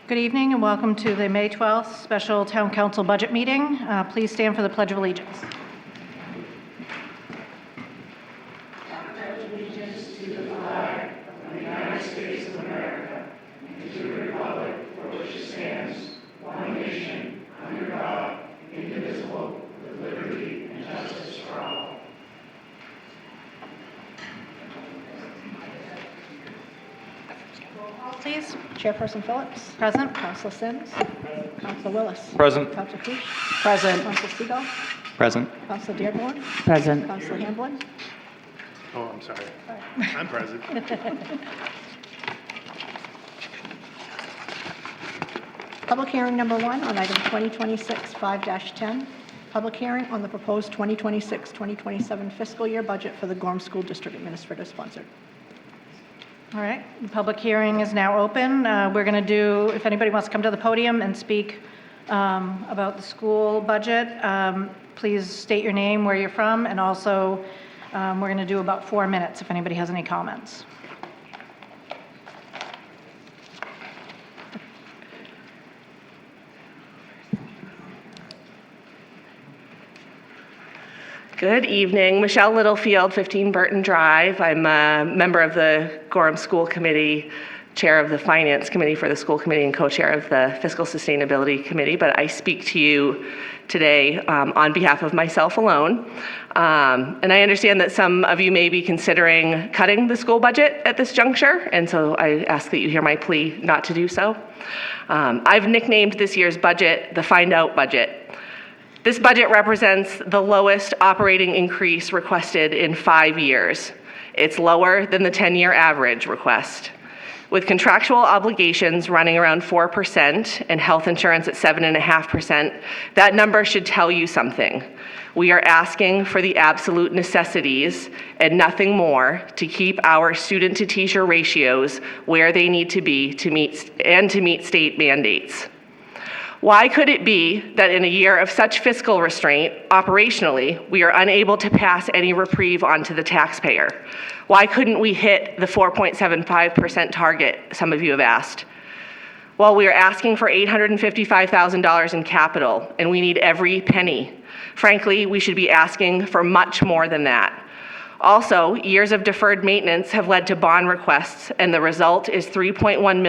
Good evening and welcome to the May 12th Special Town Council Budget Meeting. Please stand for the Pledge of Allegiance. Please. Chairperson Phillips. Present. Councilor Sims. Councilor Willis. Present. Councilor Kuch. Present. Councilor Seagull. Present. Councilor Dearborn. Present. Councilor Hamblin. Oh, I'm sorry. I'm present. Public hearing number 1 on item 2026-5-10. Public hearing on the proposed 2026-2027 fiscal year budget for the Gorham School District Administrator sponsored. All right, the public hearing is now open. We're going to do, if anybody wants to come to the podium and speak about the school budget, please state your name, where you're from, and also we're going to do about 4 minutes if anybody has any comments. Good evening. Michelle Littlefield, 15 Burton Drive. I'm a member of the Gorham School Committee, chair of the Finance Committee for the school committee, and co-chair of the Fiscal Sustainability Committee, but I speak to you today on behalf of myself alone. And I understand that some of you may be considering cutting the school budget at this juncture, and so I ask that you hear my plea not to do so. I've nicknamed this year's budget the Find Out budget. This budget represents the lowest operating increase requested in 5 years. It's lower than the 10-year average request. With contractual obligations running around 4% and health insurance at 7.5%, that number should tell you something. We are asking for the absolute necessities and nothing more to keep our student-to-teacher ratios where they need to be to meet state mandates. Why could it be that in a year of such fiscal restraint, operationally, we are unable to pass any reprieve onto the taxpayer? Why couldn't we hit the 4.75% target, some of you have asked? Well, we are asking for $855,000 in capital, and we need every penny. Frankly, we should be asking for much more than that. Also, years of deferred maintenance have led to bond requests, and the result is a $3.1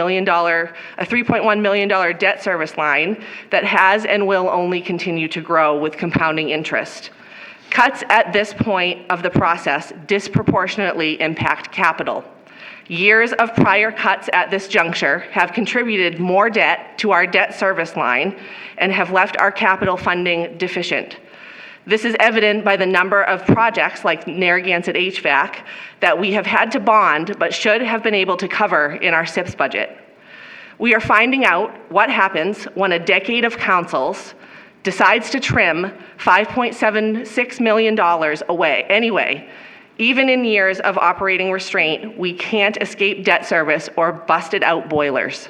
million debt service line that has and will only continue to grow with compounding interest. Cuts at this point of the process disproportionately impact capital. Years of prior cuts at this juncture have contributed more debt to our debt service line and have left our capital funding deficient. This is evident by the number of projects like Narragansett HVAC that we have had to bond but should have been able to cover in our SIPS budget. We are finding out what happens when a decade of councils decides to trim $5.76 million away. Anyway, even in years of operating restraint, we can't escape debt service or busted out boilers.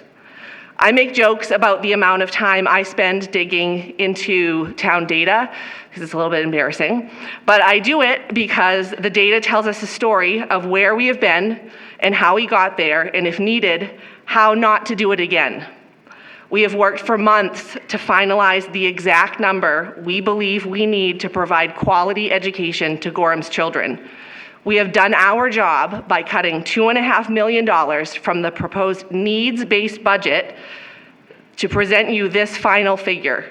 I make jokes about the amount of time I spend digging into town data, because it's a little bit embarrassing, but I do it because the data tells us a story of where we have been and how we got there, and if needed, how not to do it again. We have worked for months to finalize the exact number we believe we need to provide quality education to Gorham's children. We have done our job by cutting $2.5 million from the proposed needs-based budget to present you this final figure.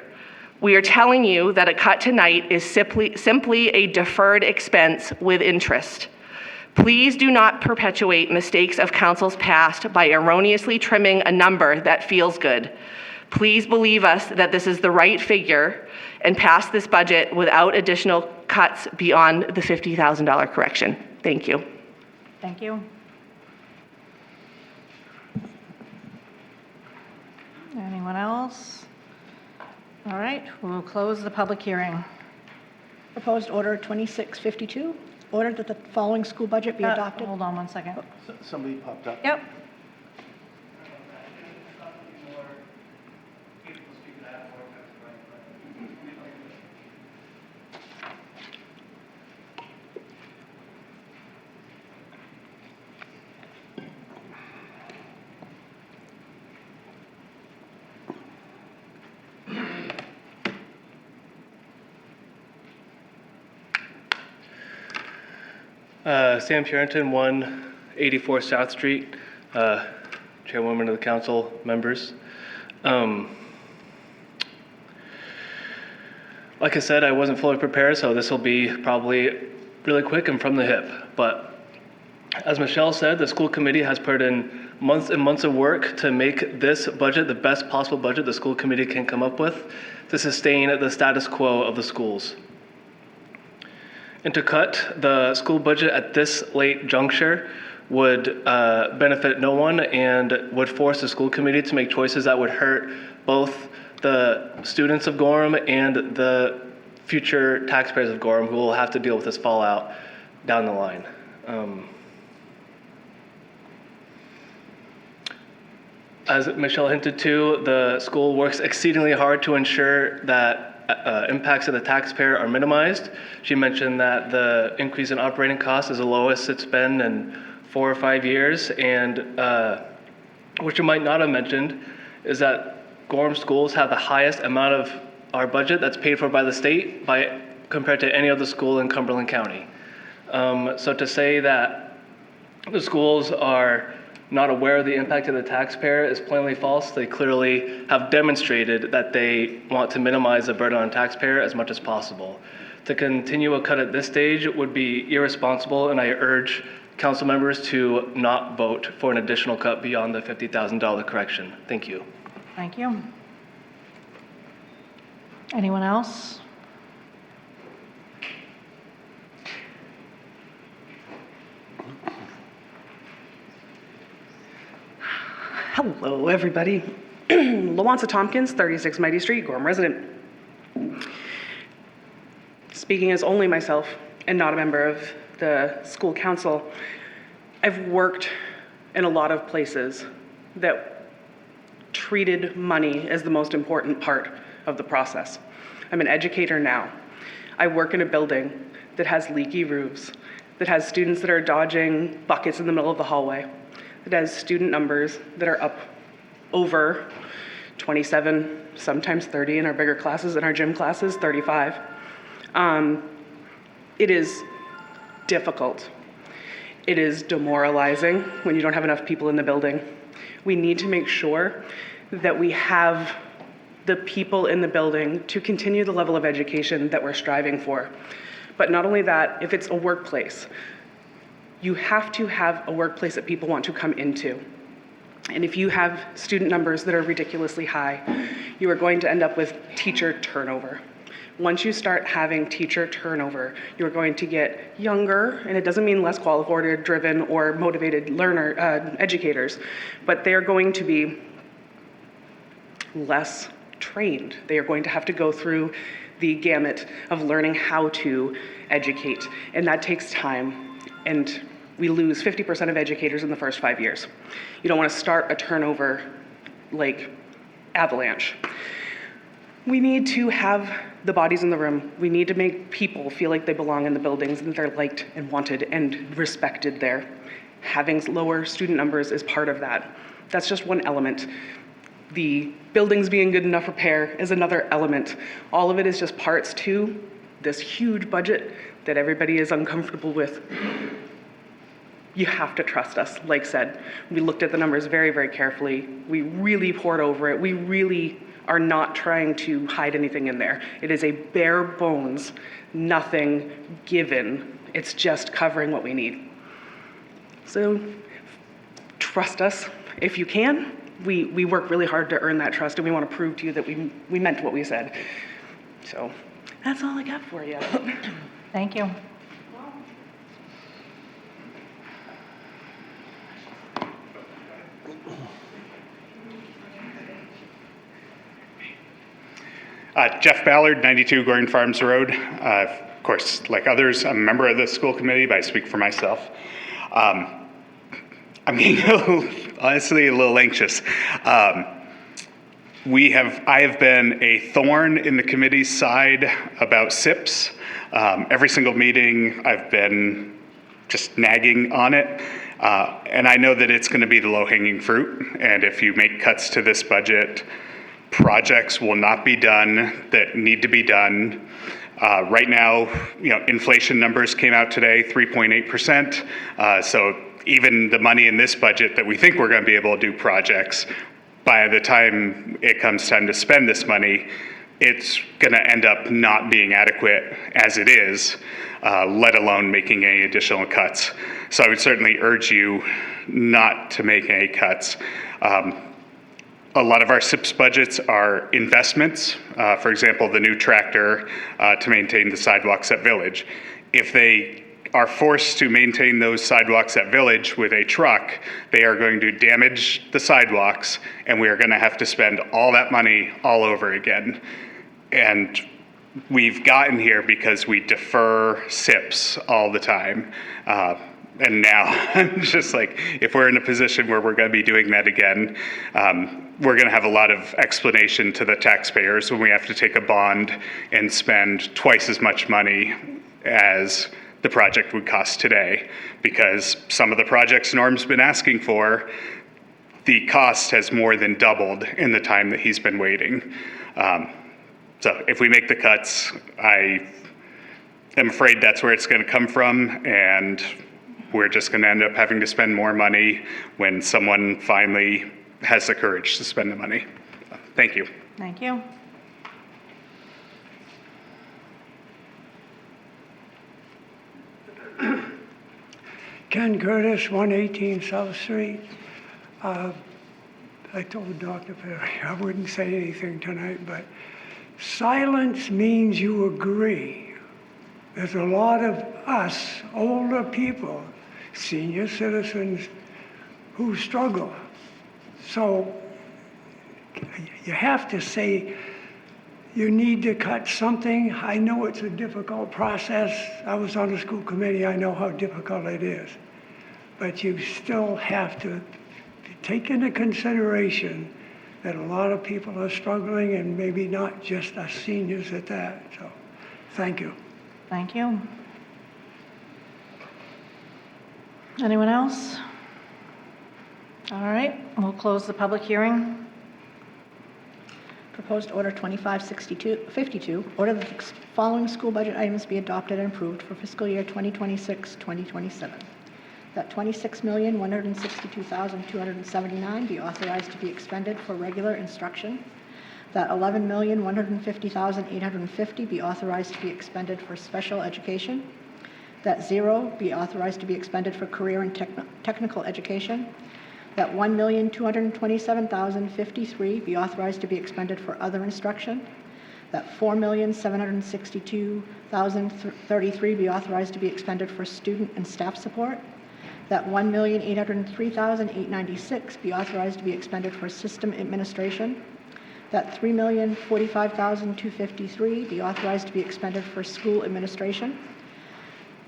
We are telling you that a cut tonight is simply a deferred expense with interest. Please do not perpetuate mistakes of councils past by erroneously trimming a number that feels good. Please believe us that this is the right figure and pass this budget without additional cuts beyond the $50,000 correction. Thank you. Thank you. Anyone else? All right, we'll close the public hearing. Proposed order 2652. Order that the following school budget be adopted. Hold on one second. Somebody popped up. Yep. Sam Purinton, 184 South Street, Chairwoman of the council, members. Like I said, I wasn't fully prepared, so this will be probably really quick and from the hip. But as Michelle said, the school committee has put in months and months of work to make this budget the best possible budget the school committee can come up with to sustain the status quo of the schools. And to cut the school budget at this late juncture would benefit no one and would force the school committee to make choices that would hurt both the students of Gorham and the future taxpayers of Gorham who will have to deal with this fallout down the line. As Michelle hinted to, the school works exceedingly hard to ensure that impacts of the taxpayer are minimized. She mentioned that the increase in operating costs is the lowest it's been in 4 or 5 years, and what you might not have mentioned is that Gorham schools have the highest amount of our budget that's paid for by the state compared to any other school in Cumberland County. So to say that the schools are not aware of the impact of the taxpayer is plainly false. They clearly have demonstrated that they want to minimize the burden on the taxpayer as much as possible. To continue a cut at this stage would be irresponsible, and I urge council members to not vote for an additional cut beyond the $50,000 correction. Thank you. Thank you. Anyone else? Hello, everybody. Lawanza Tompkins, 36 Mighty Street, Gorham resident. Speaking as only myself and not a member of the school council, I've worked in a lot of places that treated money as the most important part of the process. I'm an educator now. I work in a building that has leaky roofs, that has students that are dodging buckets in the middle of the hallway, that has student numbers that are up over 27, sometimes 30 in our bigger classes, in our gym classes, 35. It is difficult. It is demoralizing when you don't have enough people in the building. We need to make sure that we have the people in the building to continue the level of education that we're striving for. But not only that, if it's a workplace, you have to have a workplace that people want to come into. And if you have student numbers that are ridiculously high, you are going to end up with teacher turnover. Once you start having teacher turnover, you're going to get younger, and it doesn't mean less qualified, driven, or motivated educators, but they're going to be less trained. They are going to have to go through the gamut of learning how to educate, and that takes time, and we lose 50% of educators in the first 5 years. You don't want to start a turnover like avalanche. We need to have the bodies in the room. We need to make people feel like they belong in the buildings and they're liked and wanted and respected there. Having lower student numbers is part of that. That's just one element. The buildings being good enough repair is another element. All of it is just parts to this huge budget that everybody is uncomfortable with. You have to trust us. Like said, we looked at the numbers very, very carefully. We really poured over it. We really are not trying to hide anything in there. It is a bare bones, nothing given. It's just covering what we need. So trust us if you can. We work really hard to earn that trust, and we want to prove to you that we meant what we said. So that's all I got for you. Thank you. Jeff Ballard, 92 Gordon Farms Road. Of course, like others, I'm a member of the school committee, but I speak for myself. I'm getting honestly a little anxious. I have been a thorn in the committee's side about SIPs. Every single meeting I've been just nagging on it. And I know that it's going to be the low-hanging fruit. And if you make cuts to this budget, projects will not be done that need to be done. Right now, inflation numbers came out today, 3.8%. So even the money in this budget that we think we're going to be able to do projects, by the time it comes time to spend this money, it's going to end up not being adequate as it is, let alone making any additional cuts. So I would certainly urge you not to make any cuts. A lot of our SIPS budgets are investments. For example, the new tractor to maintain the sidewalks at Village. If they are forced to maintain those sidewalks at Village with a truck, they are going to damage the sidewalks, and we are going to have to spend all that money all over again. And we've gotten here because we defer SIPs all the time. And now I'm just like, if we're in a position where we're going to be doing that again, we're going to have a lot of explanation to the taxpayers when we have to take a bond and spend twice as much money as the project would cost today, because some of the projects Norm's been asking for, the cost has more than doubled in the time that he's been waiting. So if we make the cuts, I am afraid that's where it's going to come from, and we're just going to end up having to spend more money when someone finally has the courage to spend the money. Thank you. Thank you. Ken Curtis, 118 South Street. I told Dr. Perry I wouldn't say anything tonight, but silence means you agree. There's a lot of us, older people, senior citizens, who struggle. So you have to say you need to cut something. I know it's a difficult process. I was on the school committee. I know how difficult it is. But you still have to take into consideration that a lot of people are struggling, and maybe not just us seniors at that. So thank you. Thank you. Anyone else? All right, we'll close the public hearing. Proposed Order 2552, order that the following school budget items be adopted and approved for fiscal year 2026-2027. That $26,162,279 be authorized to be expended for regular instruction. That $11,150,850 be authorized to be expended for special education. That $0 be authorized to be expended for career and technical education. That $1,227,053 be authorized to be expended for other instruction. That $4,762,033 be authorized to be expended for student and staff support. That $1,803,896 be authorized to be expended for system administration. That $3,045,253 be authorized to be expended for school administration.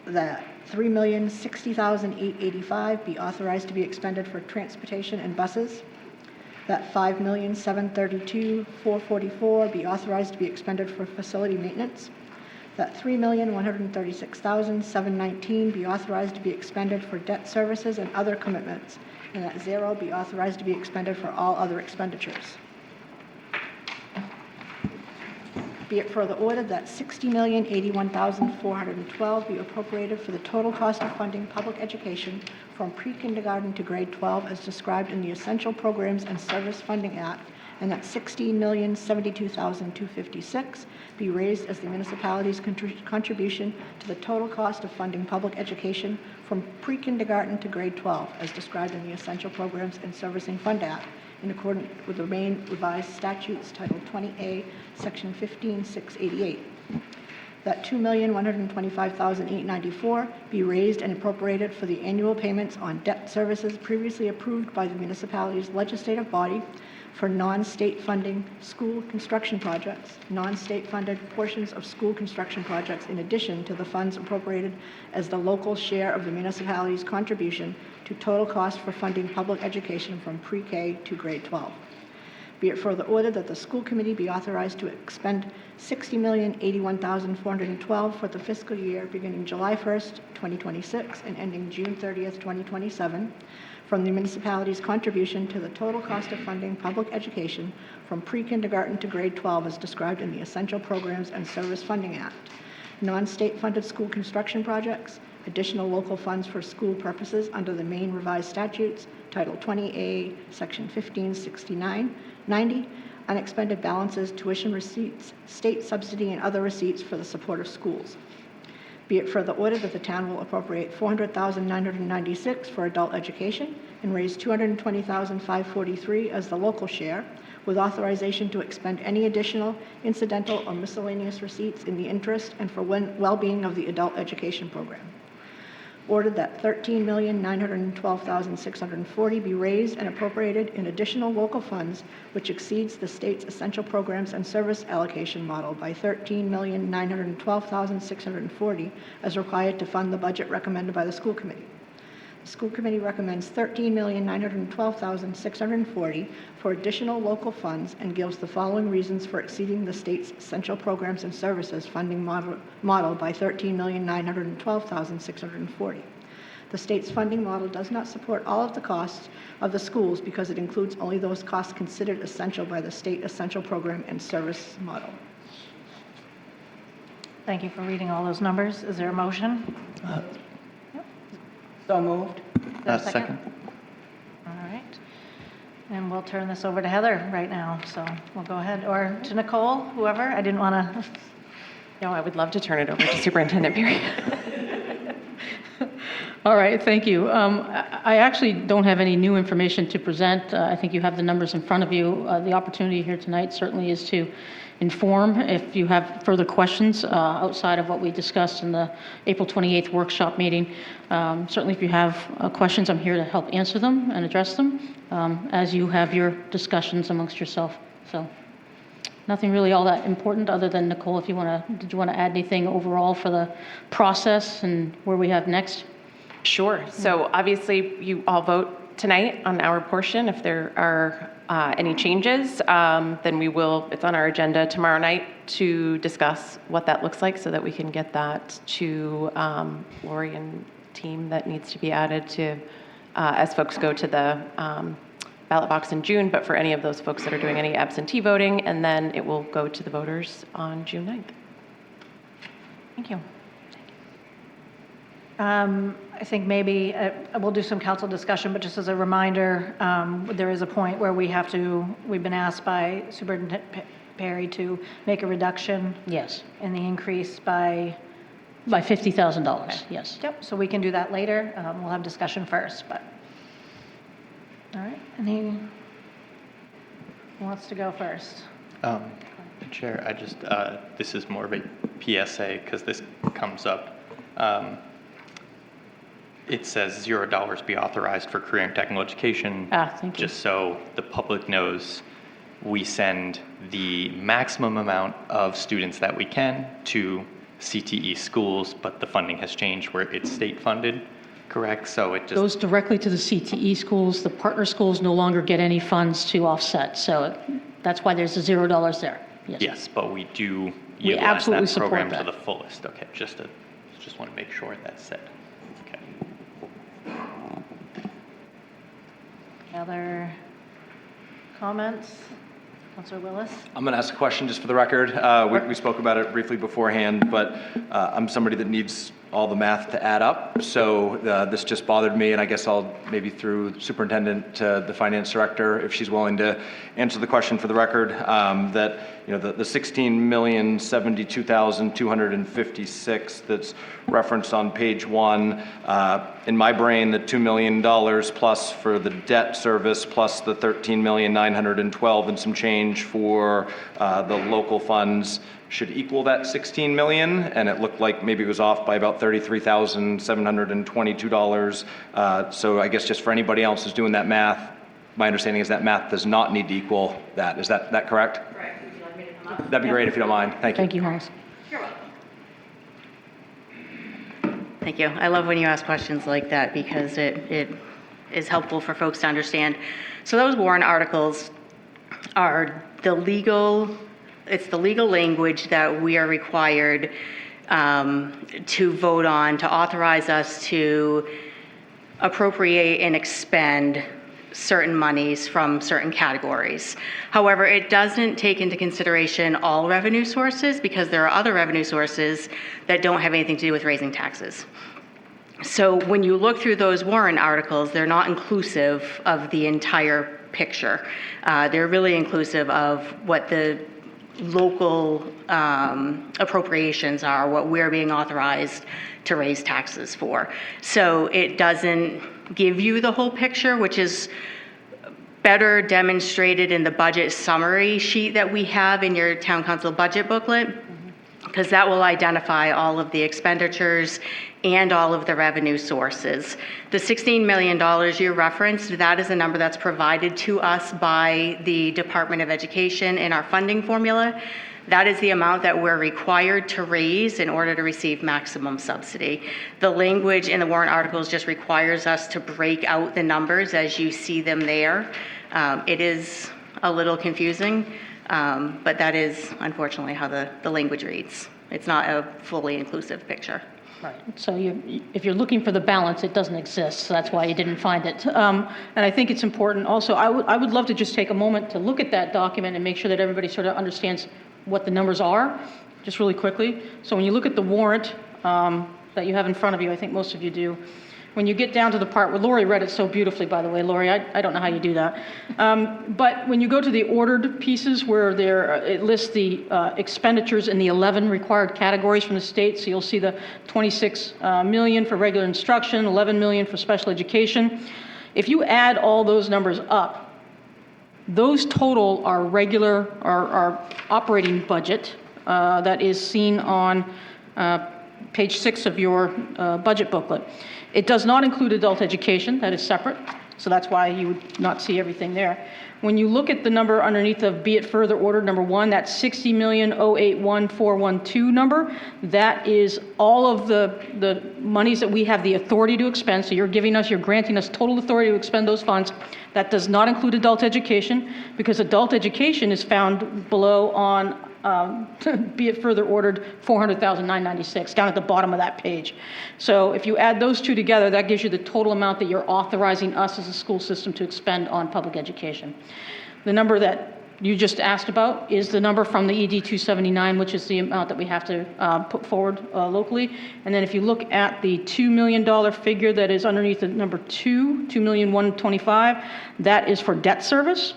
That $3,060,885 be authorized to be expended for transportation and buses. That $5,732,444 be authorized to be expended for facility maintenance. That $3,136,719 be authorized to be expended for debt services and other commitments. And that $0 be authorized to be expended for all other expenditures. Be it further ordered that $60,081,412 be appropriated for the total cost of funding public education from pre-kindergarten to grade 12 as described in the Essential Programs and Service Funding Act, and that $16,072,256 be raised as the municipality's contribution to the total cost of funding public education from pre-kindergarten to grade 12 as described in the Essential Programs and Servicing Fund Act, in accordance with the Maine Revised Statutes, Title 20A, Section 15688. That $2,125,894 be raised and appropriated for the annual payments on debt services previously approved by the municipality's legislative body for non-state funding school construction projects, non-state funded portions of school construction projects, in addition to the funds appropriated as the local share of the municipality's contribution to total cost for funding public education from pre-K to grade 12. Be it further ordered that the school committee be authorized to expend $60,081,412 for the fiscal year beginning July 1st, 2026 and ending June 30th, 2027, from the municipality's contribution to the total cost of funding public education from pre-kindergarten to grade 12 as described in the Essential Programs and Service Funding Act, non-state funded school construction projects, additional local funds for school purposes under the Maine Revised Statutes, Title 20A, Section 1569-90, unexpended balances, tuition receipts, state subsidy, and other receipts for the support of schools. Be it further ordered that the town will appropriate $400,996 for adult education and raise $220,543 as the local share, with authorization to expend any additional, incidental, or miscellaneous receipts in the interest and for well-being of the adult education program. Ordered that $13,912,640 be raised and appropriated in additional local funds, which exceeds the state's essential programs and service allocation model by $13,912,640 as required to fund the budget recommended by the school committee. The school committee recommends $13,912,640 for additional local funds and gives the following reasons for exceeding the state's essential programs and services funding model by $13,912,640. The state's funding model does not support all of the costs of the schools because it includes only those costs considered essential by the state essential program and service model. Thank you for reading all those numbers. Is there a motion? So moved. Is there a second? All right. And we'll turn this over to Heather right now, so we'll go ahead, or to Nicole, whoever. I didn't want to. No, I would love to turn it over to Superintendent Perry. All right, thank you. I actually don't have any new information to present. I think you have the numbers in front of you. The opportunity here tonight certainly is to inform if you have further questions outside of what we discussed in the April 28th workshop meeting. Certainly if you have questions, I'm here to help answer them and address them as you have your discussions amongst yourself. So nothing really all that important other than, Nicole, if you did you want to add anything overall for the process and where we have next? Sure. So obviously you all vote tonight on our portion. If there are any changes, then we will, it's on our agenda tomorrow night to discuss what that looks like so that we can get that to Lori and team that needs to be added to as folks go to the ballot box in June, but for any of those folks that are doing any absentee voting, and then it will go to the voters on June 9th. Thank you. I think maybe we'll do some council discussion, but just as a reminder, there is a point where we've been asked by Superintendent Perry to make a reduction. Yes. In the increase by $50,000, okay. Yes. Yep, so we can do that later. We'll have discussion first, but. All right, who wants to go first? Chair, this is more of a PSA because this comes up. It says $0 be authorized for career and technical education. Thank you. Just so the public knows, we send the maximum amount of students that we can to CTE schools, but the funding has changed where it's state funded, correct? So it just goes directly to the CTE schools. The partner schools no longer get any funds to offset. So that's why there's a $0 there. Yes, but we do We utilize absolutely that support program that. to the fullest. Okay, just want to make sure that's said. Okay. Other comments? Councilor Willis? I'm going to ask a question just for the record. We spoke about it briefly beforehand, but I'm somebody that needs all the math to add up. So this just bothered me, and I guess I'll maybe through the superintendent to the finance director, if she's willing to answer the question for the record, that the $16,072,256 that's referenced on page 1, in my brain, the $2 million plus for the debt service plus the $13,912,000 and some change for the local funds should equal that $16 million, and it looked like maybe it was off by about $33,722. So I guess just for anybody else who's doing that math, my understanding is that math does not need to equal that. Is that correct? Correct. Would you like me to come up? That'd be great if you don't mind. Thank you. Thank you, Holmes. You're welcome. Thank you. I love when you ask questions like that because it is helpful for folks to understand. So those warrant articles are it's the legal language that we are required to vote on to authorize us to appropriate and expend certain monies from certain categories. However, it doesn't take into consideration all revenue sources because there are other revenue sources that don't have anything to do with raising taxes. So when you look through those warrant articles, they're not inclusive of the entire picture. They're really inclusive of what the local appropriations are, what we're being authorized to raise taxes for. So it doesn't give you the whole picture, which is better demonstrated in the budget summary sheet that we have in your town council budget booklet, because that will identify all of the expenditures and all of the revenue sources. The $16 million you referenced, that is a number that's provided to us by the Department of Education in our funding formula. That is the amount that we're required to raise in order to receive maximum subsidy. The language in the warrant articles just requires us to break out the numbers as you see them there. It is a little confusing, but that is unfortunately how the language reads. It's not a fully inclusive picture. Right. So if you're looking for the balance, it doesn't exist. So that's why you didn't find it. And I think it's important also, I would love to just take a moment to look at that document and make sure that everybody sort of understands what the numbers are, just really quickly. So when you look at the warrant that you have in front of you, I think most of you do, when you get down to the part where Lori read it so beautifully, by the way, Lori, I don't know how you do that. But when you go to the ordered pieces where it lists the expenditures in the 11 required categories from the state, so you'll see the 26 million for regular instruction, 11 million for special education. If you add all those numbers up, those total our regular, our operating budget that is seen on page 6 of your budget booklet. It does not include adult education, that is separate, so that's why you would not see everything there. When you look at the number underneath of be it further ordered number 1, that 60,081,412 number, that is all of the monies that we have the authority to expend. So you're granting us total authority to expend those funds. That does not include adult education, because adult education is found below on be it further ordered 400,996 down at the bottom of that page. So if you add those two together, that gives you the total amount that you're authorizing us as a school system to expend on public education. The number that you just asked about is the number from the ED 279, which is the amount that we have to put forward locally. And then if you look at the $2 million figure that is underneath the number 2,125,000, that is for debt service.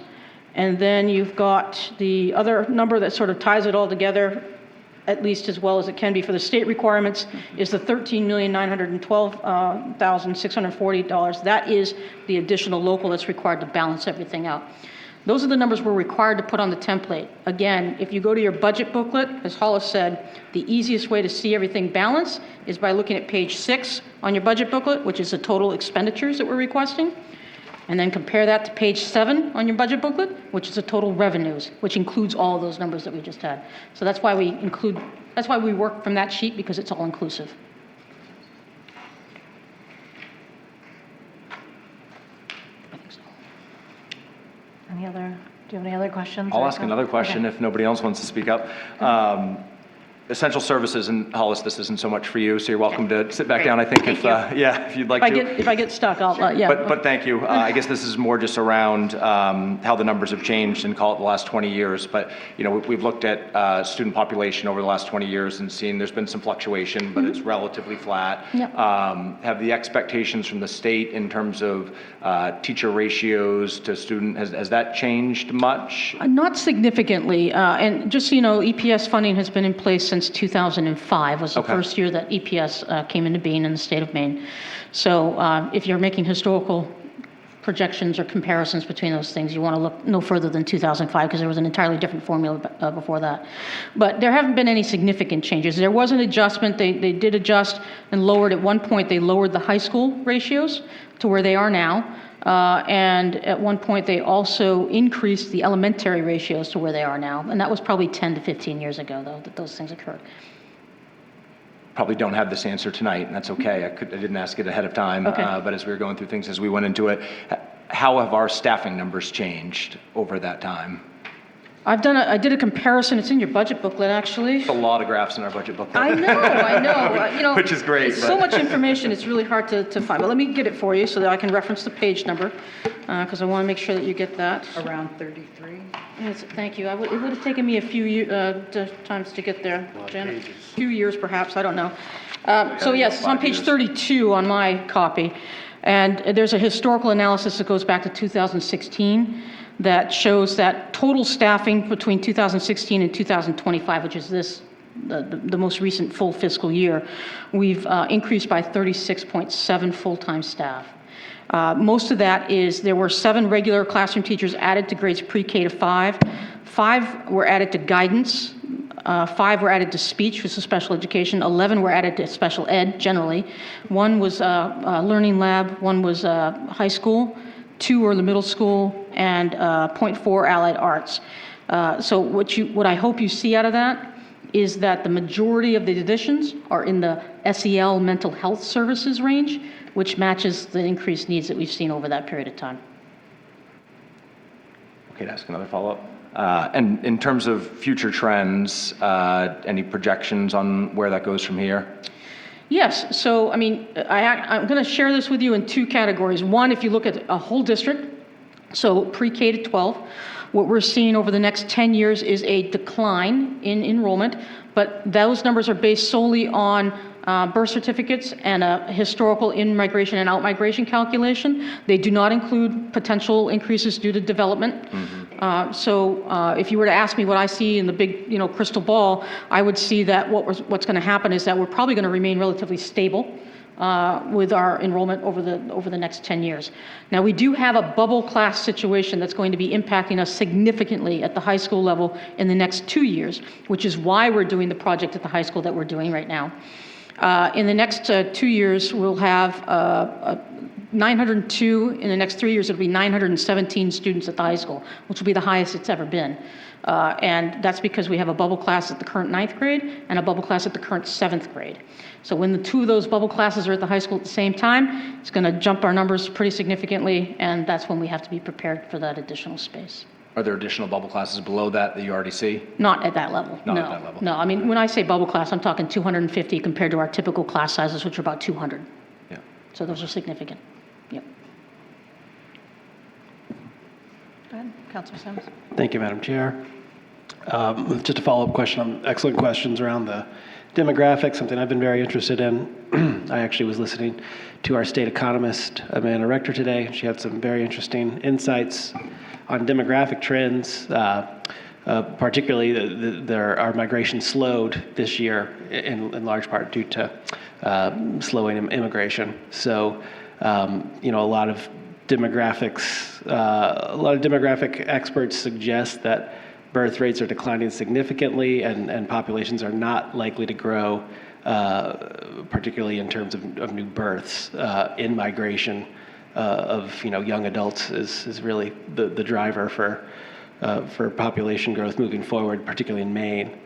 And then you've got the other number that sort of ties it all together, at least as well as it can be for the state requirements, is the $13,912,640. That is the additional local that's required to balance everything out. Those are the numbers we're required to put on the template. Again, if you go to your budget booklet, as Hollis said, the easiest way to see everything balanced is by looking at page 6 on your budget booklet, which is the total expenditures that we're requesting. And then compare that to page 7 on your budget booklet, which is the total revenues, which includes all of those numbers that we just had. So that's why we work from that sheet, because it's all inclusive. I think so. Do you have any other questions? I'll ask another question if nobody else wants to speak up. Essential services, and Hollis, this isn't so much for you, so you're welcome to sit back down, I think, if you'd like to. If I get stuck, I'll, yeah. But thank you. I guess this is more just around how the numbers have changed and call it the last 20 years. But, we've looked at student population over the last 20 years and seen there's been some fluctuation, but it's relatively flat. Yep. Have the expectations from the state in terms of teacher ratios to student, has that changed much? Not significantly. And just so you know, EPS funding has been in place since 2005 was the first year that EPS came into being in the state of Maine. So if you're making historical projections or comparisons between those things, you want to look no further than 2005, because there was an entirely different formula before that. But there haven't been any significant changes. There was an adjustment. They did adjust and lowered. At one point, they lowered the high school ratios to where they are now. And at one point, they also increased the elementary ratios to where they are now. And that was probably 10 to 15 years ago, though, that those things occurred. Probably don't have this answer tonight, and that's okay. I didn't ask it ahead of time, but as we were going through things, as we went into it, how have our staffing numbers changed over that time? I did a comparison, it's in your budget booklet, actually. There's a lot of graphs in our budget book. I know, you know. Which is great, It's so but- much information, it's really hard to find. But let me get it for you so that I can reference the page number, because I want to make sure that you get that. Around 33. Yes, thank you. It would have taken me a few times to get there, Janet. A few years, perhaps, I don't know. So yes, it's on page 32 on my copy. And there's a historical analysis that goes back to 2016 that shows that total staffing between 2016 and 2025, which is the most recent full fiscal year, we've increased by 36.7 full-time staff. Most of that is there were 7 regular classroom teachers added to grades pre-K to 5. 5 were added to guidance. 5 were added to speech, which is special education. 11 were added to special ed, generally. 1 was learning lab. 1 was high school. 2 were the middle school, and 0.4 allied arts. So what I hope you see out of that is that the majority of the additions are in the SEL mental health services range, which matches the increased needs that we've seen over that period of time. Okay, to ask another follow-up. And in terms of future trends, any projections on where that goes from here? Yes, so I mean, I'm going to share this with you in 2 categories. One, if you look at a whole district, so pre-K to 12, what we're seeing over the next 10 years is a decline in enrollment, but those numbers are based solely on birth certificates and a historical in-migration and out-migration calculation. They do not include potential increases due to development. So if you were to ask me what I see in the big, crystal ball, I would see that what's going to happen is that we're probably going to remain relatively stable with our enrollment over the next 10 years. Now, we do have a bubble class situation that's going to be impacting us significantly at the high school level in the next 2 years, which is why we're doing the project at the high school that we're doing right now. In the next 2 years, we'll have 902. In the next 3 years, it'll be 917 students at the high school, which will be the highest it's ever been. And that's because we have a bubble class at the current 9th grade and a bubble class at the current 7th grade. So when the 2 of those bubble classes are at the high school at the same time, it's going to jump our numbers pretty significantly, and that's when we have to be prepared for that additional space. Are there additional bubble classes below that you already see? Not at that level. Not no. at that level. No, I mean, when I say bubble class, I'm talking 250 compared to our typical class sizes, which are about 200. Yeah. So those are significant. Yep. Go ahead, Councilor Sims. Thank you, Madam Chair. Just a follow-up question on excellent questions around the demographics, something I've been very interested in. I actually was listening to our state economist, Amanda Rector, today. She had some very interesting insights on demographic trends. Particularly, our migration slowed this year in large part due to slowing immigration. So, a lot of demographic experts suggest that birth rates are declining significantly, and populations are not likely to grow, particularly in terms of new births. In migration of young adults is really the driver for population growth moving forward, particularly in Maine.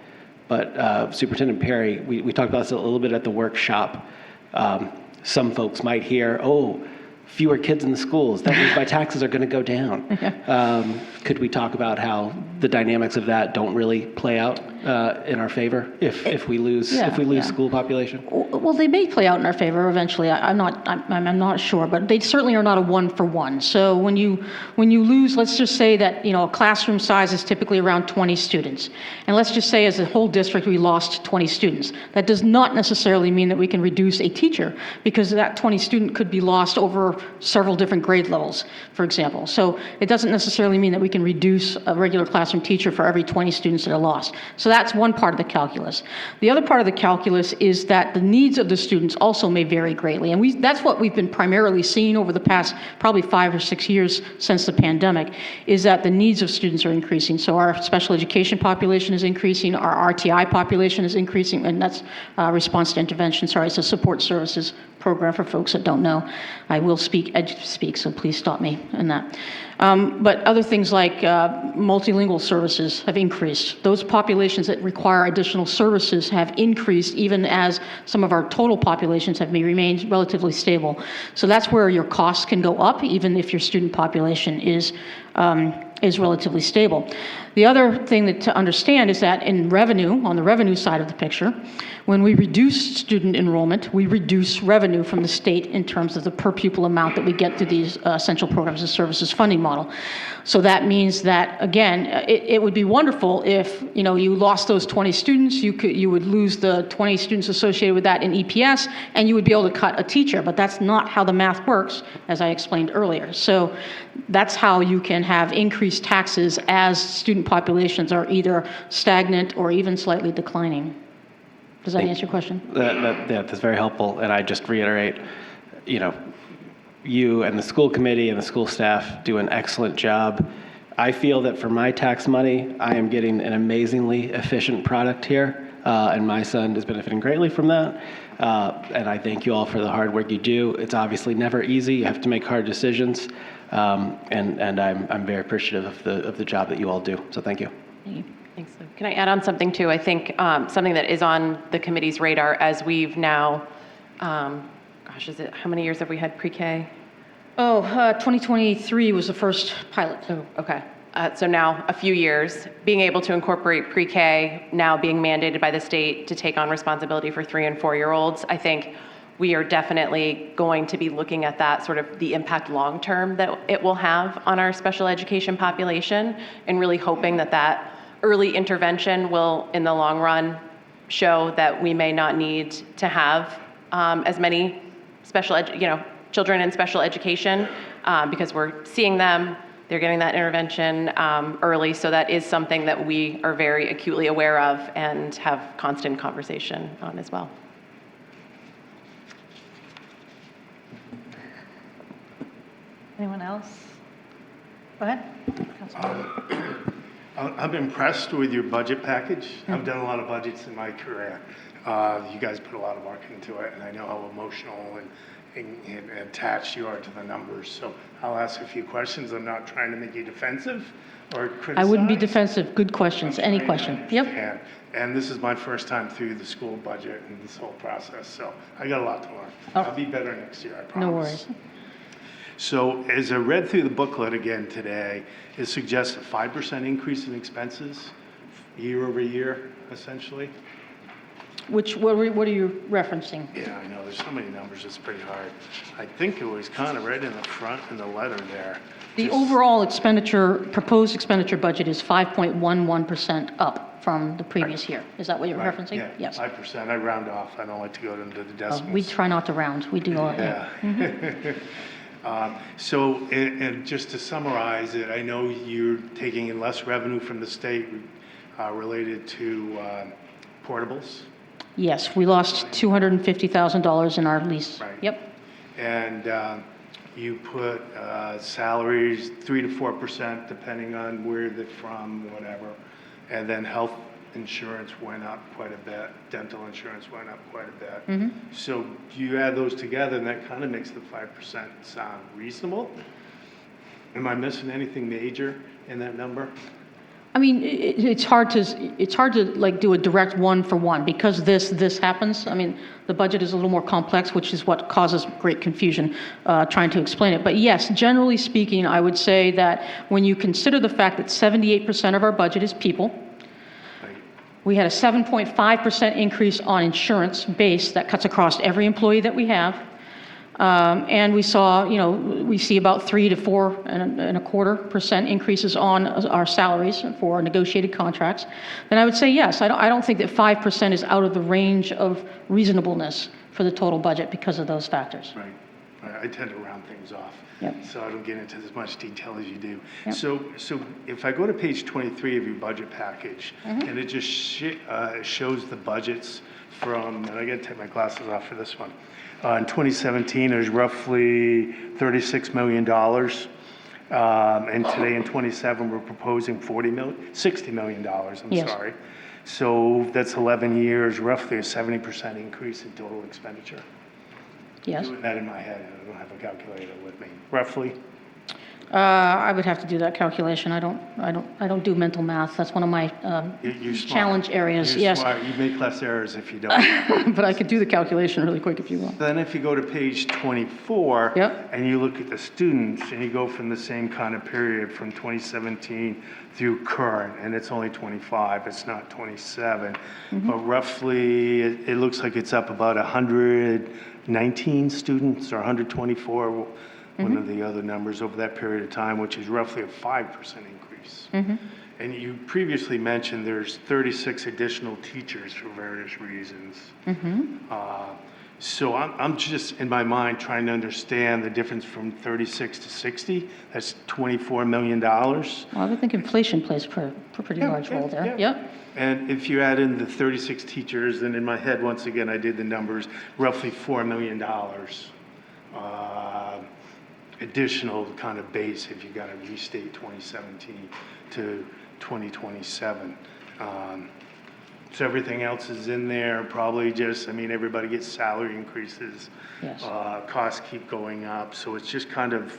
But Superintendent Perry, we talked about this a little bit at the workshop. Some folks might hear, fewer kids in the schools, that means my taxes are going to go down. Could we talk about how the dynamics of that don't really play out in our favor if we lose school population? Well, they may play out in our favor eventually. I'm not sure, but they certainly are not a 1-for-1. So when you lose, let's just say that a classroom size is typically around 20 students, and let's just say as a whole district we lost 20 students. That does not necessarily mean that we can reduce a teacher, because that 20 student could be lost over several different grade levels, for example. So it doesn't necessarily mean that we can reduce a regular classroom teacher for every 20 students that are lost. So that's one part of the calculus. The other part of the calculus is that the needs of the students also may vary greatly. And that's what we've been primarily seeing over the past probably 5 or 6 years since the pandemic, is that the needs of students are increasing. So our special education population is increasing, our RTI population is increasing, and that's response to intervention, it's a support services program for folks that don't know. I will speak, so please stop me in that. But other things like multilingual services have increased. Those populations that require additional services have increased, even as some of our total populations have remained relatively stable. So that's where your costs can go up, even if your student population is is relatively stable. The other thing that to understand is that in revenue, on the revenue side of the picture, when we reduce student enrollment, we reduce revenue from the state in terms of the per pupil amount that we get through these essential programs and services funding model. So that means that, again, it would be wonderful if, you know, you lost those 20 students, you would lose the 20 students associated with that in EPS, and you would be able to cut a teacher, but that's not how the math works, as I explained earlier. So that's how you can have increased taxes as student populations are either stagnant or even slightly declining. Does that answer your question? Yeah, that's very helpful. And I just reiterate, you know, you and the school committee and the school staff do an excellent job. I feel that for my tax money, I am getting an amazingly efficient product here, and my son is benefiting greatly from that. And I thank you all for the hard work you do. It's obviously never easy. You have to make hard decisions, and I'm very appreciative of the job that you all do. So thank you. Thank you. Thanks. Can I add on something too? I think something that is on the committee's radar as we've now, how many years have we had pre-K? 2023 was the first pilot. Okay. So now a few years, being able to incorporate pre-K, now being mandated by the state to take on responsibility for 3 and 4-year-olds, I think we are definitely going to be looking at that sort of the impact long-term that it will have on our special education population, and really hoping that that early intervention will, in the long run, show that we may not need to have as many children in special education because we're seeing them, they're getting that intervention early. So that is something that we are very acutely aware of and have constant conversation on as well. Anyone else? Go ahead. Councilman. I'm impressed with your budget package. I've done a lot of budgets in my career. You guys put a lot of work into it, and I know how emotional and attached you are to the numbers. So I'll ask a few questions. I'm not trying to make you defensive or criticize. I wouldn't be defensive. Good questions. Any question. Yep. And this is my first time through the school budget and this whole process, so I got a lot to learn. I'll be better next year, I promise. No worries. So as I read through the booklet again today, it suggests a 5% increase in expenses year over year, essentially. What are you referencing? Yeah, I know, there's so many numbers, it's pretty hard. I think it was kind of right in the front in the letter there. The overall proposed expenditure budget is 5.11% up from the previous year. Is that what you're referencing? Yeah, yes. 5%. I round off. I don't like to go into the decimals. We try not to round. We do all that. Yeah. So, and just to summarize it, I know you're taking in less revenue from the state related to portables. Yes, we lost $250,000 in our lease. Right. Yep. And you put salaries 3 to 4%, depending on where they're from, whatever. And then health insurance went up quite a bit. Dental insurance went up quite a bit. Mm-hmm. So you add those together, and that kind of makes the 5% sound reasonable. Am I missing anything major in that number? I mean, it's hard to like do a direct one-for-one because this happens. I mean, the budget is a little more complex, which is what causes great confusion trying to explain it. But yes, generally speaking, I would say that when you consider the fact that 78% of our budget is people, we had a 7.5% increase on insurance base that cuts across every employee that we have. And we see about 3 to 4.25% increases on our salaries for negotiated contracts. Then I would say yes. I don't think that 5% is out of the range of reasonableness for the total budget because of those factors. Right. I tend to round things off. Yep. So I don't get into as much detail as you do. Yep. So if I go to page 23 of your budget package, Mm-hmm. and it just shows the budgets from, and I got to take my glasses off for this one. In 2017, it was roughly $36 million. And today in 27, we're proposing $60 million, Yes. sorry. So that's 11 years, roughly a 70% increase in total expenditure. Yes. Doing that in my head, I don't have a calculator with me. Roughly? I would have to do that calculation. I don't do mental math. That's one of my You're smart. challenge areas. You're Yes, smart. You make less errors if you don't. but I could do the calculation really quick if you want. Then if you go to page 24, Yep. and you look at the students, and you go from the same kind of period from 2017 through current, and it's only 25, it's not 27, but roughly, it looks like it's up about 119 students or 124, one of the other numbers over that period of time, which is roughly a 5% increase. And you previously mentioned there's 36 additional teachers for various reasons. So I'm just, in my mind, trying to understand the difference from 36 to 60. That's $24 million. Well, I would think inflation plays a pretty large role there. Yep. And if you add in the 36 teachers, then in my head, once again, I did the numbers, roughly $4 million additional kind of base if you got to restate 2017 to 2027. So everything else is in there, probably just, I mean, everybody gets salary increases. Yes. Costs keep going up, so it's just kind of,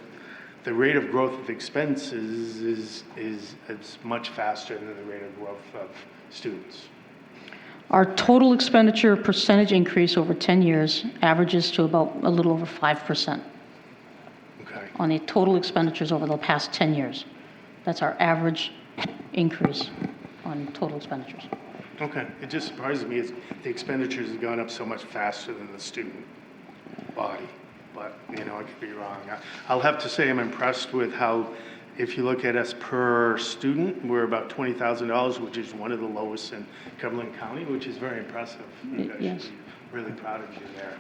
the rate of growth of expenses is much faster than the rate of growth of students. Our total expenditure percentage increase over 10 years averages to about a little over 5%. Okay. On the total expenditures over the past 10 years. That's our average increase on total expenditures. Okay, it just surprises me, the expenditures have gone up so much faster than the student body, but, you know, I could be wrong. I'll have to say I'm impressed with how, if you look at us per student, we're about $20,000, which is one of the lowest in Cumberland County, which is very impressive. You guys Yes. should be really proud of you there.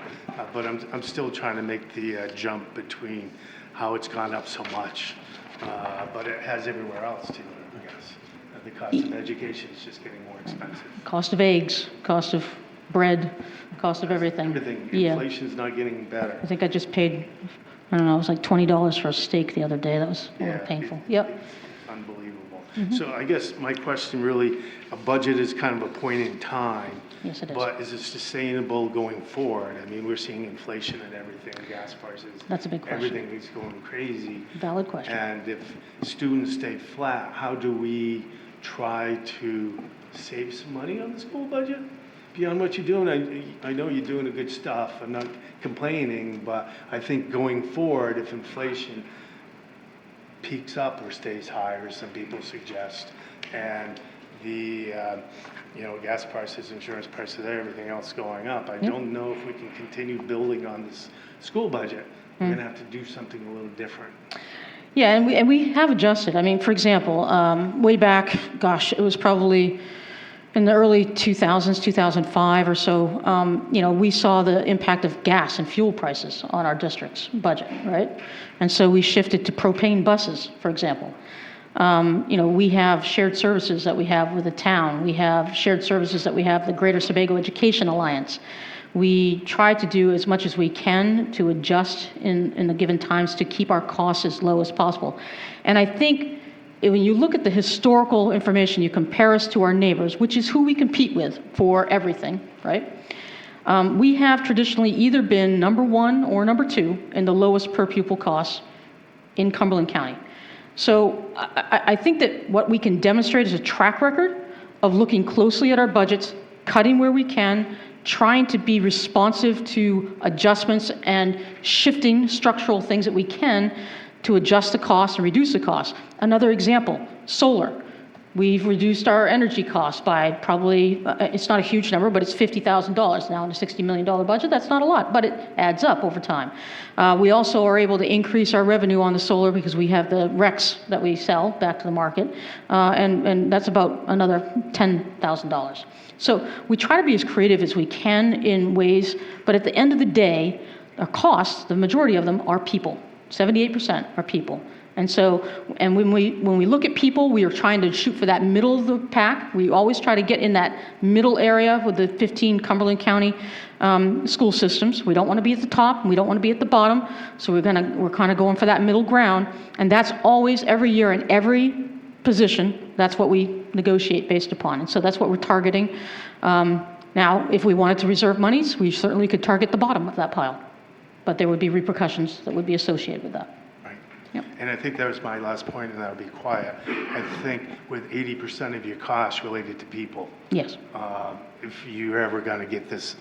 But I'm still trying to make the jump between how it's gone up so much, but it has everywhere else too, I guess. The cost of education is just getting more expensive. Cost of eggs, cost of bread, cost of everything. Everything, Yeah. inflation's not getting better. I think I just paid, I don't know, it was like $20 for a steak the other day. That was a little Yeah. painful. Yep. Unbelievable. So I guess my question really, a budget is kind of a point in time. Yes, it is. But is it sustainable going forward? I mean, we're seeing inflation and everything, gas prices. That's a big question. Everything is going crazy. Valid question. And if students stay flat, how do we try to save some money on the school budget? Beyond what you're doing, I know you're doing the good stuff. I'm not complaining, but I think going forward, if inflation peaks up or stays higher, as some people suggest, and the gas prices, insurance prices, everything else going up, I don't know if we can continue building on this school budget. We're going to have to do something a little different. Yeah, and we have adjusted. I mean, for example, way back, gosh, it was probably in the early 2000s, 2005 or so, we saw the impact of gas and fuel prices on our district's budget, right? And so we shifted to propane buses, for example. We have shared services that we have with the town. We have shared services that we have the Greater Sebago Education Alliance. We try to do as much as we can to adjust in the given times to keep our costs as low as possible. And I think when you look at the historical information, you compare us to our neighbors, which is who we compete with for everything, right? We have traditionally either been number one or number two in the lowest per pupil costs in Cumberland County. So I think that what we can demonstrate is a track record of looking closely at our budgets, cutting where we can, trying to be responsive to adjustments and shifting structural things that we can to adjust the cost and reduce the cost. Another example, solar. We've reduced our energy costs by probably, it's not a huge number, but it's $50,000 now in a $60 million budget. That's not a lot, but it adds up over time. We also are able to increase our revenue on the solar because we have the RECs that we sell back to the market, and that's about another $10,000. So we try to be as creative as we can in ways, but at the end of the day, our costs, the majority of them are people. 78% are people. And so, and when we look at people, we are trying to shoot for that middle of the pack. We always try to get in that middle area with the 15 Cumberland County school systems. We don't want to be at the top, and we don't want to be at the bottom. So we're kind of going for that middle ground. And that's always every year in every position. That's what we negotiate based upon. And so that's what we're targeting. Now, if we wanted to reserve monies, we certainly could target the bottom of that pile. But there would be repercussions that would be associated with that. Right. Yep. And I think that was my last point, and I'll be quiet. I think with 80% of your costs related to people, Yes. if you're ever going to get this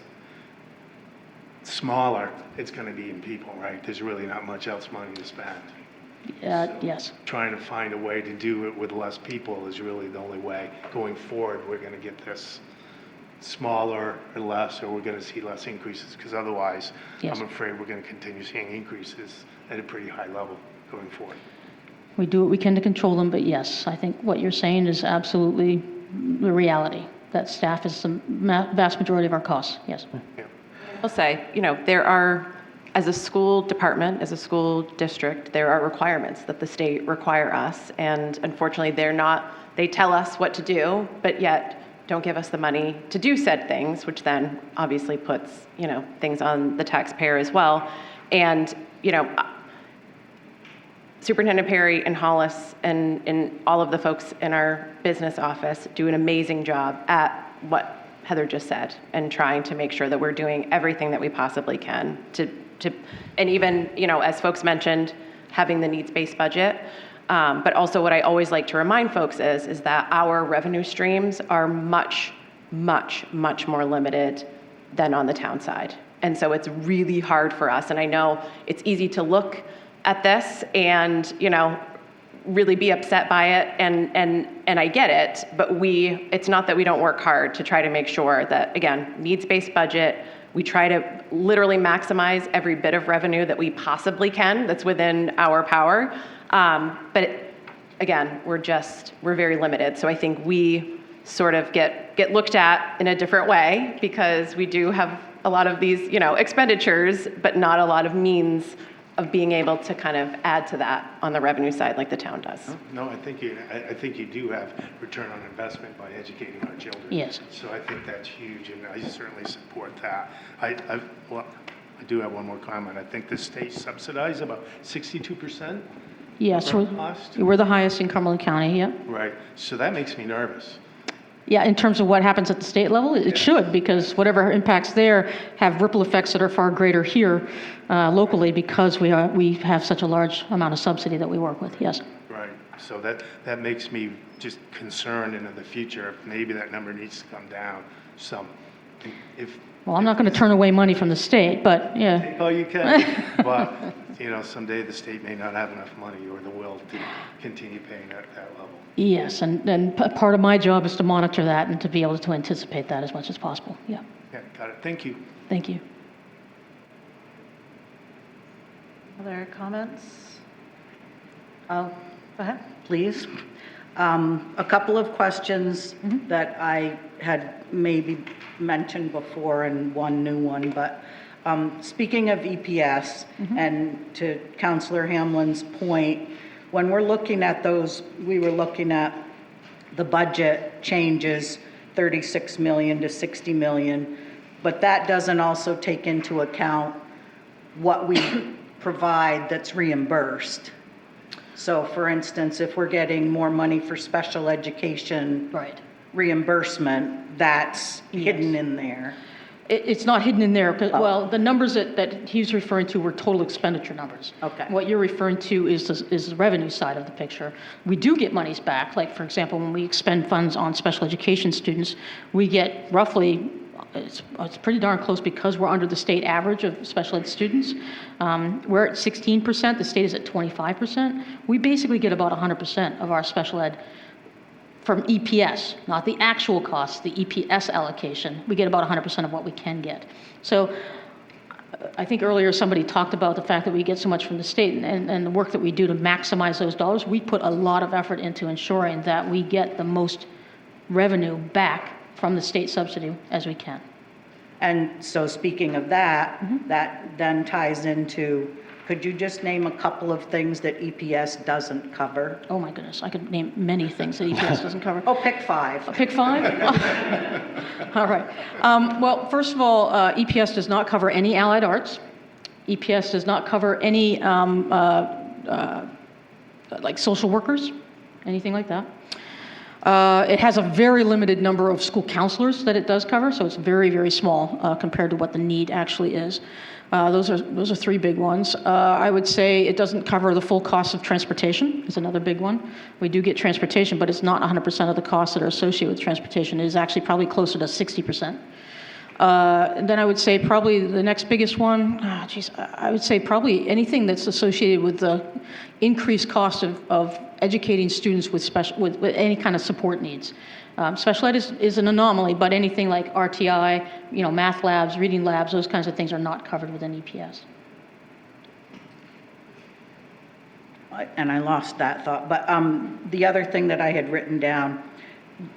smaller, it's going to be in people, right? There's really not much else money to spend. Yes. Trying to find a way to do it with less people is really the only way. Going forward, we're going to get this smaller or less, or we're going to see less increases, because otherwise, Yes. I'm afraid we're going to continue seeing increases at a pretty high level going forward. We do what we can to control them, but yes, I think what you're saying is absolutely the reality, that staff is the vast majority of our costs, yes. I'll say, there are, as a school department, as a school district, there are requirements that the state require us, and unfortunately, they tell us what to do, but yet don't give us the money to do said things, which then obviously puts, things on the taxpayer as well. And, Superintendent Perry and Hollis and all of the folks in our business office do an amazing job at what Heather just said, and trying to make sure that we're doing everything that we possibly can to and even, as folks mentioned, having the needs-based budget. But also what I always like to remind folks is that our revenue streams are much, much, much more limited than on the town side. And so it's really hard for us. And I know it's easy to look at this and, really be upset by it, and I get it, but it's not that we don't work hard to try to make sure that, again, needs-based budget, we try to literally maximize every bit of revenue that we possibly can that's within our power. But again, we're very limited. So I think we sort of get looked at in a different way, because we do have a lot of these, expenditures, but not a lot of means of being able to kind of add to that on the revenue side like the town does. No, I think you do have return on investment by educating our children. Yes. So I think that's huge, and I certainly support that. I do have one more comment. I think the state subsidizes about 62%. Yes, of our cost. we're the highest in Cumberland County, yeah. Right. So that makes me nervous. Yeah, in terms of what happens at the state level, it should, because whatever impacts there have ripple effects that are far greater here locally, because we have such a large amount of subsidy that we work with, yes. Right. So that makes me just concerned into the future if maybe that number needs to come down some. Well, I'm not going to turn away money from the state, but yeah. Oh, you can. But, someday the state may not have enough money or the will to continue paying at that level. Yes, and part of my job is to monitor that and to be able to anticipate that as much as possible, yeah. Yeah, got it. Thank you. Thank you. Other comments? Go ahead. Please. A couple of questions that I had maybe mentioned before and one new one, but speaking of EPS, and to Councillor Hamlin's point, when we're looking at those, we were looking at the budget changes, 36 million to 60 million, but that doesn't also take into account what we provide that's reimbursed. So for instance, if we're getting more money for special education reimbursement, that's hidden in there. It's not hidden in there, well, the numbers that he's referring to were total expenditure numbers. Okay. What you're referring to is the revenue side of the picture. We do get monies back, like for example, when we expend funds on special education students, we get roughly, it's pretty darn close because we're under the state average of special ed students. We're at 16%, the state is at 25%. We basically get about 100% of our special ed from EPS, not the actual cost, the EPS allocation. We get about 100% of what we can get. So I think earlier somebody talked about the fact that we get so much from the state and the work that we do to maximize those dollars. We put a lot of effort into ensuring that we get the most revenue back from the state subsidy as we can. And so speaking of that, that then ties into, could you just name a couple of things that EPS doesn't cover? Oh my goodness, I could name many things that EPS doesn't cover. Oh, pick five. Pick five? All right. Well, first of all, EPS does not cover any allied arts. EPS does not cover any like social workers, anything like that. It has a very limited number of school counselors that it does cover, so it's very, very small compared to what the need actually is. Those are three big ones. I would say it doesn't cover the full cost of transportation is another big one. We do get transportation, but it's not 100% of the costs that are associated with transportation. It is actually probably closer to 60%. Then I would say probably the next biggest one, I would say probably anything that's associated with the increased cost of educating students with any kind of support needs. Special ed is an anomaly, but anything like RTI, math labs, reading labs, those kinds of things are not covered within EPS. And I lost that thought, but the other thing that I had written down,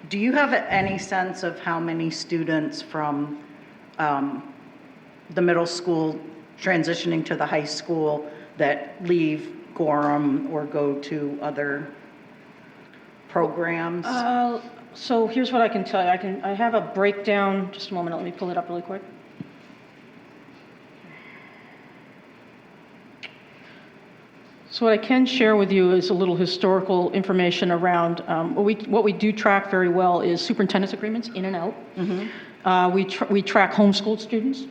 do you have any sense of how many students from the middle school transitioning to the high school that leave Gorham or go to other programs? So here's what I can tell you. I have a breakdown. Just a moment. Let me pull it up really quick. So what I can share with you is a little historical information around what we do track very well is superintendent's agreements in and out. Mm-hmm. We track homeschooled students,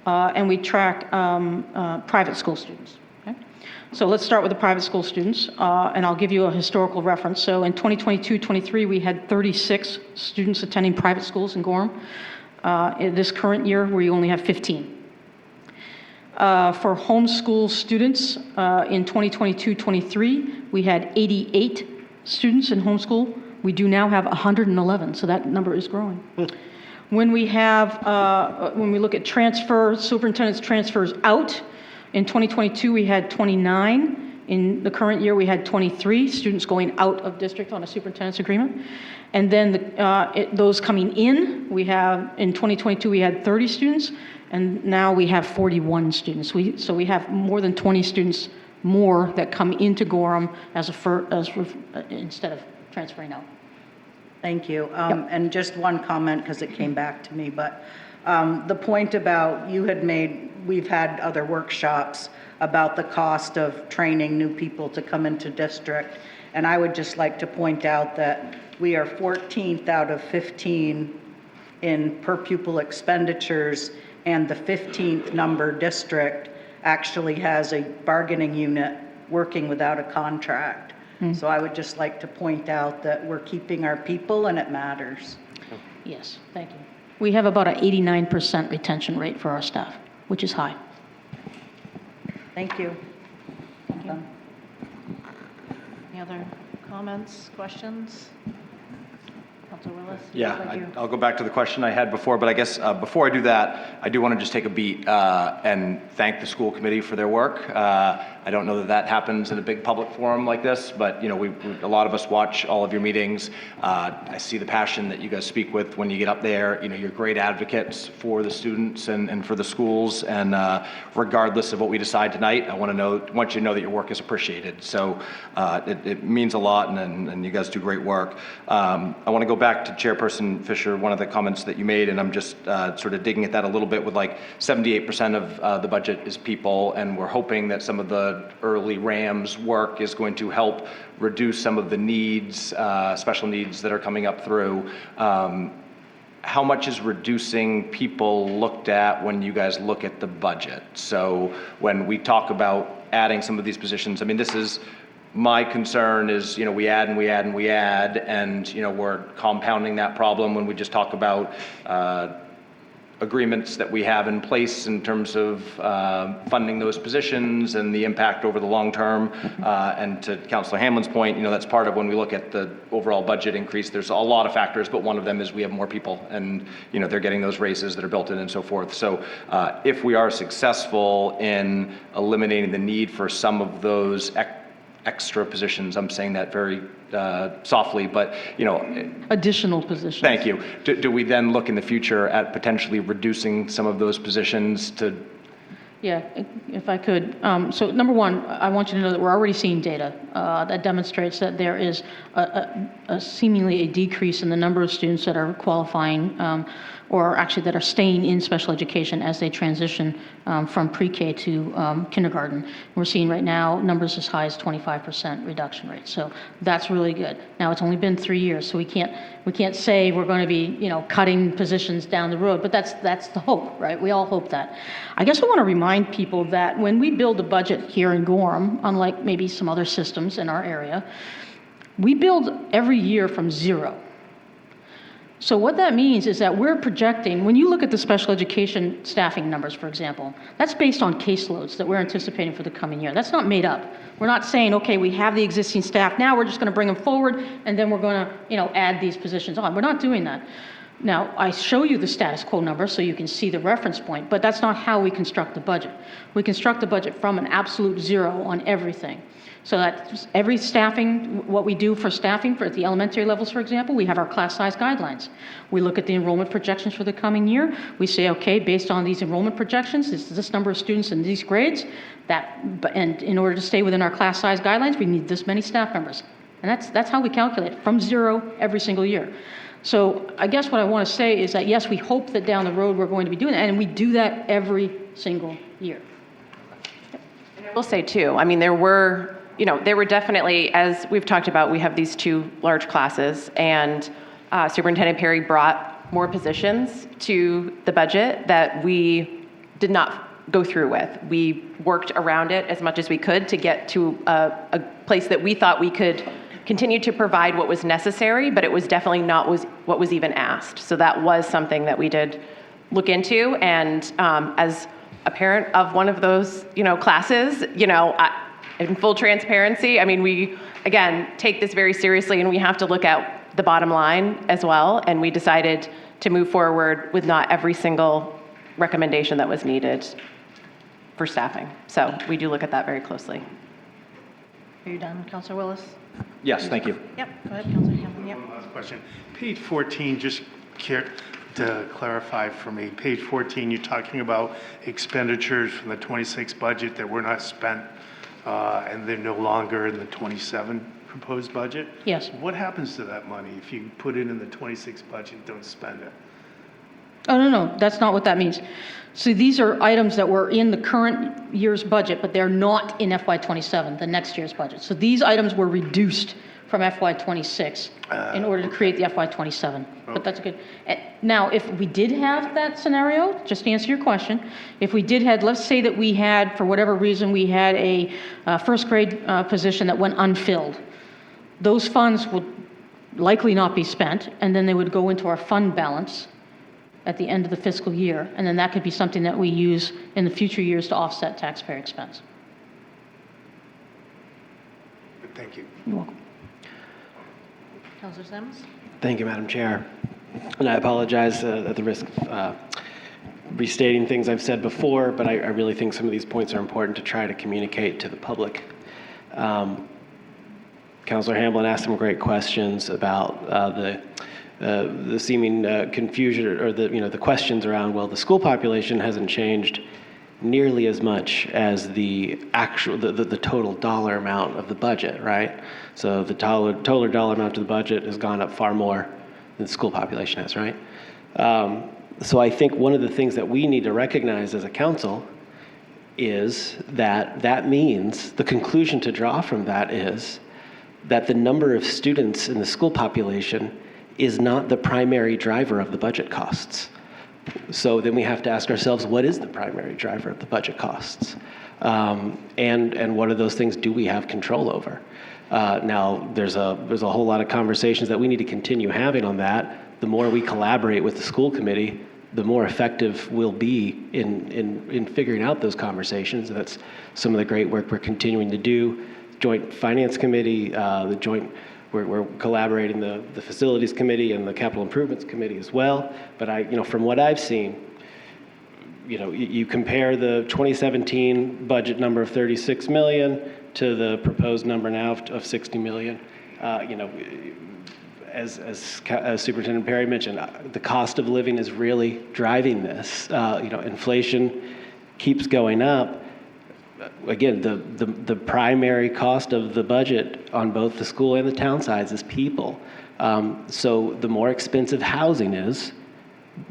and we track private school students. Okay? So let's start with the private school students, and I'll give you a historical reference. So in 2022-23, we had 36 students attending private schools in Gorham. In this current year, we only have 15. For homeschool students, in 2022-23, we had 88 students in homeschool. We do now have 111, so that number is growing. When we look at superintendent's transfers out, in 2022, we had 29. In the current year, we had 23 students going out of district on a superintendent's agreement. And then those coming in, in 2022, we had 30 students, and now we have 41 students. So we have more than 20 students more that come into Gorham instead of transferring out. Thank you. And just one comment, because it came back to me, but the point about we've had other workshops about the cost of training new people to come into district. And I would just like to point out that we are 14th out of 15 in per pupil expenditures, and the 15th number district actually has a bargaining unit working without a contract. So I would just like to point out that we're keeping our people and it matters. Yes, thank you. We have about an 89% retention rate for our staff, which is high. Thank you. Thank you. Any other comments, questions? Councilor Willis? Yeah, I'll go back to the question I had before, but I guess before I do that, I do want to just take a beat and thank the school committee for their work. I don't know that happens in a big public forum like this, but a lot of us watch all of your meetings. I see the passion that you guys speak with when you get up there. You're great advocates for the students and for the schools, and regardless of what we decide tonight, I want you to know that your work is appreciated. So it means a lot, and you guys do great work. I want to go back to Chairperson Fisher, one of the comments that you made, and I'm just sort of digging at that a little bit with 78% of the budget is people, and we're hoping that some of the early RAMS work is going to help reduce some of the needs, special needs that are coming up through. How much is reducing people looked at when you guys look at the budget? So when we talk about adding some of these positions, this is my concern is, we add and we add and we add, and, we're compounding that problem when we just talk about agreements that we have in place in terms of funding those positions and the impact over the long term. And to Councillor Hamlin's point, that's part of when we look at the overall budget increase. There's a lot of factors, but one of them is we have more people, and they're getting those raises that are built in and so forth. So if we are successful in eliminating the need for some of those extra positions, I'm saying that very softly, but additional positions. Thank you. Do we then look in the future at potentially reducing some of those positions to? Yeah, if I could. So number one, I want you to know that we're already seeing data that demonstrates that there is seemingly a decrease in the number of students that are qualifying or actually that are staying in special education as they transition from pre-K to kindergarten. We're seeing right now numbers as high as 25% reduction rate. So that's really good. Now, it's only been 3 years, so we can't say we're going to be, cutting positions down the road, but that's the hope, right? We all hope that. I guess I want to remind people that when we build a budget here in Gorham, unlike maybe some other systems in our area, we build every year from zero. So what that means is that we're projecting, when you look at the special education staffing numbers, for example, that's based on caseloads that we're anticipating for the coming year. That's not made up. We're not saying, okay, we have the existing staff now, we're just going to bring them forward, and then we're going to, add these positions on. We're not doing that. Now, I show you the status quo number so you can see the reference point, but that's not how we construct the budget. We construct the budget from an absolute zero on everything. So that every staffing, what we do for staffing for at the elementary levels, for example, we have our class size guidelines. We look at the enrollment projections for the coming year. We say, okay, based on these enrollment projections, this number of students in these grades, and in order to stay within our class size guidelines, we need this many staff members. And that's how we calculate it, from zero every single year. So I guess what I want to say is that, yes, we hope that down the road we're going to be doing that, and we do that every single year. And I will say, too, I mean, there were definitely, as we've talked about, we have these 2 large classes, and Superintendent Perry brought more positions to the budget that we did not go through with. We worked around it as much as we could to get to a place that we thought we could continue to provide what was necessary, but it was definitely not what was even asked. So that was something that we did look into, and as a parent of one of those, classes, in full transparency, I mean, we, again, take this very seriously, and we have to look at the bottom line as well, and we decided to move forward with not every single recommendation that was needed for staffing. So we do look at that very closely. Are you done, Councilor Willis? Yes, thank you. Yep, go ahead, Councilor Hamlin. Yep. One last question. Page 14, just care to clarify for me, page 14, you're talking about expenditures from the 26 budget that were not spent, and they're no longer in the 27 proposed budget? Yes. What happens to that money if you put it in the 26 budget and don't spend it? Oh, no, that's not what that means. So these are items that were in the current year's budget, but they're not in FY27, the next year's budget. So these items were reduced from FY26 in order to create the FY27. But that's good. Now, if we did have that scenario, just to answer your question, if we did have, let's say that we had, for whatever reason, we had a first grade position that went unfilled, those funds would likely not be spent, and then they would go into our fund balance at the end of the fiscal year, and then that could be something that we use in the future years to offset taxpayer expense. Thank you. You're welcome. Councilor Sims? Thank you, Madam Chair. And I apologize at the risk of restating things I've said before, but I really think some of these points are important to try to communicate to the public. Councilor Hamblin asked some great questions about the seeming confusion, or the questions around, well, the school population hasn't changed nearly as much as the actual, the total dollar amount of the budget, right? So the total dollar amount of the budget has gone up far more than the school population has, right? So I think one of the things that we need to recognize as a council is that means, the conclusion to draw from that is that the number of students in the school population is not the primary driver of the budget costs. So then we have to ask ourselves, what is the primary driver of the budget costs? And what of those things do we have control over? Now, there's a whole lot of conversations that we need to continue having on that. The more we collaborate with the school committee, the more effective we'll be in figuring out those conversations. That's some of the great work we're continuing to do. Joint Finance Committee, we're collaborating the Facilities Committee and the Capital Improvements Committee as well. But from what I've seen, you compare the 2017 budget number of 36 million to the proposed number now of 60 million. As Superintendent Perry mentioned, the cost of living is really driving this. Inflation keeps going up. Again, the primary cost of the budget on both the school and the town sides is people. So the more expensive housing is,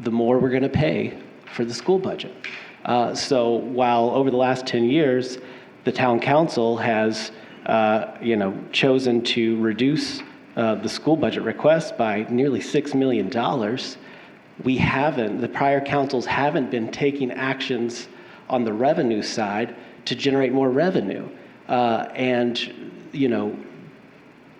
the more we're going to pay for the school budget. So while over the last 10 years, the town council has, chosen to reduce the school budget request by nearly $6 million, the prior councils haven't been taking actions on the revenue side to generate more revenue.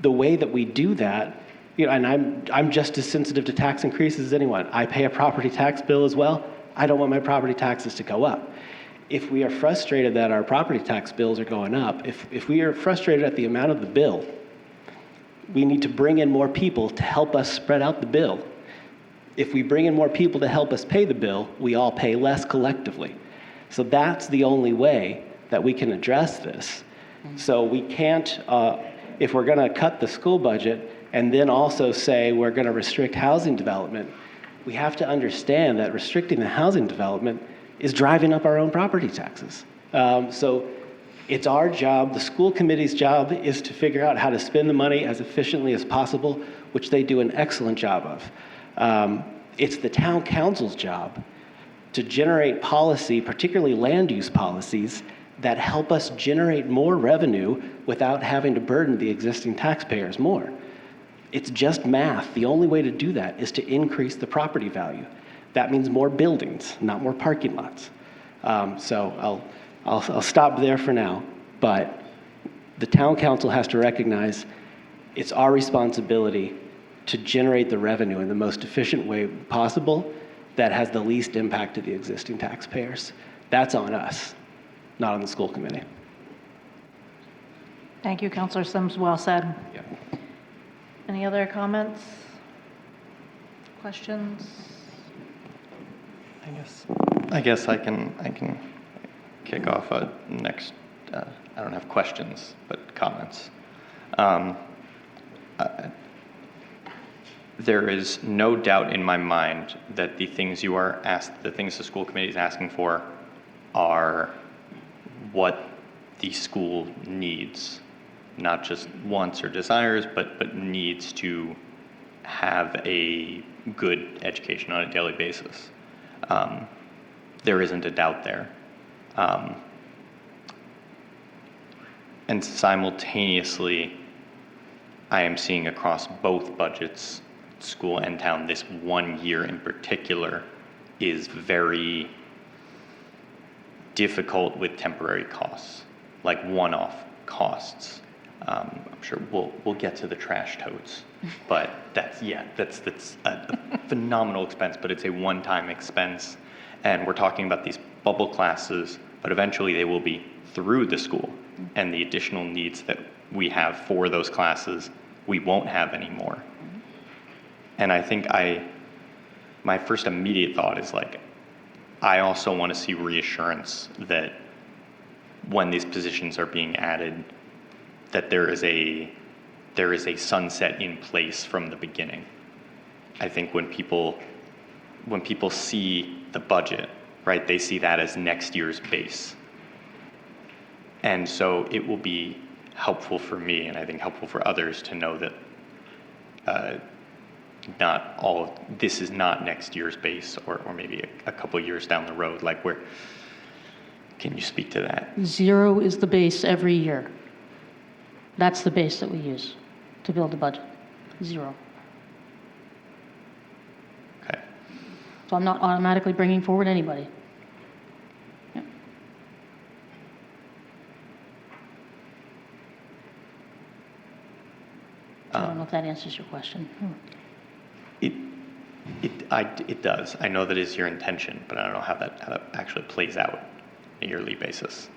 The way that we do that, and I'm just as sensitive to tax increases as anyone. I pay a property tax bill as well. I don't want my property taxes to go up. If we are frustrated that our property tax bills are going up, if we are frustrated at the amount of the bill, we need to bring in more people to help us spread out the bill. If we bring in more people to help us pay the bill, we all pay less collectively. So that's the only way that we can address this. So we can't, if we're going to cut the school budget and then also say we're going to restrict housing development, we have to understand that restricting the housing development is driving up our own property taxes. So it's our job, the school committee's job, is to figure out how to spend the money as efficiently as possible, which they do an excellent job of. It's the town council's job to generate policy, particularly land use policies, that help us generate more revenue without having to burden the existing taxpayers more. It's just math. The only way to do that is to increase the property value. That means more buildings, not more parking lots. So I'll stop there for now, but the town council has to recognize it's our responsibility to generate the revenue in the most efficient way possible that has the least impact to the existing taxpayers. That's on us, not on the school committee. Thank you, Councillor Sims. Well said. Yeah. Any other comments? Questions? I guess I can kick off next. I don't have questions, but comments. There is no doubt in my mind that the things the school committee is asking for are what the school needs, not just wants or desires, but needs to have a good education on a daily basis. There isn't a doubt there. And simultaneously, I am seeing across both budgets, school and town, this 1 year in particular is very difficult with temporary costs, like one-off costs. I'm sure we'll get to the trash totes, but that's a phenomenal expense, but it's a one-time expense. And we're talking about these bubble classes, but eventually they will be through the school, and the additional needs that we have for those classes, we won't have anymore. And I think my first immediate thought is I also want to see reassurance that when these positions are being added, that there is a sunset in place from the beginning. I think when people see the budget, right, they see that as next year's base. And so it will be helpful for me, and I think helpful for others, to know that this is not next year's base, or maybe a couple years down the road. Can you speak to that? 0 is the base every year. That's the base that we use to build the budget. 0. Okay. So I'm not automatically bringing forward anybody. Yeah. I don't know if that answers your question. It does. I know that is your intention, but I don't know how that actually plays out on a yearly basis.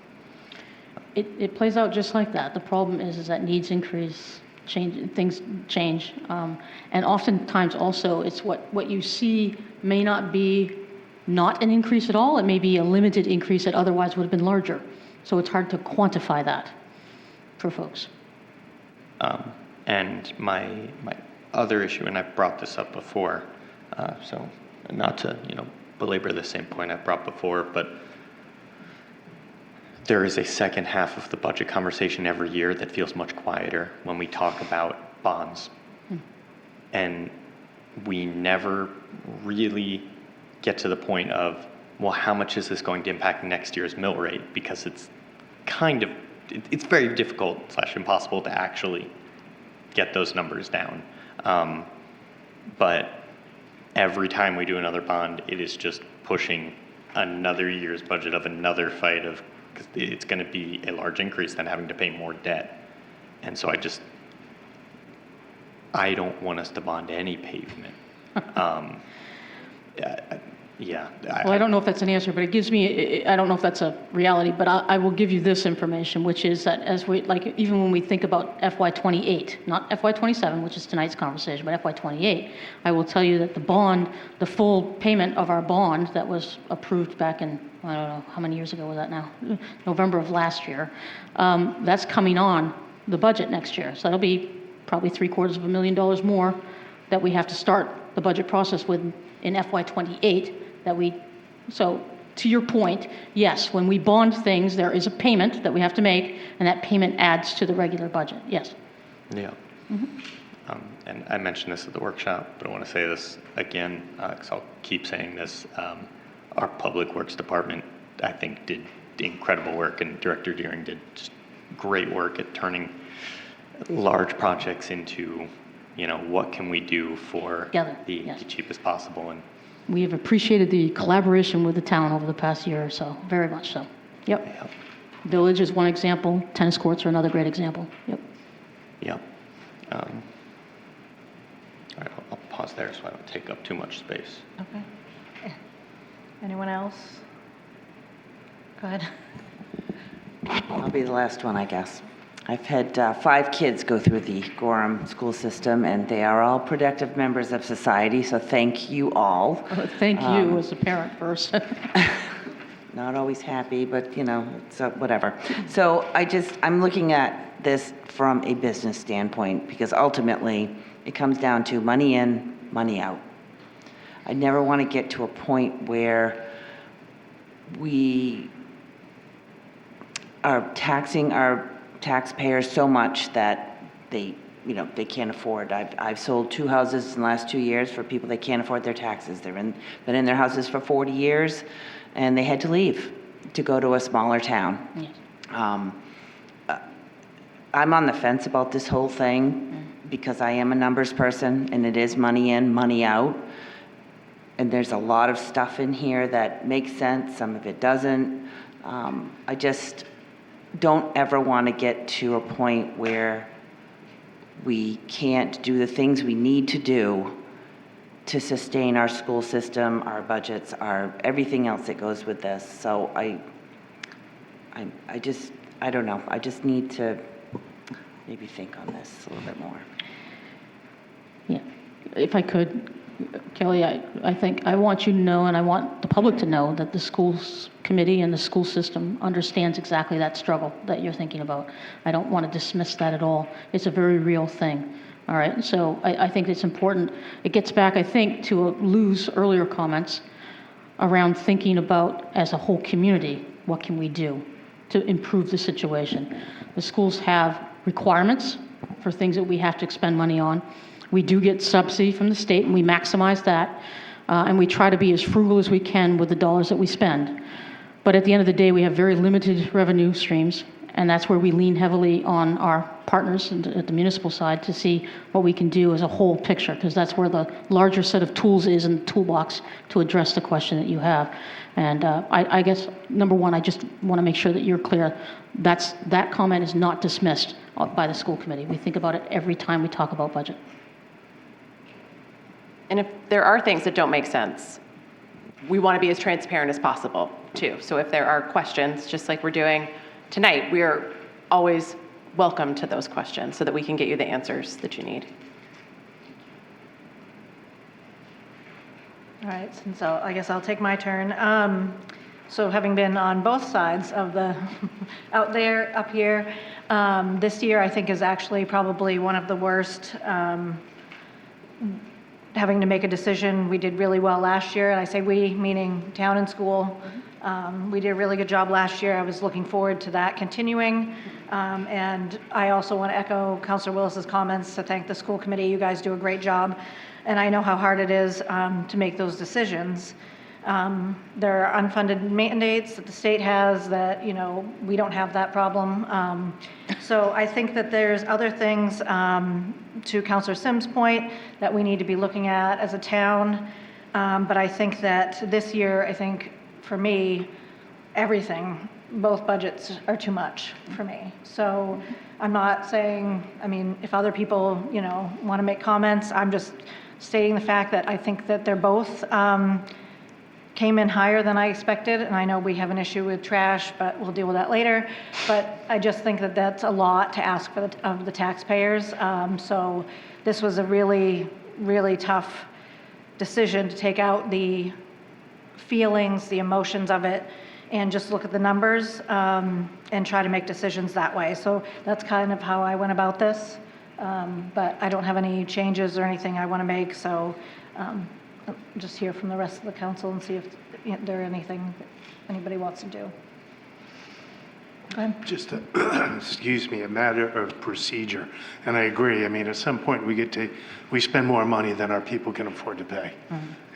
It plays out just like that. The problem is that needs increase, things change. And oftentimes also it's what you see may not be not an increase at all. It may be a limited increase that otherwise would have been larger. So it's hard to quantify that for folks. And my other issue, and I've brought this up before, so not to belabor the same point I've brought before, but there is a second half of the budget conversation every year that feels much quieter when we talk about bonds. And we never really get to the point of well, how much is this going to impact next year's mill rate? Because it's it's very difficult / impossible to actually get those numbers down. But every time we do another bond, it is just pushing another year's budget of another fight of, because it's going to be a large increase than having to pay more debt. And so I don't want us to bond any pavement. Well, I don't know if that's an answer, but it gives me, I don't know if that's a reality, but I will give you this information, which is that as we, like, even when we think about FY28, not FY27, which is tonight's conversation, but FY28, I will tell you that the bond, the full payment of our bond that was approved back in, I don't know, how many years ago was that now? November of last year. That's coming on the budget next year. So that'll be probably $750,000 more that we have to start the budget process with in FY28 so to your point, yes, when we bond things, there is a payment that we have to make, and that payment adds to the regular budget, yes. Yeah. And I mentioned this at the workshop, but I want to say this again, because I'll keep saying this. Our Public Works Department, I think, did incredible work, and Director Deering did just great work at turning large projects into, what can we do for the cheapest possible. And we have appreciated the collaboration with the town over the past year or so, very much so. Yep. Village is one example. Tennis courts are another great example. Yep. Yep. All right, I'll pause there so I don't take up too much space. Okay. Anyone else? Go ahead. I'll be the last one, I guess. I've had 5 kids go through the Gorham school system, and they are all productive members of society, so thank you all. Thank you as a parent first. Not always happy, but, it's whatever. So I'm looking at this from a business standpoint, because ultimately it comes down to money in, money out. I never want to get to a point where we are taxing our taxpayers so much that they can't afford. I've sold 2 houses in the last 2 years for people that can't afford their taxes. Been in their houses for 40 years, and they had to leave to go to a smaller town. Yes. I'm on the fence about this whole thing because I am a numbers person, and it is money in, money out. And there's a lot of stuff in here that makes sense. Some of it doesn't. I just don't ever want to get to a point where we can't do the things we need to do to sustain our school system, our budgets, our everything else that goes with this. So I don't know. I just need to maybe think on this a little bit more. Yeah, if I could, Kelly, I think I want you to know, and I want the public to know, that the schools committee and the school system understands exactly that struggle that you're thinking about. I don't want to dismiss that at all. It's a very real thing. All right, so I think it's important. It gets back, I think, to Lou's earlier comments around thinking about, as a whole community, what can we do to improve the situation. The schools have requirements for things that we have to expend money on. We do get subsidy from the state, and we maximize that, and we try to be as frugal as we can with the dollars that we spend. But at the end of the day, we have very limited revenue streams, and that's where we lean heavily on our partners at the municipal side to see what we can do as a whole picture, because that's where the larger set of tools is in the toolbox to address the question that you have. And I guess, number one, I just want to make sure that you're clear. That comment is not dismissed by the school committee. We think about it every time we talk about budget. And if there are things that don't make sense, we want to be as transparent as possible, too. So if there are questions, just like we're doing tonight, we are always welcome to those questions so that we can get you the answers that you need. All right, so I guess I'll take my turn. So having been on both sides of the, out there, up here, this year I think is actually probably one of the worst. Having to make a decision. We did really well last year, and I say we, meaning town and school. We did a really good job last year. I was looking forward to that continuing. And I also want to echo Councilor Willis's comments to thank the school committee. You guys do a great job. And I know how hard it is to make those decisions. There are unfunded mandates that the state has that, we don't have that problem. So I think that there's other things, to Counselor Sims' point, that we need to be looking at as a town. But I think that this year, for me, everything, both budgets are too much for me. So I'm not saying, if other people, want to make comments, I'm just stating the fact that I think that they're both came in higher than I expected, and I know we have an issue with trash, but we'll deal with that later. But I just think that that's a lot to ask of the taxpayers. So this was a really, really tough decision to take out the feelings, the emotions of it, and just look at the numbers and try to make decisions that way. So that's kind of how I went about this. But I don't have any changes or anything I want to make, so just hear from the rest of the council and see if there are anything that anybody wants to do. Just, excuse me, a matter of procedure. And I agree. At some point, we spend more money than our people can afford to pay.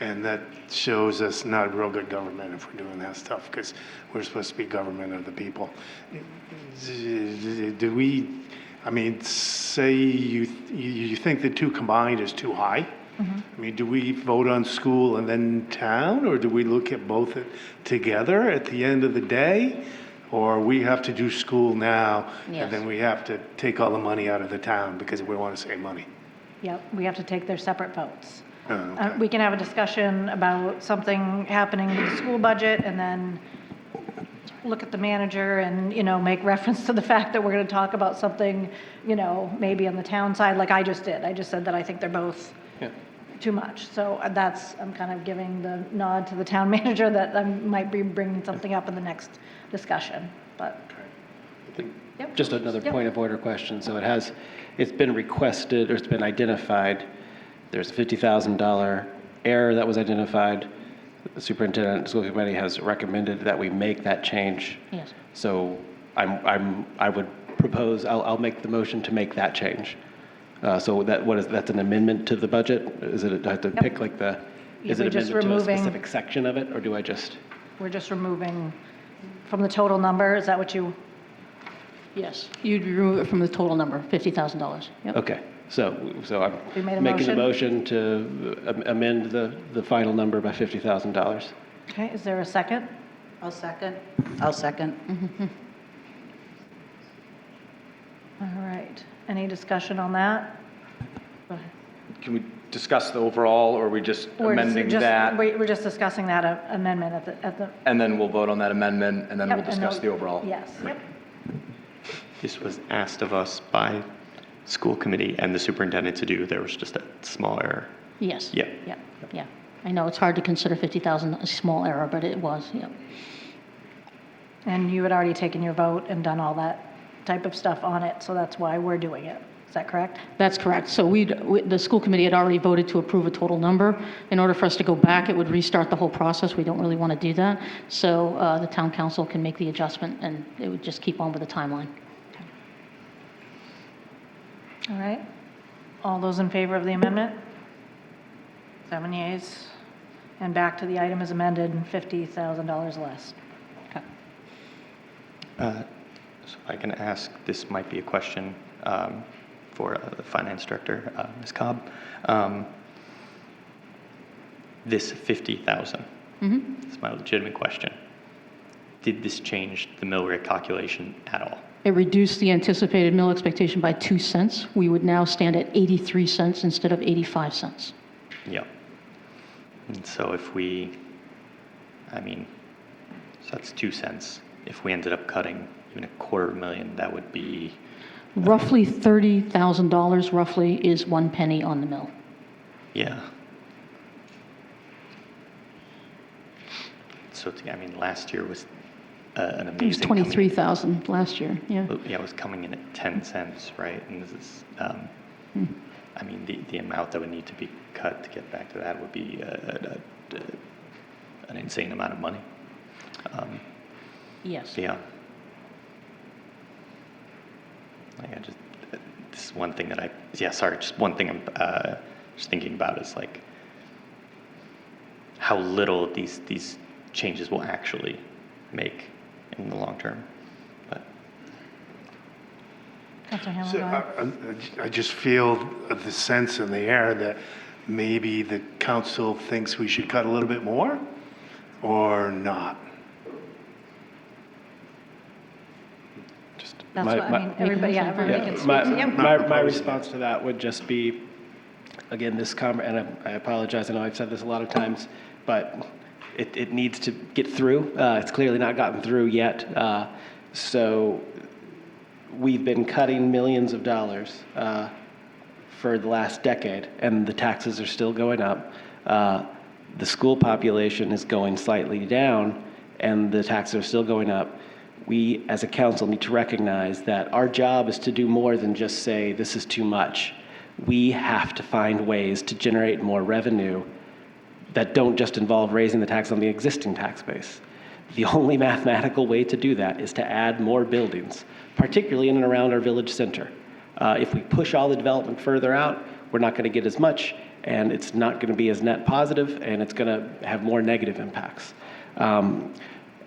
And that shows us not real good government if we're doing that stuff, because we're supposed to be government of the people. Do we, say you think the two combined is too high? Do we vote on school and then town, or do we look at both together at the end of the day? Or we have to do school now, and then we have to take all the money out of the town because we want to save money? Yep, we have to take their separate votes. Oh, okay. We can have a discussion about something happening with the school budget, and then look at the manager and, make reference to the fact that we're going to talk about something, maybe on the town side, like I just did. I just said that I think they're both too much. So I'm kind of giving the nod to the town manager that I might be bringing something up in the next discussion, but. Yep. Just another point of order question. So it's been requested, or it's been identified, there's a $50,000 error that was identified. The superintendent and school committee has recommended that we make that change. Yes. So I would propose, I'll make the motion to make that change. So that's an amendment to the budget? Is it, do I have to pick like is it we're just amendment to a removing- specific section of it, or do I just? We're just removing from the total number, is that what you? Yes, you'd remove it from the total number, $50,000. Yep. Okay, so We made a I'm making the motion? motion to amend the final number by $50,000. Okay, is there a second? I'll second. I'll second. All right, any discussion on that? Go ahead. Can we discuss the overall, or are we just amending that? We're just discussing that amendment at the. And then we'll vote on that amendment, and then we'll Yep, and discuss then- the overall? Yes, yep. This was asked of us by school committee and the superintendent to do. There was just a small error. Yes. Yeah. Yeah. I know it's hard to consider 50,000 a small error, but it was, yeah. And you had already taken your vote and done all that type of stuff on it, so that's why we're doing it. Is that correct? That's correct. So the school committee had already voted to approve a total number. In order for us to go back, it would restart the whole process. We don't really want to do that. So the town council can make the adjustment, and it would just keep on with the timeline. All right. All those in favor of the amendment? 7 yeas. And back to the item as amended, $50,000 less. Okay. So I can ask, this might be a question for the finance director, Ms. Cobb. This 50,000, this is my legitimate question. Did this change the mill rate calculation at all? It reduced the anticipated mill expectation by 2 cents. We would now stand at 83 cents instead of 85 cents. Yep. And so if we, so that's 2 cents. If we ended up cutting even $250,000, that would be Roughly $30,000 roughly is 1 penny on the mill. Yeah. So, last year was an amazing. It was 23,000 last year, yeah. Yeah, it was coming in at 10 cents, right? And this is, the amount that would need to be cut to get back to that would be an insane amount of money. Yes. Yeah. This is one thing that just one thing I'm just thinking about is how little these changes will actually make in the long term. But Councilor Hamlin, So go ahead. I just feel the sense in the air that maybe the council thinks we should cut a little bit more or not. That's what, I mean, everybody, yeah, everybody can speak. Yep. My response to that would just be, again, and I apologize, I know I've said this a lot of times, but it needs to get through. It's clearly not gotten through yet. So we've been cutting millions of dollars for the last decade, and the taxes are still going up. The school population is going slightly down, and the taxes are still going up. We, as a council, need to recognize that our job is to do more than just say, this is too much. We have to find ways to generate more revenue that don't just involve raising the tax on the existing tax base. The only mathematical way to do that is to add more buildings, particularly in and around our village center. If we push all the development further out, we're not going to get as much, and it's not going to be as net positive, and it's going to have more negative impacts.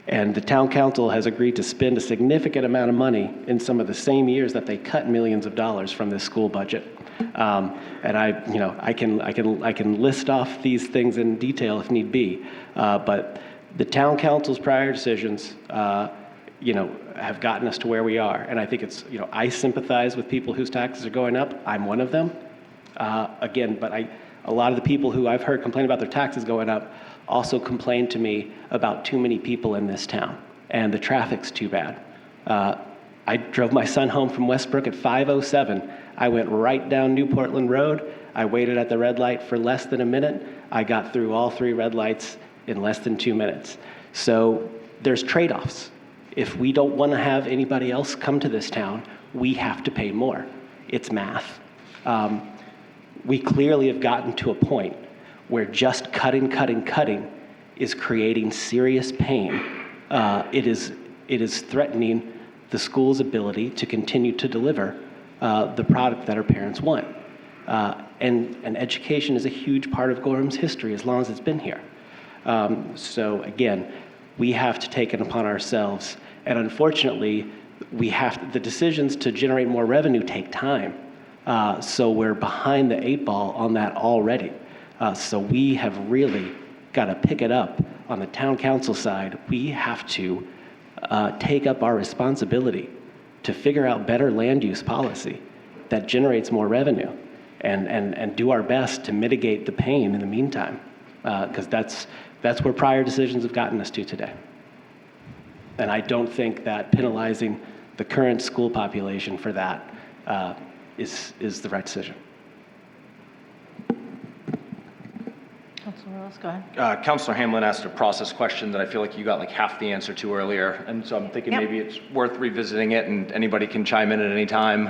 And the town council has agreed to spend a significant amount of money in some of the same years that they cut millions of dollars from this school budget. And I can list off these things in detail if need be, but the town council's prior decisions, have gotten us to where we are. And I think it's, I sympathize with people whose taxes are going up. I'm one of them. But a lot of the people who I've heard complain about their taxes going up also complained to me about too many people in this town, and the traffic's too bad. I drove my son home from Westbrook at 5:07. I went right down New Portland Road. I waited at the red light for less than a minute. I got through all 3 red lights in less than 2 minutes. So there's trade-offs. If we don't want to have anybody else come to this town, we have to pay more. It's math. We clearly have gotten to a point where just cutting is creating serious pain. It is threatening the school's ability to continue to deliver the product that our parents want. And education is a huge part of Gorham's history as long as it's been here. So again, we have to take it upon ourselves. And unfortunately, the decisions to generate more revenue take time. So we're behind the 8 ball on that already. So we have really got to pick it up on the town council side. We have to take up our responsibility to figure out better land use policy that generates more revenue and do our best to mitigate the pain in the meantime, because that's where prior decisions have gotten us to today. And I don't think that penalizing the current school population for that is the right decision. Councilor Willis, go ahead. Councilor Hamlin asked a process question that I feel like you got like half the answer to earlier. And so I'm thinking maybe it's worth revisiting it, and anybody can chime in at any time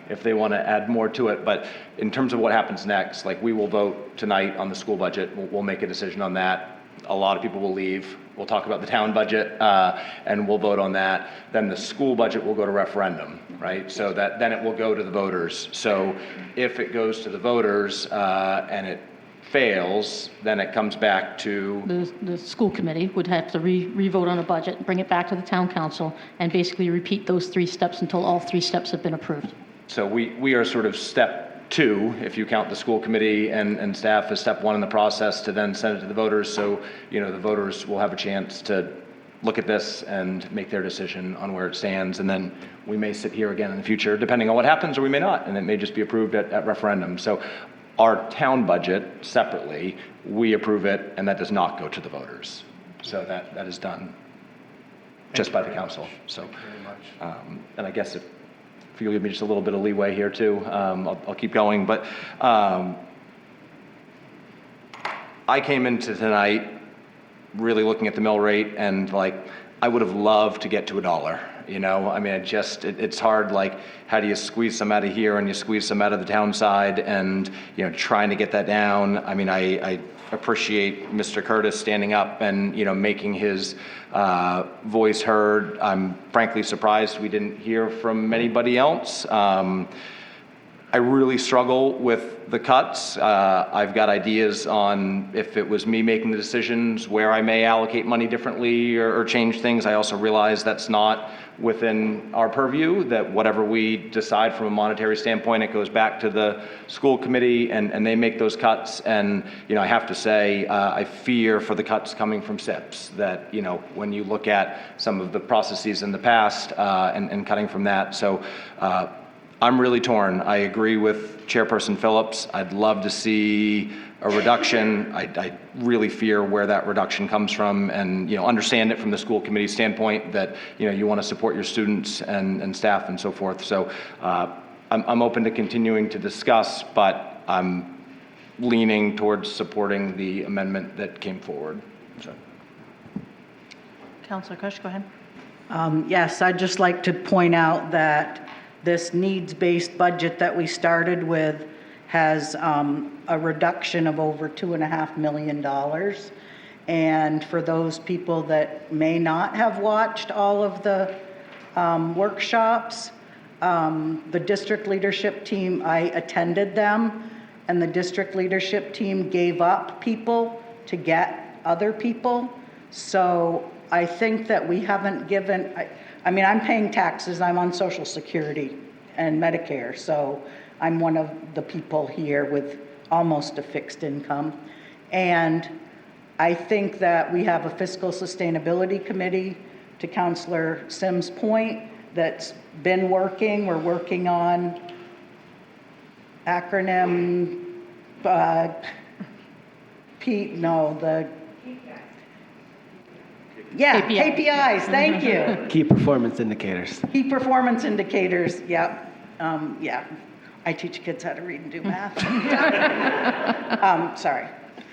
if they want to add more to it. But in terms of what happens next, like we will vote tonight on the school budget. We'll make a decision on that. A lot of people will leave. We'll talk about the town budget and we'll vote on that. Then the school budget will go to referendum, right? So that then it will go to the voters. So if it goes to the voters and it fails, then it comes back to... The school committee would have to re-vote on a budget, bring it back to the town council, and basically repeat those 3 steps until all 3 steps have been approved. So we are sort of step 2, if you count the school committee and staff as step 1 in the process, to then send it to the voters. So, the voters will have a chance to look at this and make their decision on where it stands. And then we may sit here again in the future, depending on what happens, or we may not, and it may just be approved at referendum. So our town budget separately, we approve it, and that does not go to the voters. So that is done just by the council. So, and I guess if you'll give me just a little bit of leeway here too, I'll keep going. But I came into tonight really looking at the mill rate, and like I would have loved to get to $1. I mean, it's hard, like, how do you squeeze some out of here and you squeeze some out of the town side, and, trying to get that down. I mean, I appreciate Mr. Curtis standing up and, making his voice heard. I'm frankly surprised we didn't hear from anybody else. I really struggle with the cuts. I've got ideas on if it was me making the decisions, where I may allocate money differently or change things. I also realize that's not within our purview, that whatever we decide from a monetary standpoint, it goes back to the school committee and they make those cuts. And, I have to say, I fear for the cuts coming from SIPs, that, when you look at some of the processes in the past and cutting from that. So I'm really torn. I agree with Chairperson Phillips. I'd love to see a reduction. I really fear where that reduction comes from, and understand it from the school committee standpoint that you want to support your students and staff and so forth. So I'm open to continuing to discuss, but I'm leaning towards supporting the amendment that came forward. So. Councillor Kush, go ahead. Yes, I'd just like to point out that this needs-based budget that we started with has a reduction of over $2.5 million. And for those people that may not have watched all of the workshops, the district leadership team, I attended them, and the district leadership team gave up people to get other people. So I think that we haven't given, I'm paying taxes, I'm on Social Security and Medicare, so I'm one of the people here with almost a fixed income. And I think that we have a fiscal sustainability committee, to Councillor Sims' point, that's been working. We're working on acronym, KPIs, thank you. Key performance indicators. Key performance indicators, yep. I teach kids how to read and do math. Sorry.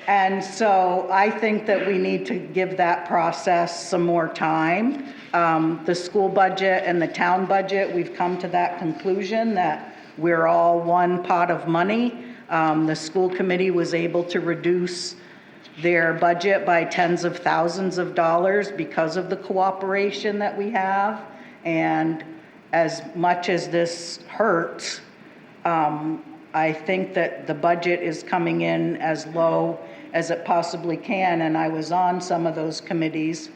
And so I think that we need to give that process some more time. The school budget and the town budget, we've come to that conclusion that we're all one pot of money. The school committee was able to reduce their budget by tens of thousands of dollars because of the cooperation that we have. And as much as this hurts, I think that the budget is coming in as low as it possibly can. And I was on some of those committees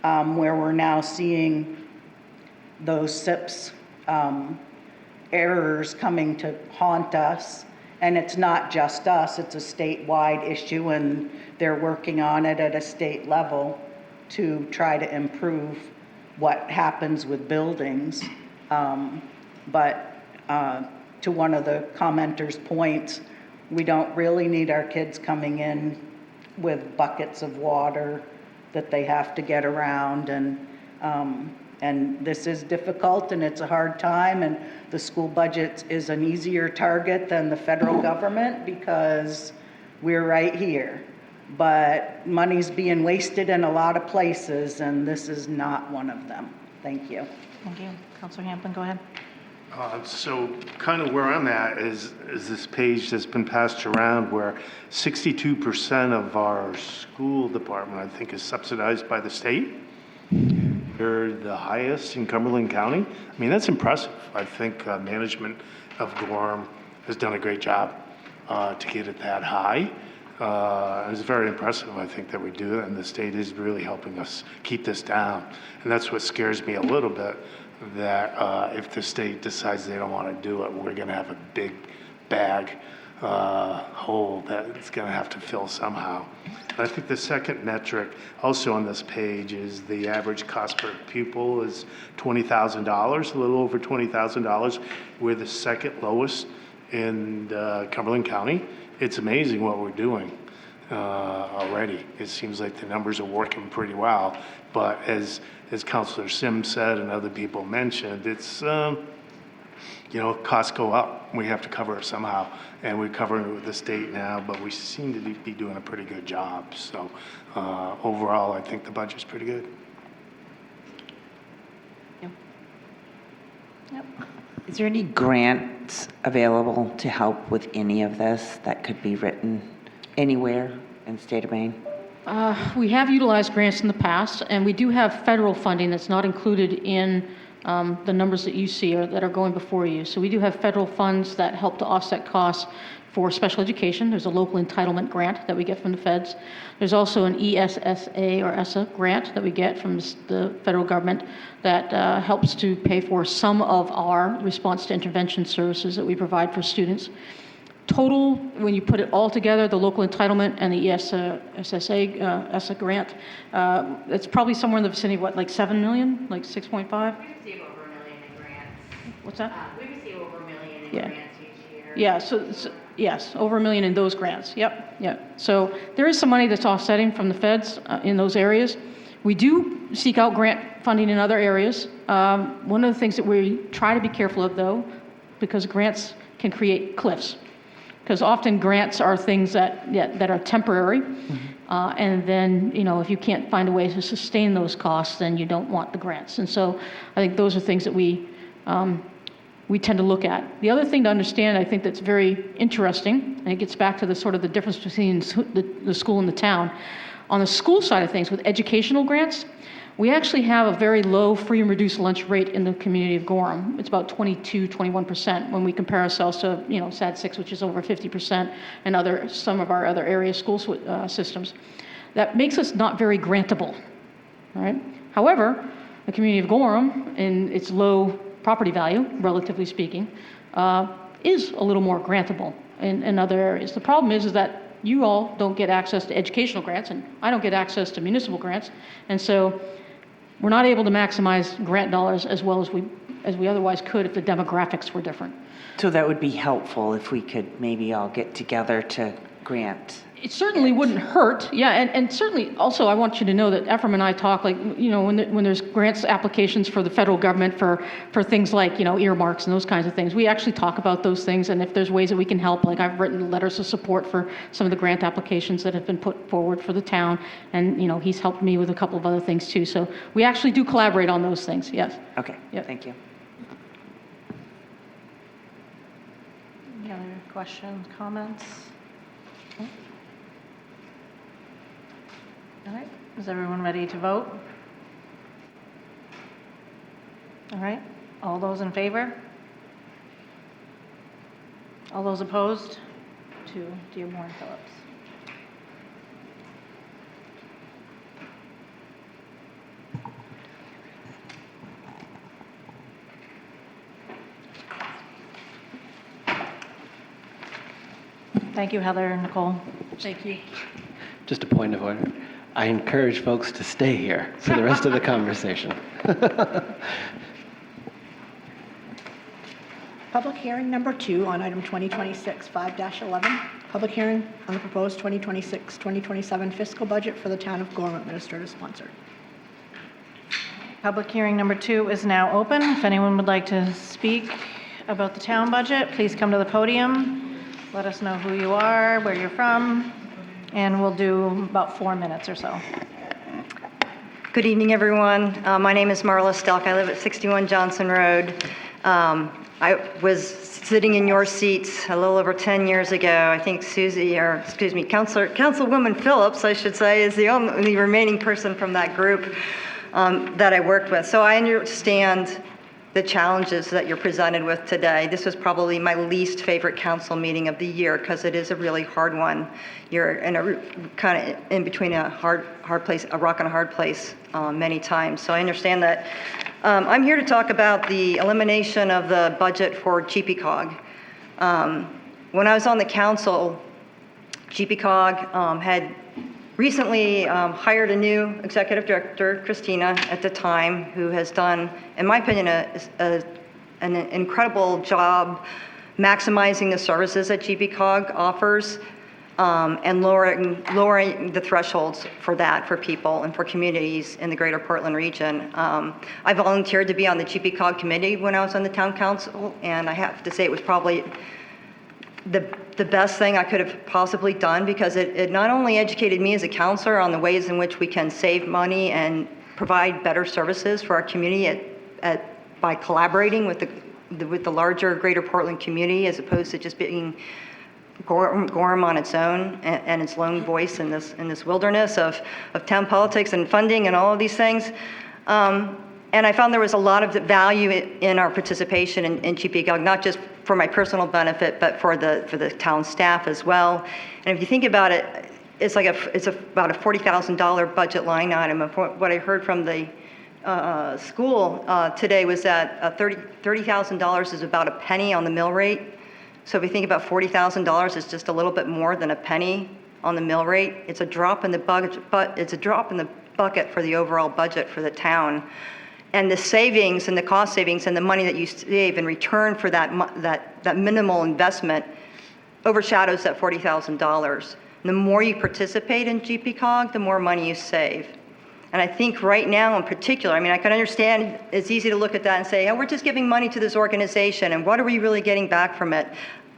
where we're now seeing those SIPs errors coming to haunt us. And it's not just us, it's a statewide issue, and they're working on it at a state level to try to improve what happens with buildings. But to one of the commenters' points, we don't really need our kids coming in with buckets of water that they have to get around, and this is difficult and it's a hard time, and the school budget is an easier target than the federal government because we're right here. But money's being wasted in a lot of places, and this is not one of them. Thank you. Thank you. Councillor Hamplin, go ahead. So kind of where I'm at is this page that's been passed around where 62% of our school department, I think, is subsidized by the state. They're the highest in Cumberland County. I mean, that's impressive. I think management of Gorham has done a great job to get it that high. It's very impressive, I think, that we do it, and the state is really helping us keep this down. And that's what scares me a little bit, that if the state decides they don't want to do it, we're going to have a big bag hole that it's going to have to fill somehow. I think the second metric also on this page is the average cost per pupil is $20,000, a little over $20,000. We're the second lowest in Cumberland County. It's amazing what we're doing already. It seems like the numbers are working pretty well, but as Councillor Sims said and other people mentioned, it's costs go up. We have to cover it somehow, and we're covering it with the state now, but we seem to be doing a pretty good job. So overall, I think the budget's pretty good. Yep. Is there any grants available to help with any of this that could be written anywhere in the state of Maine? We have utilized grants in the past, and we do have federal funding that's not included in the numbers that you see that are going before you. So we do have federal funds that help to offset costs for special education. There's a local entitlement grant that we get from the feds. There's also an ESSA or ESSA grant that we get from the federal government that helps to pay for some of our response to intervention services that we provide for students. Total, when you put it all together, the local entitlement and the ESSA grant, it's probably somewhere in the vicinity of what, like 7 million, like 6.5? We receive over $1 million in grants. What's that? We receive over $1 million in Yeah. grants each year. Yeah, so yes, over $1 million in those grants. Yep. So there is some money that's offsetting from the feds in those areas. We do seek out grant funding in other areas. One of the things that we try to be careful of, though, because grants can create cliffs. Because often grants are things that are temporary, and then, if you can't find a way to sustain those costs, then you don't want the grants. And so I think those are things that we tend to look at. The other thing to understand, I think that's very interesting, and it gets back to the sort of the difference between the school and the town. On the school side of things, with educational grants, we actually have a very low free and reduced lunch rate in the community of Gorham. It's about 21% when we compare ourselves to, SAD 6, which is over 50%, and some of our other area school systems. That makes us not very grantable, right? However, the community of Gorham, in its low property value, relatively speaking, is a little more grantable in other areas. The problem is that you all don't get access to educational grants, and I don't get access to municipal grants, and so we're not able to maximize grant dollars as well as we otherwise could if the demographics were different. So that would be helpful if we could maybe all get together to grant. It certainly wouldn't hurt, yeah, and certainly also I want you to know that Ephraim and I talk, like, when there's grants applications for the federal government for things like, earmarks and those kinds of things, we actually talk about those things, and if there's ways that we can help, like I've written letters of support for some of the grant applications that have been put forward for the town, and, he's helped me with a couple of other things too, so we actually do collaborate on those things, yes. Okay, Yep. thank you. Any other questions, comments? All right, is everyone ready to vote? All right, all those in favor? All those opposed? To Dearborn Phillips. Thank you, Heather and Nicole. Thank you. Just a point of order. I encourage folks to stay here for the rest of the conversation. Public hearing number 2 on item 2026 5-11. Public hearing on the proposed 2026-2027 fiscal budget for the town of Gorham, administrator sponsored. Public hearing number 2 is now open. If anyone would like to speak about the town budget, please come to the podium. Let us know who you are, where you're from, and we'll do about 4 minutes or so. Good evening, everyone. My name is Marla Stelk. I live at 61 Johnson Road. I was sitting in your seats a little over 10 years ago. I think Councilwoman Phillips, I should say, is the only remaining person from that group that I worked with. So I understand the challenges that you're presented with today. This was probably my least favorite council meeting of the year because it is a really hard one. You're in a kind of in between a hard place, a rock and a hard place many times. So I understand that. I'm here to talk about the elimination of the budget for GPCOG. When I was on the council, GPCOG had recently hired a new executive director, Christina, at the time, who has done, in my opinion, an incredible job maximizing the services that GPCOG offers and lowering the thresholds for that for people and for communities in the greater Portland region. I volunteered to be on the GPCOG committee when I was on the town council, and I have to say it was probably the best thing I could have possibly done because it not only educated me as a counselor on the ways in which we can save money and provide better services for our community by collaborating with the larger greater Portland community as opposed to just being Gorham on its own and its lone voice in this wilderness of town politics and funding and all of these things. And I found there was a lot of value in our participation in GPCOG, not just for my personal benefit, but for the town staff as well. And if you think about it, it's about a $40,000 budget line item. And what I heard from the school today was that $30,000 is about a penny on the mill rate. So if you think about $40,000, it's just a little bit more than a penny on the mill rate. It's a drop in the bucket, but it's a drop in the bucket for the overall budget for the town. And the savings and the cost savings and the money that you save in return for that minimal investment overshadows that $40,000. The more you participate in GPCOG, the more money you save. And I think right now in particular, I mean, I can understand it's easy to look at that and say, oh, we're just giving money to this organization, and what are we really getting back from it?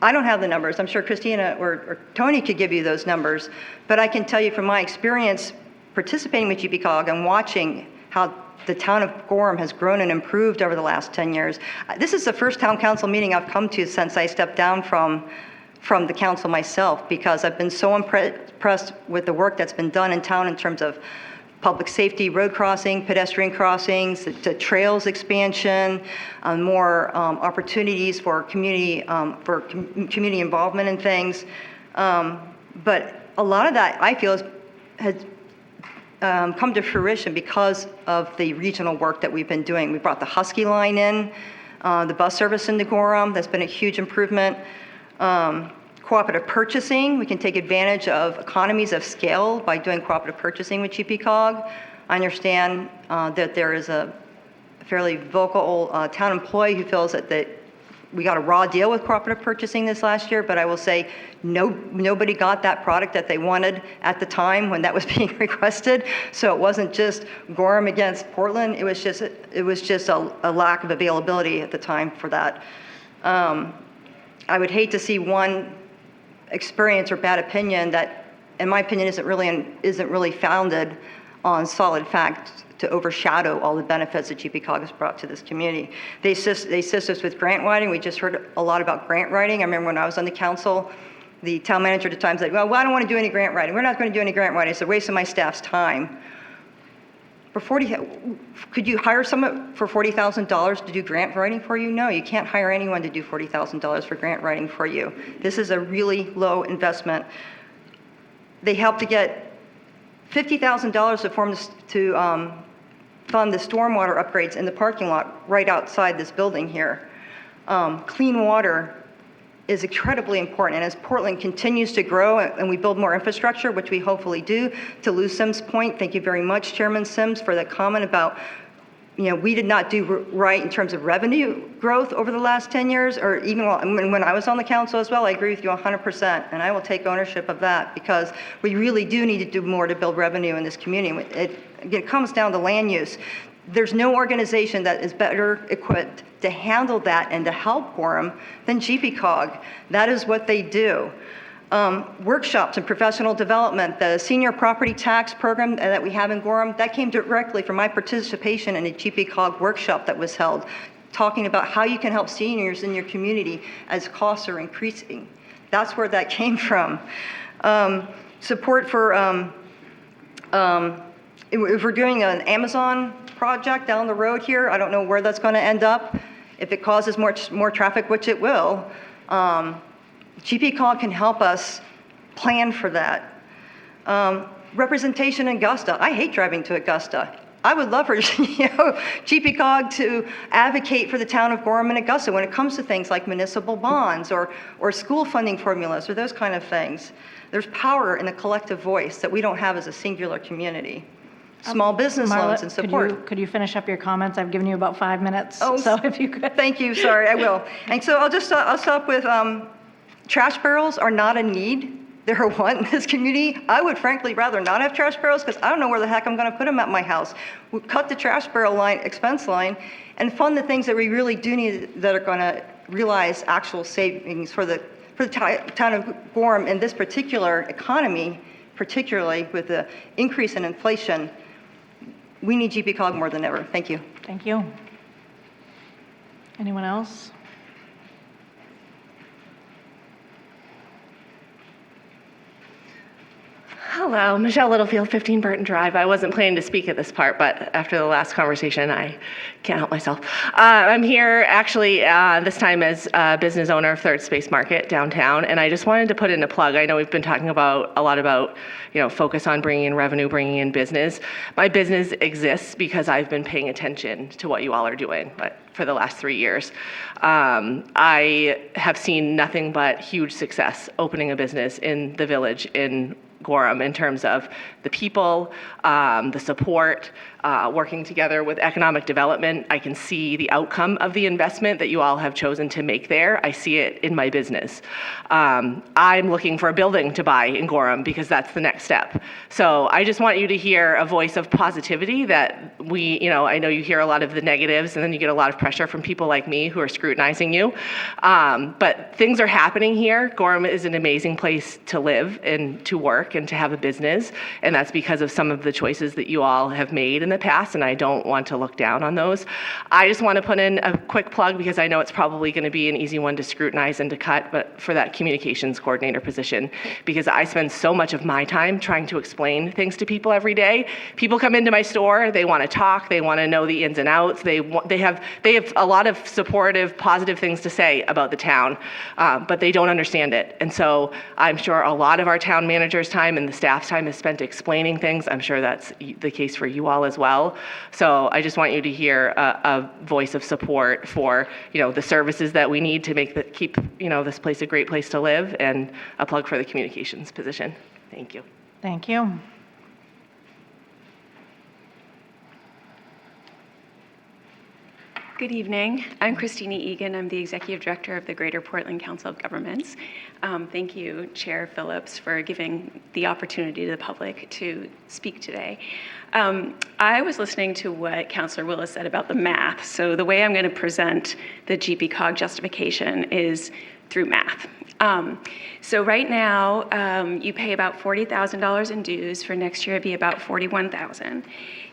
I don't have the numbers. I'm sure Christina or Tony could give you those numbers. But I can tell you from my experience participating with GPCOG and watching how the town of Gorham has grown and improved over the last 10 years. This is the first town council meeting I've come to since I stepped down from the council myself, because I've been so impressed with the work that's been done in town in terms of public safety, road crossing, pedestrian crossings, the trails expansion, more opportunities for community involvement in things. But a lot of that, I feel, has come to fruition because of the regional work that we've been doing. We brought the Husky line in, the bus service into Gorham. That's been a huge improvement. Cooperative purchasing, we can take advantage of economies of scale by doing cooperative purchasing with GPCOG. I understand that there is a fairly vocal town employee who feels that we got a raw deal with cooperative purchasing this last year, but I will say nobody got that product that they wanted at the time when that was being requested. So it wasn't just Gorham against Portland. It was just a lack of availability at the time for that. I would hate to see one experience or bad opinion that, in my opinion, isn't really founded on solid facts to overshadow all the benefits that GPCOG has brought to this community. They assist us with grant writing. We just heard a lot about grant writing. I remember when I was on the council, the town manager at the time said, well, I don't want to do any grant writing. We're not going to do any grant writing. It's a waste of my staff's time. Could you hire someone for $40,000 to do grant writing for you? No, you can't hire anyone to do $40,000 for grant writing for you. This is a really low investment. They helped to get $50,000 to fund the stormwater upgrades in the parking lot right outside this building here. Clean water is incredibly important, and as Portland continues to grow and we build more infrastructure, which we hopefully do, to Lou Sims' point, thank you very much, Chairman Sims, for that comment about, we did not do right in terms of revenue growth over the last 10 years, or even when I was on the council as well. I agree with you 100%, and I will take ownership of that, because we really do need to do more to build revenue in this community. It comes down to land use. There's no organization that is better equipped to handle that and to help Gorham than GPCOG. That is what they do. Workshops and professional development, the senior property tax program that we have in Gorham, that came directly from my participation in a GPCOG workshop that was held, talking about how you can help seniors in your community as costs are increasing. That's where that came from. Support for, if we're doing an Amazon project down the road here, I don't know where that's going to end up. If it causes more traffic, which it will, GPCOG can help us plan for that. Representation in Augusta. I hate driving to Augusta. I would love for GPCOG to advocate for the town of Gorham and Augusta when it comes to things like municipal bonds or school funding formulas or those kind of things. There's power in a collective voice that we don't have as a singular community. Small business loans and support. Could you finish up your comments? I've given you about 5 minutes. Oh, so if you could. Thank you. Sorry, I will. And so I'll stop with trash barrels are not a need. They're a want in this community. I would frankly rather not have trash barrels because I don't know where the heck I'm going to put them at my house. We cut the trash barrel expense line and fund the things that we really do need that are going to realize actual savings for the town of Gorham in this particular economy, particularly with the increase in inflation. We need GPCOG more than ever. Thank you. Thank you. Anyone else? Hello, Michelle Littlefield, 15 Burton Drive. I wasn't planning to speak at this part, but after the last conversation, I can't help myself. I'm here actually this time as a business owner of Third Space Market downtown, and I just wanted to put in a plug. I know we've been talking a lot about focus on bringing in revenue, bringing in business. My business exists because I've been paying attention to what you all are doing, but for the last 3 years. I have seen nothing but huge success opening a business in the village in Gorham in terms of the people, the support, working together with economic development. I can see the outcome of the investment that you all have chosen to make there. I see it in my business. I'm looking for a building to buy in Gorham because that's the next step. So I just want you to hear a voice of positivity that I know you hear a lot of the negatives and then you get a lot of pressure from people like me who are scrutinizing you. But things are happening here. Gorham is an amazing place to live and to work and to have a business. And that's because of some of the choices that you all have made in the past, and I don't want to look down on those. I just want to put in a quick plug because I know it's probably going to be an easy one to scrutinize and to cut, but for that communications coordinator position, because I spend so much of my time trying to explain things to people every day. People come into my store, they want to talk, they want to know the ins and outs, they have a lot of supportive, positive things to say about the town, but they don't understand it. And so I'm sure a lot of our town managers' time and the staff's time is spent explaining things. I'm sure that's the case for you all as well. So I just want you to hear a voice of support for the services that we need to keep this place a great place to live, and a plug for the communications position. Thank you. Thank you. Good evening. I'm Christina Egan. I'm the Executive Director of the Greater Portland Council of Governments. Thank you, Chair Phillips, for giving the opportunity to the public to speak today. I was listening to what Councilor Willis said about the math. So the way I'm going to present the GPCOG justification is through math. So right now, you pay about $40,000 in dues. For next year, it'd be about $41,000.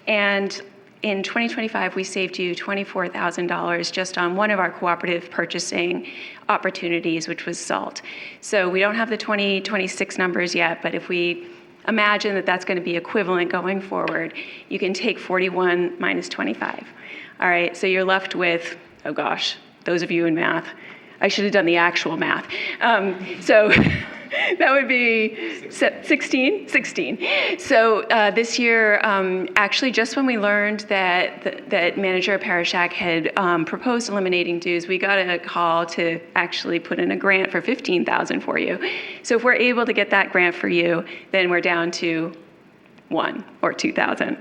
And in 2025, we saved you $24,000 just on one of our cooperative purchasing opportunities, which was salt. So we don't have the 2026 numbers yet, but if we imagine that that's going to be equivalent going forward, you can take 41 minus 25. All right, so you're left with, oh gosh, those of you in math, I should have done the actual math. So that would be 16? 16. So this year, actually, just when we learned that Manager Parashak had proposed eliminating dues, we got a call to actually put in a grant for $15,000 for you. So if we're able to get that grant for you, then we're down to $1,000 or $2,000.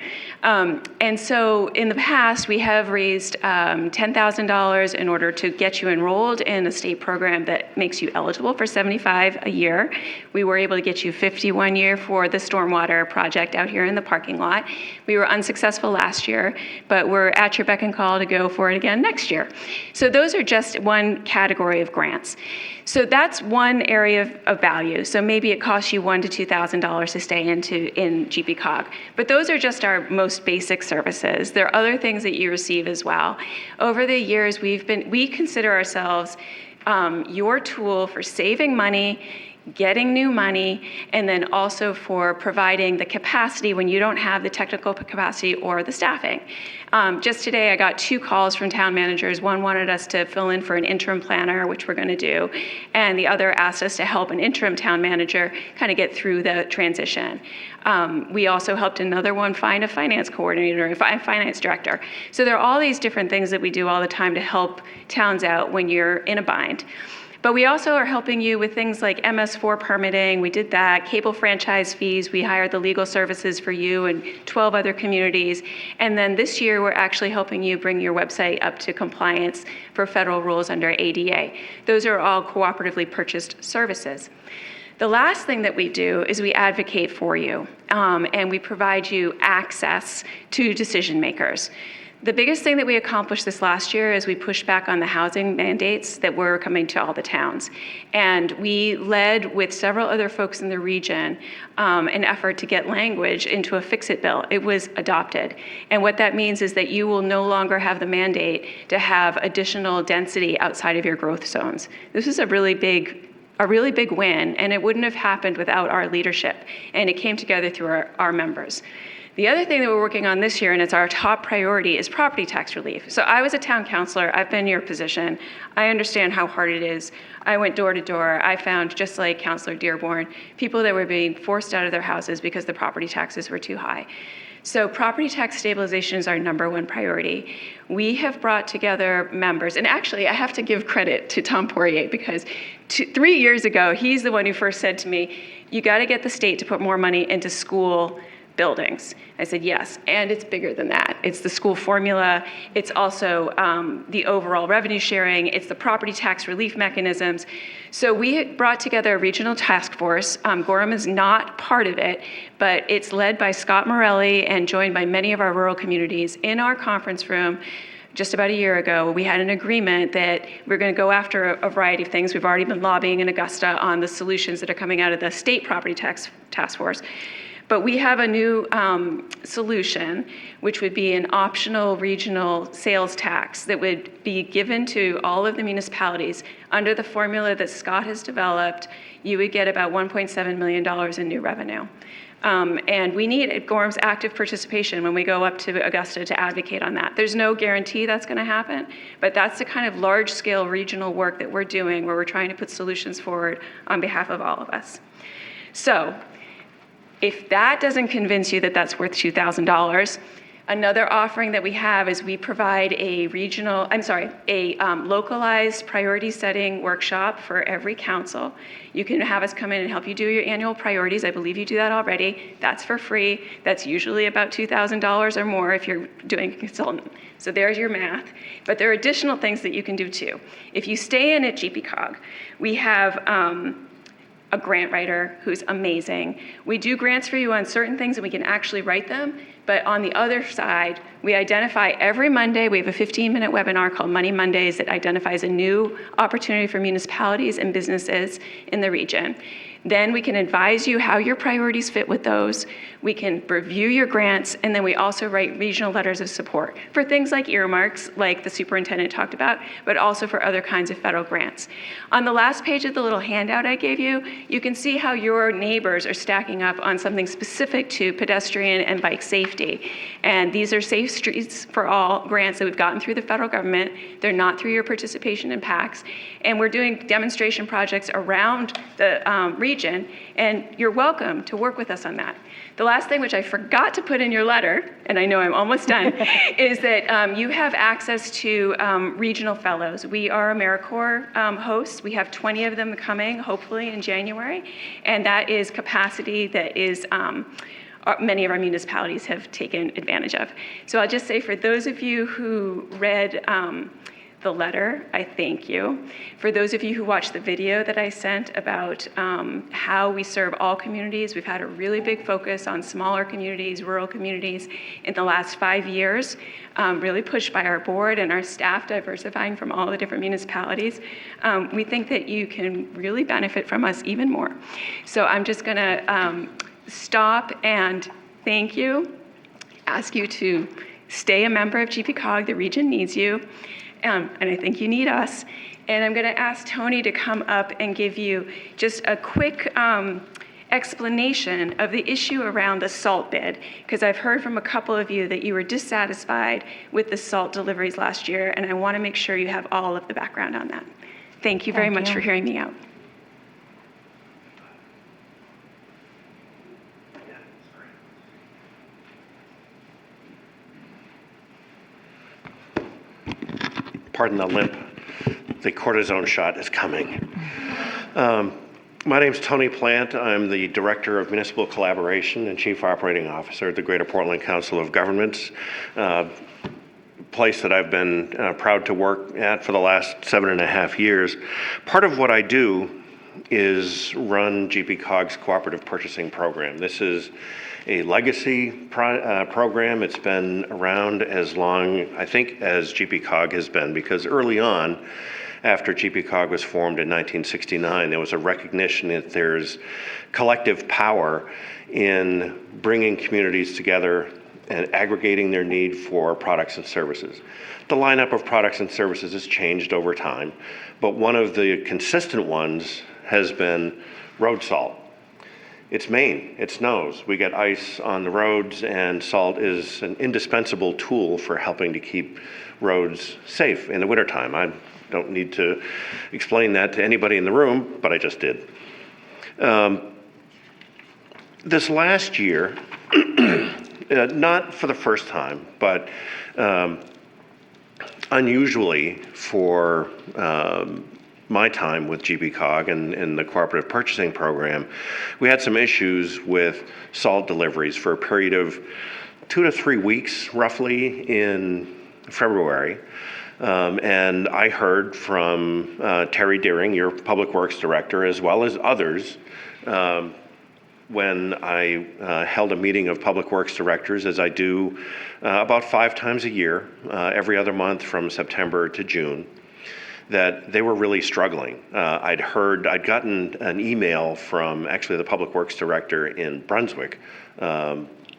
And so in the past, we have raised $10,000 in order to get you enrolled in a state program that makes you eligible for $75 a year. We were able to get you $50 one year for the stormwater project out here in the parking lot. We were unsuccessful last year, but we're at your beck and call to go for it again next year. So those are just one category of grants. So that's one area of value. So maybe it costs you $1,000 to $2,000 to stay in GPCOG. But those are just our most basic services. There are other things that you receive as well. Over the years, we consider ourselves your tool for saving money, getting new money, and then also for providing the capacity when you don't have the technical capacity or the staffing. Just today, I got 2 calls from town managers. One wanted us to fill in for an interim planner, which we're going to do, and the other asked us to help an interim town manager kind of get through the transition. We also helped another one find a finance coordinator, a finance director. So there are all these different things that we do all the time to help towns out when you're in a bind. But we also are helping you with things like MS4 permitting. We did that. Cable franchise fees. We hired the legal services for you and 12 other communities. And then this year, we're actually helping you bring your website up to compliance for federal rules under ADA. Those are all cooperatively purchased services. The last thing that we do is we advocate for you, and we provide you access to decision makers. The biggest thing that we accomplished this last year is we pushed back on the housing mandates that were coming to all the towns. And we led with several other folks in the region an effort to get language into a fix-it bill. It was adopted. And what that means is that you will no longer have the mandate to have additional density outside of your growth zones. This is a really big a really big win, and it wouldn't have happened without our leadership. And it came together through our members. The other thing that we're working on this year, and it's our top priority, is property tax relief. So I was a town councilor. I've been in your position. I understand how hard it is. I went door to door. I found, just like Councilor Dearborn, people that were being forced out of their houses because the property taxes were too high. So property tax stabilization is our #1 priority. We have brought together members, and actually I have to give credit to Tom Poirier, because 3 years ago, he's the one who first said to me, you got to get the state to put more money into school buildings. I said, yes, and it's bigger than that. It's the school formula. It's also the overall revenue sharing. It's the property tax relief mechanisms. So we brought together a regional task force. Gorham is not part of it, but it's led by Scott Morelli and joined by many of our rural communities. In our conference room, just about a year ago, we had an agreement that we're going to go after a variety of things. We've already been lobbying in Augusta on the solutions that are coming out of the state property tax task force. But we have a new solution, which would be an optional regional sales tax that would be given to all of the municipalities. Under the formula that Scott has developed, you would get about $1.7 million in new revenue. And we need Gorham's active participation when we go up to Augusta to advocate on that. There's no guarantee that's going to happen, but that's the kind of large-scale regional work that we're doing, where we're trying to put solutions forward on behalf of all of us. So, if that doesn't convince you that that's worth $2,000, another offering that we have is we provide a localized priority setting workshop for every council. You can have us come in and help you do your annual priorities. I believe you do that already. That's for free. That's usually about $2,000 or more if you're doing a consultant. So there's your math. But there are additional things that you can do too. If you stay in at GPCOG, we have a grant writer who's amazing. We do grants for you on certain things and we can actually write them, but on the other side, we identify every Monday, we have a 15-minute webinar called Money Mondays that identifies a new opportunity for municipalities and businesses in the region. Then we can advise you how your priorities fit with those. We can review your grants, and then we also write regional letters of support for things like earmarks, like the superintendent talked about, but also for other kinds of federal grants. On the last page of the little handout I gave you, you can see how your neighbors are stacking up on something specific to pedestrian and bike safety. And these are Safe Streets for All grants that we've gotten through the federal government. They're not through your participation in PACs. And we're doing demonstration projects around the region, and you're welcome to work with us on that. The last thing, which I forgot to put in your letter, and I know I'm almost done, is that you have access to regional fellows. We are AmeriCorps hosts. We have 20 of them coming, hopefully in January, and that is capacity that is many of our municipalities have taken advantage of. So I'll just say, for those of you who read the letter, I thank you. For those of you who watched the video that I sent about how we serve all communities, we've had a really big focus on smaller communities, rural communities in the last 5 years, really pushed by our board and our staff diversifying from all the different municipalities. We think that you can really benefit from us even more. So I'm just gonna stop and thank you, ask you to stay a member of GPCOG. The region needs you. And I think you need us. And I'm going to ask Tony to come up and give you just a quick explanation of the issue around the salt bid, because I've heard from a couple of you that you were dissatisfied with the salt deliveries last year, and I want to make sure you have all of the background on that. Thank you very much for hearing me out. Pardon the limp. The cortisone shot is coming. My name's Tony Plant. I'm the Director of Municipal Collaboration and Chief Operating Officer at the Greater Portland Council of Governments, place that I've been proud to work at for the last 7.5 years. Part of what I do is run GPCOG's cooperative purchasing program. This is a legacy program. It's been around as long, I think, as GPCOG has been, because early on, after GPCOG was formed in 1969, there was a recognition that there's collective power in bringing communities together and aggregating their need for products and services. The lineup of products and services has changed over time, but one of the consistent ones has been road salt. It's Maine, it snows. We get ice on the roads, and salt is an indispensable tool for helping to keep roads safe in the wintertime. I don't need to explain that to anybody in the room, but I just did. This last year, not for the first time, but unusually for my time with GBCOG and the cooperative purchasing program, we had some issues with salt deliveries for a period of 2 to 3 weeks, roughly, in February. And I heard from Terry Deering, your Public Works Director, as well as others, when I held a meeting of Public Works Directors, as I do about 5 times a year, every other month from September to June, that they were really struggling. I'd gotten an email from actually the Public Works Director in Brunswick,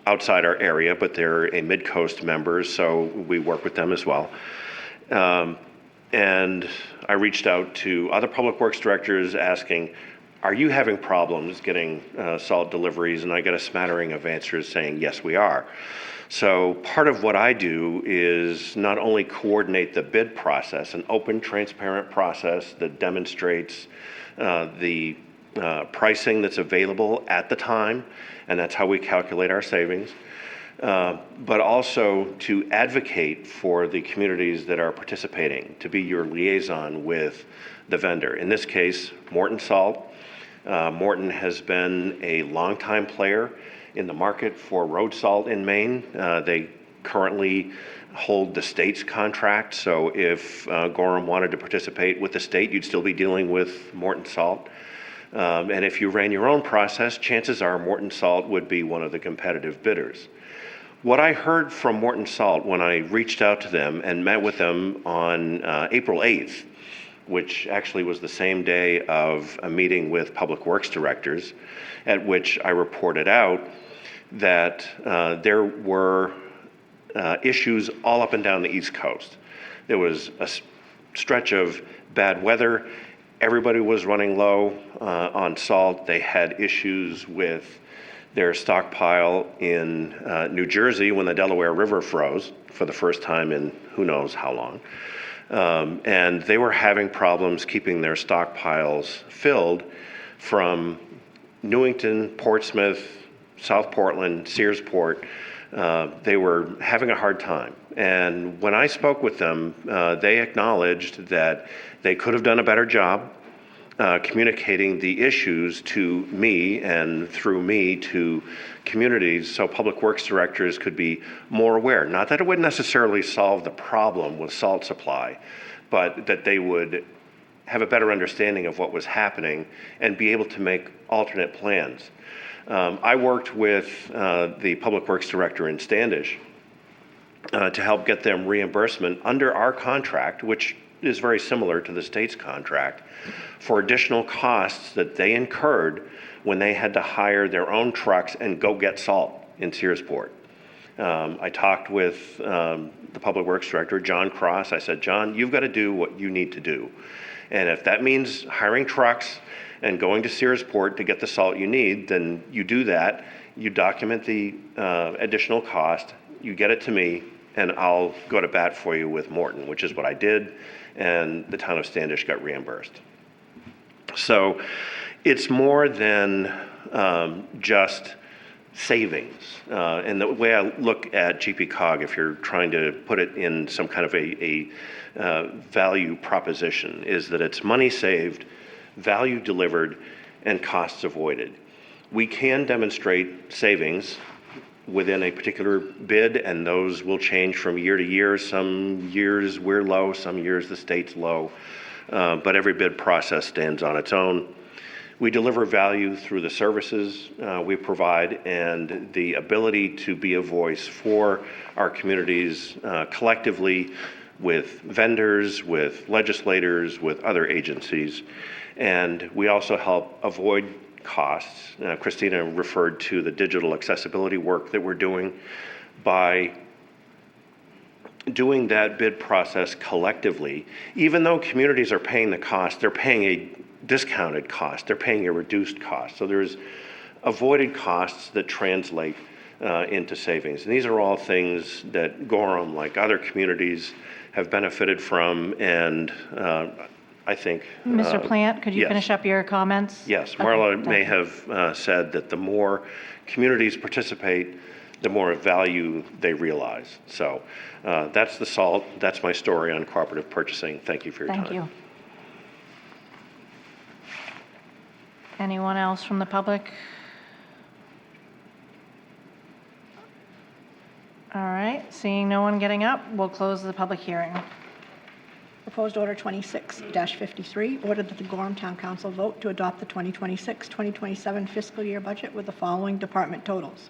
outside our area, but they're a Mid-Coast member, so we work with them as well. And I reached out to other Public Works Directors asking, are you having problems getting salt deliveries? And I got a smattering of answers saying, yes, we are. So part of what I do is not only coordinate the bid process, an open, transparent process that demonstrates the pricing that's available at the time, and that's how we calculate our savings, but also to advocate for the communities that are participating, to be your liaison with the vendor. In this case, Morton Salt. Morton has been a longtime player in the market for road salt in Maine. They currently hold the state's contract, so if Gorham wanted to participate with the state, you'd still be dealing with Morton Salt. And if you ran your own process, chances are Morton Salt would be one of the competitive bidders. What I heard from Morton Salt when I reached out to them and met with them on April 8th, which actually was the same day of a meeting with Public Works Directors, at which I reported out that there were issues all up and down the East Coast. There was a stretch of bad weather. Everybody was running low on salt. They had issues with their stockpile in New Jersey when the Delaware River froze for the first time in who knows how long. And they were having problems keeping their stockpiles filled from Newington, Portsmouth, South Portland, Searsport. They were having a hard time. And when I spoke with them, they acknowledged that they could have done a better job communicating the issues to me and through me to communities so Public Works Directors could be more aware. Not that it would necessarily solve the problem with salt supply, but that they would have a better understanding of what was happening and be able to make alternate plans. I worked with the Public Works Director in Standish to help get them reimbursement under our contract, which is very similar to the state's contract, for additional costs that they incurred when they had to hire their own trucks and go get salt in Searsport. I talked with the Public Works Director, John Cross. I said, John, you've got to do what you need to do. And if that means hiring trucks and going to Searsport to get the salt you need, then you do that. You document the additional cost, you get it to me, and I'll go to bat for you with Morton, which is what I did, and the town of Standish got reimbursed. So it's more than just savings. And the way I look at GPCOG, if you're trying to put it in some kind of a value proposition, is that it's money saved, value delivered, and costs avoided. We can demonstrate savings within a particular bid, and those will change from year to year. Some years we're low, some years the state's low, but every bid process stands on its own. We deliver value through the services we provide and the ability to be a voice for our communities collectively with vendors, with legislators, with other agencies. And we also help avoid costs. Christina referred to the digital accessibility work that we're doing. By doing that bid process collectively, even though communities are paying the cost, they're paying discounted cost. They're paying a reduced cost. So there's avoided costs that translate into savings. And these are all things that Gorham, like other communities, have benefited from. And I think... Mr. Plant, could you yes. finish up your comments? Yes, Okay, Marla thank may you. have said that the more communities participate, the more value they realize. So that's the SALT. That's my story on cooperative purchasing. Thank you for your time. Thank you. Anyone else from the public? All right, seeing no one getting up, we'll close the public hearing. Proposed Order 26-53, order that the Gorham Town Council vote to adopt the 2026-2027 fiscal year budget with the following department totals.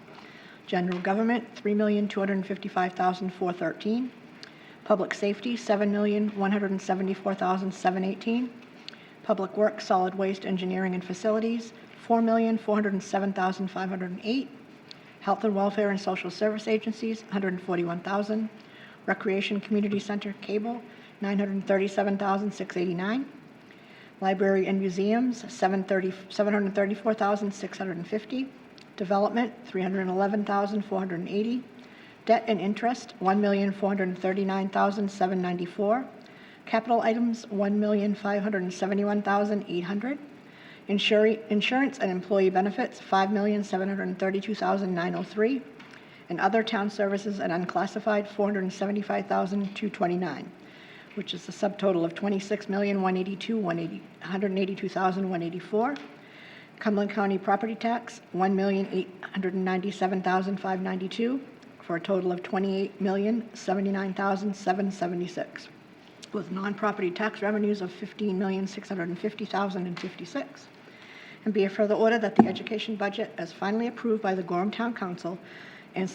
General Government, $3,255,413. Public Safety, $7,174,718. Public Works, Solid Waste, Engineering and Facilities, $4,407,508. Health and Welfare and Social Service Agencies, $141,000. Recreation Community Center Cable, $937,689. Library and Museums, $734,650. Development, $311,480. Debt and interest, $1,439,794. Capital items, $1,571,800. Insurance and employee benefits, $5,732,903. And other town services and unclassified, $475,229, which is a subtotal of $26,182,184. Cumberland County property tax, $1,897,592, for a total of $28,079,776, with non-property tax revenues of $15,650,056. And be it further ordered that the education budget, as finally approved by the Gorham Town Council and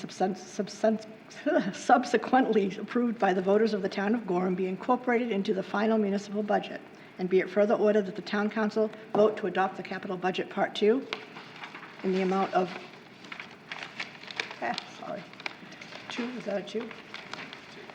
subsequently approved by the voters of the town of Gorham, be incorporated into the final municipal budget. And be it further ordered that the Town Council vote to adopt the Capital Budget Part 2 in the amount of,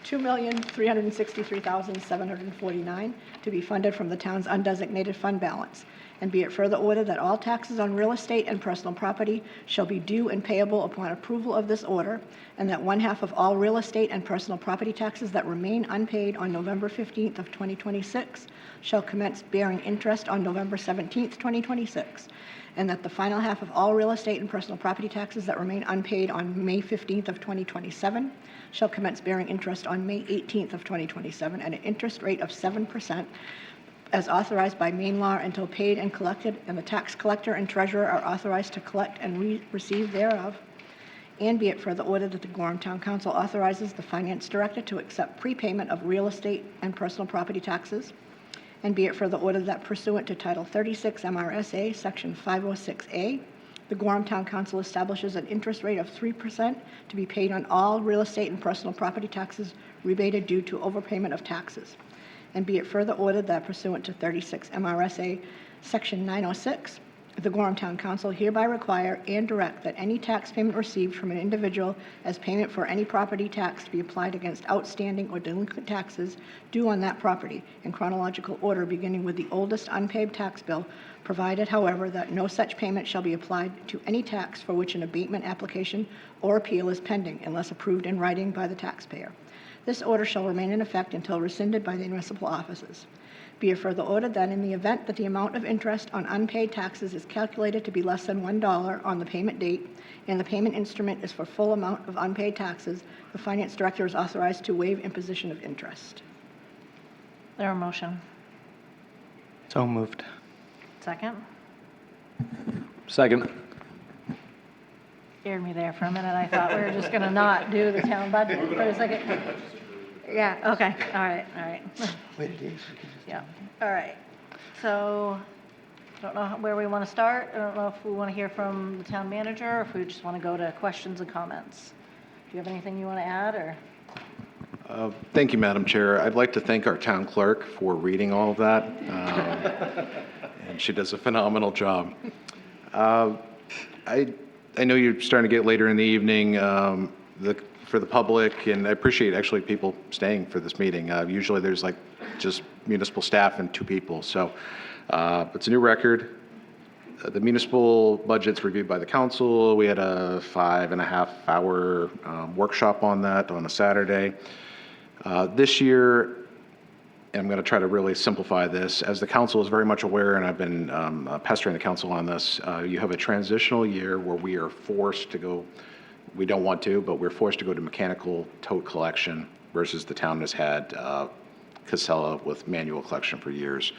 $2,363,749 to be funded from the town's undesignated fund balance. And be it further ordered that all taxes on real estate and personal property shall be due and payable upon approval of this order, and that one half of all real estate and personal property taxes that remain unpaid on November 15th of 2026 shall commence bearing interest on November 17th, 2026, and that the final half of all real estate and personal property taxes that remain unpaid on May 15th of 2027 shall commence bearing interest on May 18th of 2027 at an interest rate of 7%, as authorized by Maine law until paid and collected, and the tax collector and treasurer are authorized to collect and receive thereof. And be it further ordered that the Gorham Town Council authorizes the finance director to accept prepayment of real estate and personal property taxes. And be it further ordered that pursuant to Title 36 MRSA, Section 506A, the Gorham Town Council establishes an interest rate of 3% to be paid on all real estate and personal property taxes rebated due to overpayment of taxes. And be it further ordered that pursuant to 36 MRSA Section 906, the Gorham Town Council hereby require and direct that any tax payment received from an individual as payment for any property tax to be applied against outstanding or delinquent taxes due on that property in chronological order beginning with the oldest unpaid tax bill, provided, however, that no such payment shall be applied to any tax for which an abatement application or appeal is pending unless approved in writing by the taxpayer. This order shall remain in effect until rescinded by the municipal offices. Be it further ordered that in the event that the amount of interest on unpaid taxes is calculated to be less than $1 on the payment date, and the payment instrument is for full amount of unpaid taxes, the finance director is authorized to waive imposition of interest. Is there a motion? So moved. Second? Second. Scared me there for a minute. I thought we were just going to not do the town budget for a second. Yeah, okay, all right. Yeah, all right. So, I don't know where we want to start. I don't know if we want to hear from the town manager, or if we just want to go to questions and comments. Do you have anything you want to add, or? Thank you, Madam Chair. I'd like to thank our town clerk for reading all of that, and she does a phenomenal job. I know you're starting to get later in the evening for the public, and I appreciate actually people staying for this meeting. Usually there's like just municipal staff and 2 people, so It's a new record. The municipal budget's reviewed by the council. We had a 5.5-hour workshop on that on a Saturday. This year, and I'm going to try to really simplify this, as the council is very much aware, and I've been pestering the council on this, you have a transitional year where we are forced to go, we don't want to, but we're forced to go to mechanical tote collection versus the town has had Casella with manual collection for years.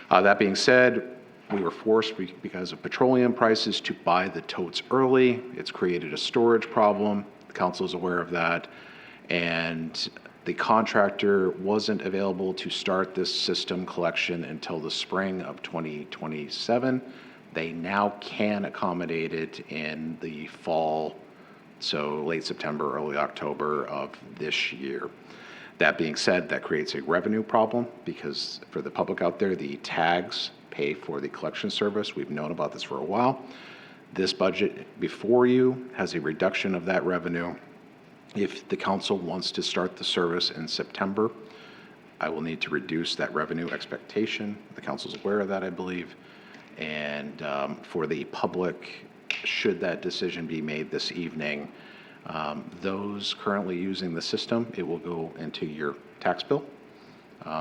That being said, we were forced because of petroleum prices to buy the totes early. It's created a storage problem. The council is aware of that. And the contractor wasn't available to start this system collection until the spring of 2027. They now can accommodate it in the fall, so late September, early October of this year. That being said, that creates a revenue problem because for the public out there, the tags pay for the collection service. We've known about this for a while. This budget before you has a reduction of that revenue. If the council wants to start the service in September, I will need to reduce that revenue expectation. The council's aware of that, I believe. And for the public, should that decision be made this evening, those currently using the system, it will go into your tax bill.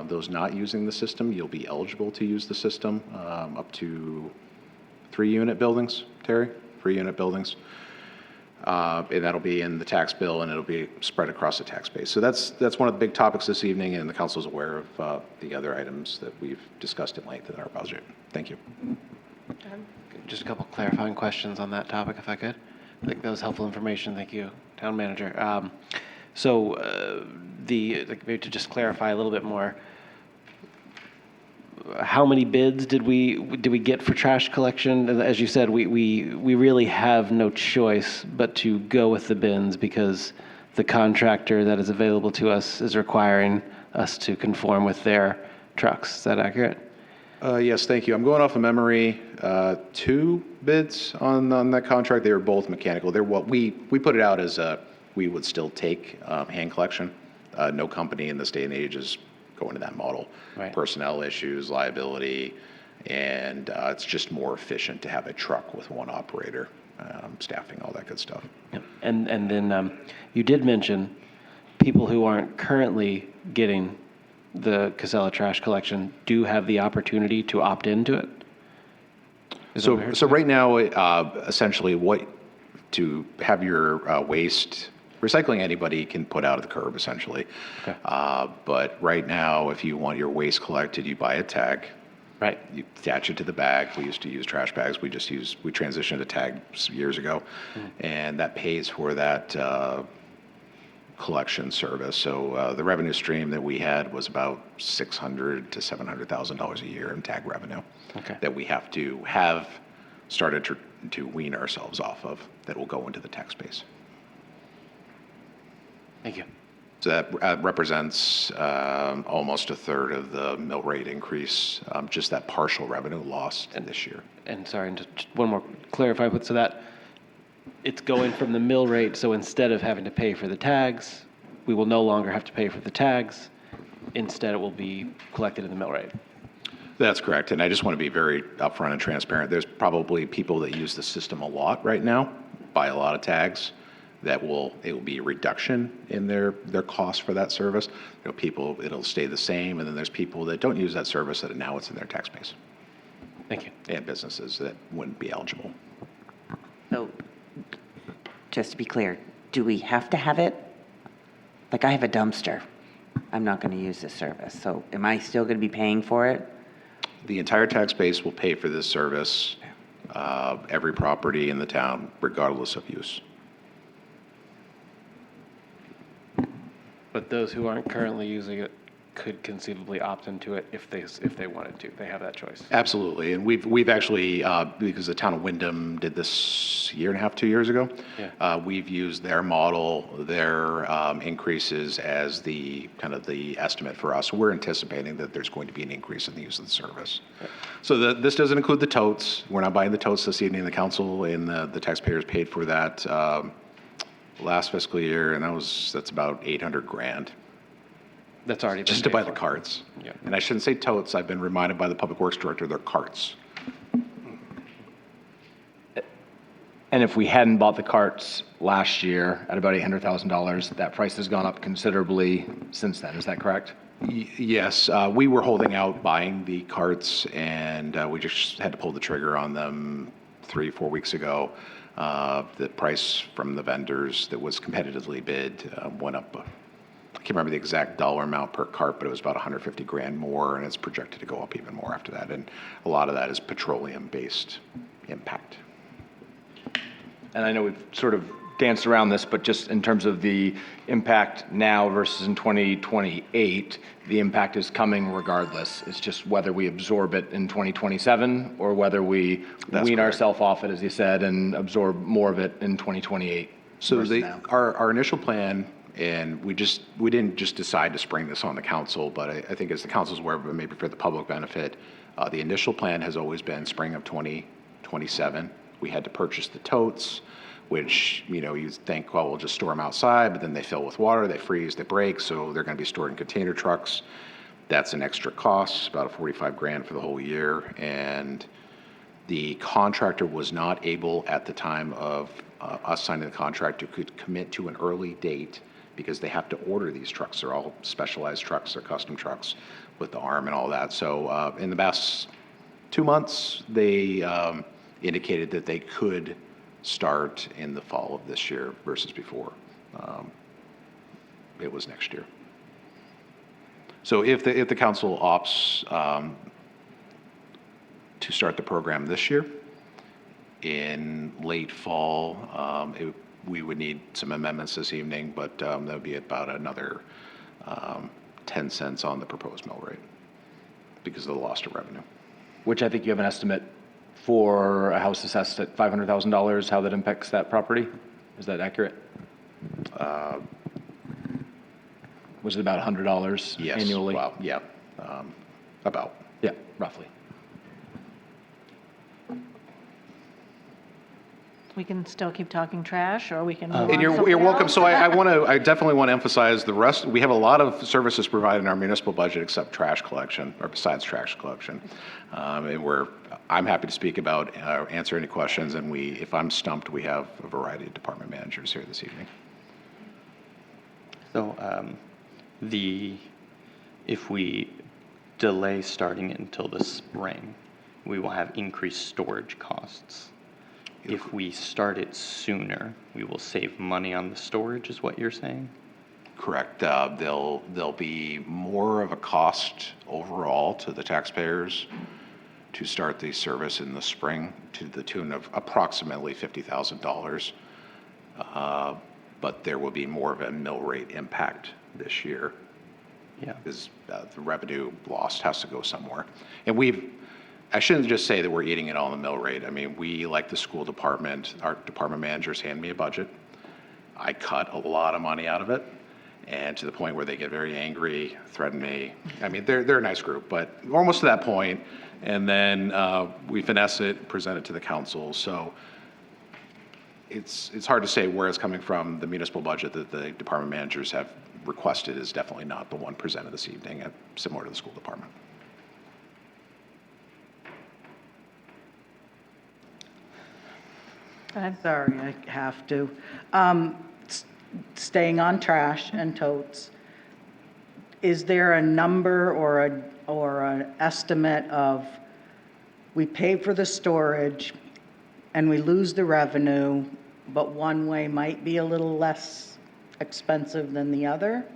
Those not using the system, you'll be eligible to use the system up to 3-unit buildings, Terry, 3-unit buildings. And that'll be in the tax bill, and it'll be spread across the tax base. So that's one of the big topics this evening, and the council is aware of the other items that we've discussed at length in our budget. Thank you. Just a couple clarifying questions on that topic, if I could. I think that was helpful information. Thank you, Town Manager. Maybe to just clarify a little bit more, how many bids did we get for trash collection? As you said, we really have no choice but to go with the bins because the contractor that is available to us is requiring us to conform with their trucks. Is that accurate? Yes, thank you. I'm going off of memory. 2 bids on that contract. They were both mechanical. They're what we put it out as we would still take hand collection. No company in this day and age is going to that model. Right. Personnel issues, liability, and it's just more efficient to have a truck with one operator, staffing, all that good stuff. Yep. And then you did mention people who aren't currently getting the Casella trash collection do have the opportunity to opt into it? So right now, essentially, to have your waste, recycling anybody can put out at the curb, essentially. Okay. But right now, if you want your waste collected, you buy a tag. Right. You attach it to the bag. We used to use trash bags. We transitioned to tags years ago, and that pays for that collection service. So the revenue stream that we had was about $600,000 to $700,000 a year in tag revenue. Okay. That we have started to wean ourselves off of, that will go into the tax base. Thank you. So that represents almost a third of the mill rate increase, just that partial revenue lost this year. And sorry, and just one more clarify, but so that it's going from the mill rate, so instead of having to pay for the tags, we will no longer have to pay for the tags. Instead, it will be collected in the mill rate. That's correct. And I just want to be very upfront and transparent. There's probably people that use the system a lot right now, buy a lot of tags. It will be a reduction in their cost for that service. It'll stay the same, and then there's people that don't use that service that now it's in their tax base. Thank you. And businesses that wouldn't be eligible. So, just to be clear, do we have to have it? Like I have a dumpster. I'm not going to use this service. So am I still going to be paying for it? The entire tax base will pay for this service, every property in the town, regardless of use. But those who aren't currently using it could conceivably opt into it if they wanted to. They have that choice. Absolutely, and we've actually because the town of Wyndham did this year and a half, 2 years ago. Yeah. We've used their model, their increases as the kind of the estimate for us. We're anticipating that there's going to be an increase in the use of the service. Yeah. So this doesn't include the totes. We're not buying the totes this evening. The council and the taxpayers paid for that last fiscal year, and that's about $800,000. That's already been Just to paid buy for. the carts. Yeah. And I shouldn't say totes, I've been reminded by the Public Works Director, they're carts. And if we hadn't bought the carts last year at about $800,000, that price has gone up considerably since then. Is that correct? Yes, we were holding out buying the carts, and we just had to pull the trigger on them 3-4 weeks ago. The price from the vendors that was competitively bid went up. I can't remember the exact dollar amount per cart, but it was about 150 grand more, and it's projected to go up even more after that. And a lot of that is petroleum-based impact. And I know we've sort of danced around this, but just in terms of the impact now versus in 2028, the impact is coming regardless. It's just whether we absorb it in 2027 or whether we wean ourselves off it, as you said, and absorb more of it in 2028. So our initial plan, and we didn't just decide to spring this on the council, but I think as the council's aware, but maybe for the public benefit, the initial plan has always been spring of 2027. We had to purchase the totes, which, you think, well, we'll just store them outside, but then they fill with water, they freeze, they break, so they're going to be stored in container trucks. That's an extra cost, about 45 grand for the whole year. And the contractor was not able at the time of us signing the contract to commit to an early date because they have to order these trucks. They're all specialized trucks, they're custom trucks with the arm and all that. So in the past 2 months, they indicated that they could start in the fall of this year versus before. It was next year. So if the council opts to start the program this year, in late fall, we would need some amendments this evening, but that would be about another 10 cents on the proposed mill rate because of the loss of revenue. Which I think you have an estimate for a house assessed at $500,000, how that impacts that property? Is that accurate? Was it about $100 Yes. annually? Well, yeah, about. Yeah, roughly. We can still keep talking trash, or we can move on And to you're something welcome. else? So I definitely want to emphasize the rest. We have a lot of services provided in our municipal budget except trash collection, or besides trash collection. And I'm happy to speak about, answer any questions. And if I'm stumped, we have a variety of department managers here this evening. So if we delay starting it until the spring, we will have increased storage costs. If we start it sooner, we will save money on the storage, is what you're saying? Correct. There'll be more of a cost overall to the taxpayers to start the service in the spring to the tune of approximately $50,000. But there will be more of a mill rate impact this year. Yeah. Because the revenue lost has to go somewhere. And I shouldn't just say that we're eating it all in the mill rate. I mean, we, like the school department, our department managers hand me a budget. I cut a lot of money out of it, and to the point where they get very angry, threaten me. I mean, they're a nice group, but almost to that point, and then we finesse it, present it to the council. So it's hard to say where it's coming from. The municipal budget that the department managers have requested is definitely not the one presented this evening, similar to the school department. Sorry, I have to. Staying on trash and totes, is there a number or an estimate of, we pay for the storage and we lose the revenue, but one way might be a little less expensive than the other?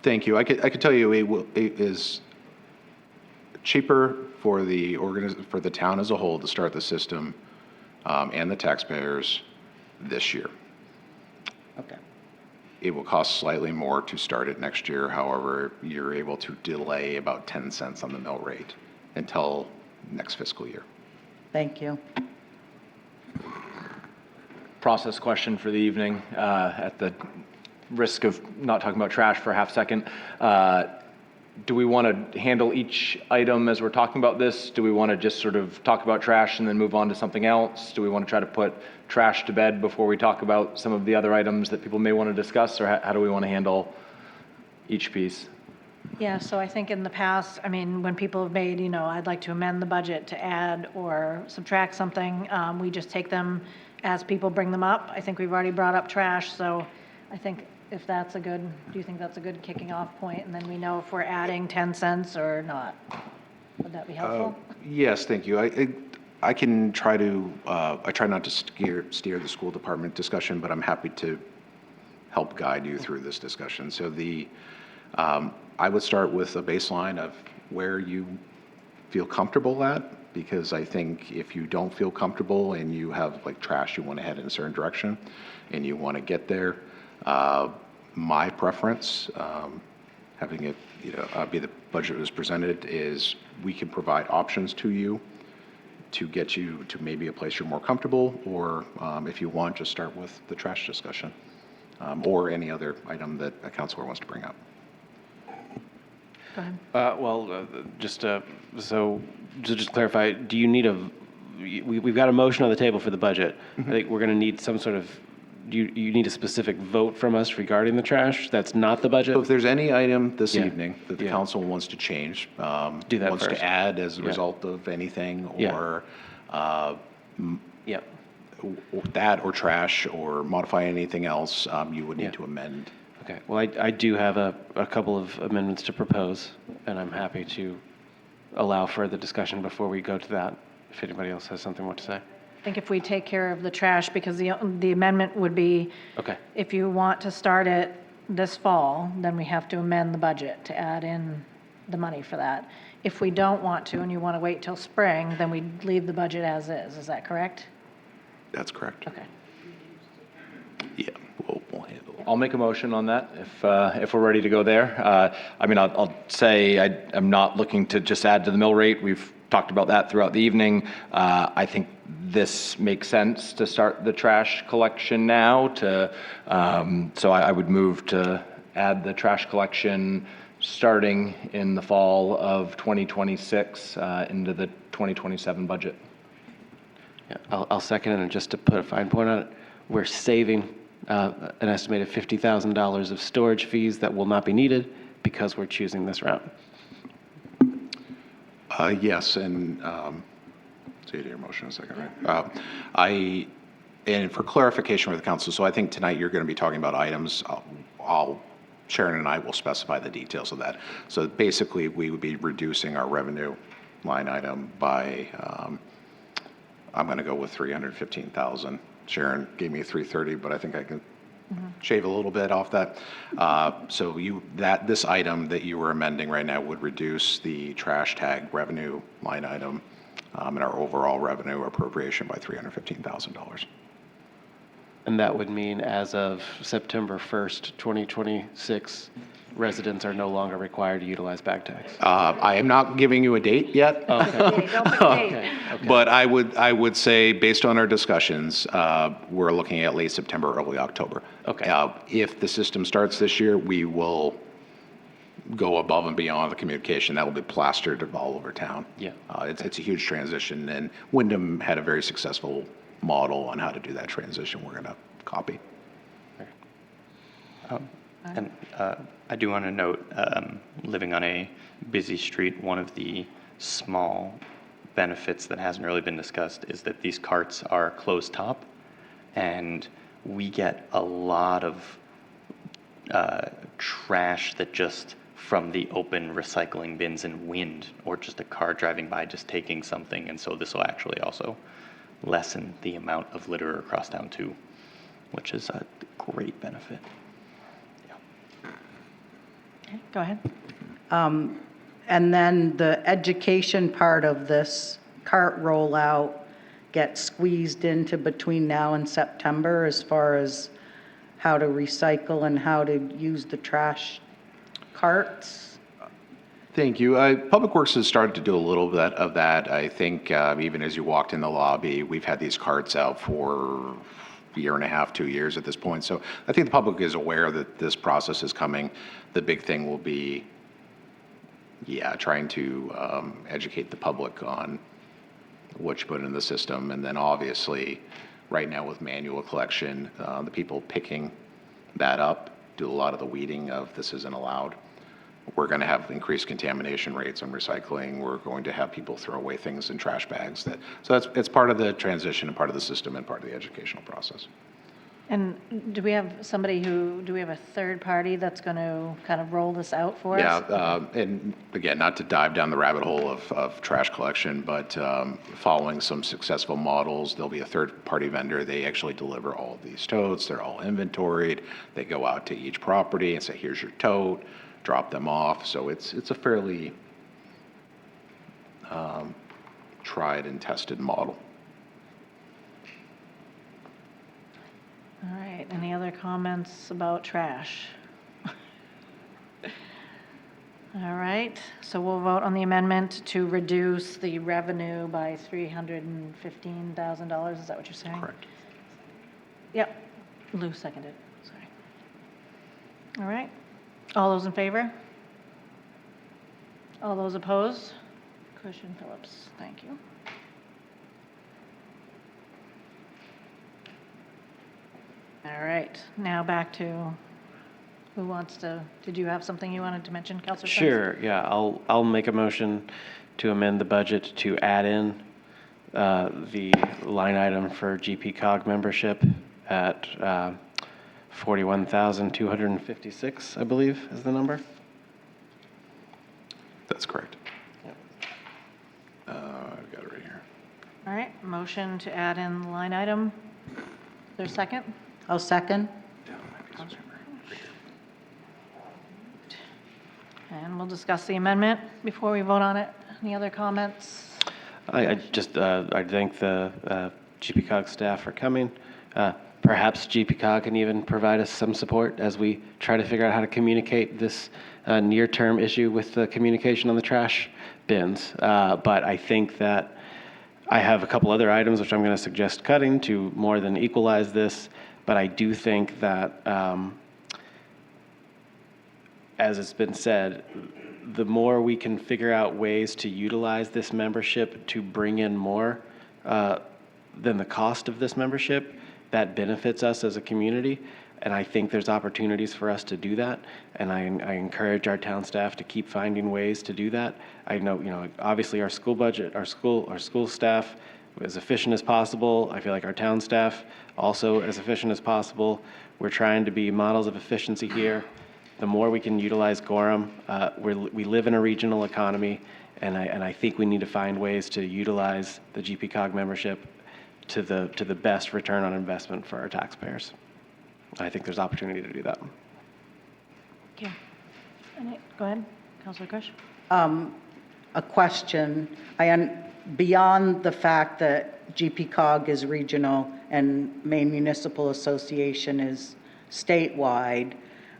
Thank you. I could tell you it is cheaper for the town as a whole to start the system and the taxpayers this year. Okay. It will cost slightly more to start it next year. However, you're able to delay about 10 cents on the mill rate until next fiscal year. Thank you. Process question for the evening, at the risk of not talking about trash for a half second. do we want to handle each item as we're talking about this? Do we want to just sort of talk about trash and then move on to something else? Do we want to try to put trash to bed before we talk about some of the other items that people may want to discuss? Or how do we want to handle each piece? Yeah, so I think in the past, I mean, when people have made, I'd like to amend the budget to add or subtract something, we just take them as people bring them up. I think we've already brought up trash, so I think if that's do you think that's a good kicking off point? And then we know if we're adding 10 cents or not. Would that be helpful? Yes, thank you. I can try to, I try not to steer the school department discussion, but I'm happy to help guide you through this discussion. So I would start with a baseline of where you feel comfortable at, because I think if you don't feel comfortable and you have like trash, you want to head in a certain direction and you want to get there, my preference, having it be the budget that was presented, is we can provide options to you to get you to maybe a place you're more comfortable, or if you want, just start with the trash discussion, or any other item that a counselor wants to bring up. Go ahead. Just to clarify, do you need we've got a motion on the table for the budget. I think we're going to need some sort of, you need a specific vote from us regarding the trash? That's not the budget? So if there's any item this evening that the council wants to change, do that wants first. to add as a result of anything, or that or trash, or modify anything else, you would need to amend. Okay, well, I do have a couple of amendments to propose, and I'm happy to allow further discussion before we go to that, if anybody else has something more to say. I think if we take care of the trash, because the amendment would be, Okay. if you want to start it this fall, then we have to amend the budget to add in the money for that. If we don't want to, and you want to wait till spring, then we leave the budget as is. Is that correct? That's correct. Okay. Yeah, we'll handle it. I'll make a motion on that if we're ready to go there. I'll say I'm not looking to just add to the mill rate. We've talked about that throughout the evening. I think this makes sense to start the trash collection now. So I would move to add the trash collection starting in the fall of 2026 into the 2027 budget. Yeah, I'll second it, and just to put a fine point on it, we're saving an estimated $50,000 of storage fees that will not be needed because we're choosing this route. Yes, and say to your motion in a second, right? And for clarification with the council, so I think tonight you're going to be talking about items. Sharon and I will specify the details of that. So basically, we would be reducing our revenue line item by, I'm going to go with 315,000. Sharon gave me 330, but I think I can shave a little bit off that. So this item that you were amending right now would reduce the trash tag revenue line item and our overall revenue appropriation by $315,000. And that would mean as of September 1st, 2026, residents are no longer required to utilize bag tags. I am not giving you a date yet. Okay. But I would say, based on our discussions, we're looking at late September, early October. Okay. If the system starts this year, we will go above and beyond the communication. That will be plastered all over town. Yeah. It's a huge transition, and Wyndham had a very successful model on how to do that transition. We're going to copy. And I do want to note, living on a busy street, one of the small benefits that hasn't really been discussed is that these carts are closed top, and we get a lot of trash that just from the open recycling bins and wind, or just a car driving by just taking something, and so this will actually also lessen the amount of litter across town too, which is a great benefit. Okay, go ahead. And then the education part of this cart rollout gets squeezed into between now and September as far as how to recycle and how to use the trash carts? Thank you. Public Works has started to do a little bit of that. I think even as you walked in the lobby, we've had these carts out for a year and a half, 2 years at this point. So I think the public is aware that this process is coming. The big thing will be trying to educate the public on what you put in the system. And then obviously, right now with manual collection, the people picking that up do a lot of the weeding of this isn't allowed. We're going to have increased contamination rates on recycling. We're going to have people throw away things in trash bags. It's part of the transition and part of the system and part of the educational process. And do we have a third party that's going to kind of roll this out for us? Yeah, and again, not to dive down the rabbit hole of trash collection, but following some successful models, there'll be a third-party vendor. They actually deliver all of these totes. They're all inventoried. They go out to each property and say, here's your tote, drop them off. So it's a fairly tried and tested model. All right, any other comments about trash? All right, so we'll vote on the amendment to reduce the revenue by $315,000. Is that what you're saying? Correct. Yep, Lou seconded, sorry. All right, all those in favor? All those opposed? Cushing Phillips, thank you. All right, now back to who wants to, did you have something you wanted to mention, Councilor Prince? Sure, yeah, I'll make a motion to amend the budget to add in the line item for GPCOG membership at $41,256, I believe is the number. That's correct. I've got it right here. All right, motion to add in the line item. Is there a second? I'll second. And we'll discuss the amendment before we vote on it. Any other comments? I thank the GPCOG staff for coming. Perhaps GPCOG can even provide us some support as we try to figure out how to communicate this near-term issue with the communication on the trash bins. But I think that I have a couple other items which I'm going to suggest cutting to more than equalize this. But I do think that, as it's been said, the more we can figure out ways to utilize this membership to bring in more than the cost of this membership, that benefits us as a community. And I think there's opportunities for us to do that. And I encourage our town staff to keep finding ways to do that. I know, obviously our school budget, our school staff, as efficient as possible. I feel like our town staff also as efficient as possible. We're trying to be models of efficiency here. The more we can utilize Gorham, we live in a regional economy, and I think we need to find ways to utilize the GPCOG membership to the best return on investment for our taxpayers. I think there's opportunity to do that. Okay. Go ahead, Councilor Kush. A question. Beyond the fact that GPCOG is regional and Maine Municipal Association is statewide,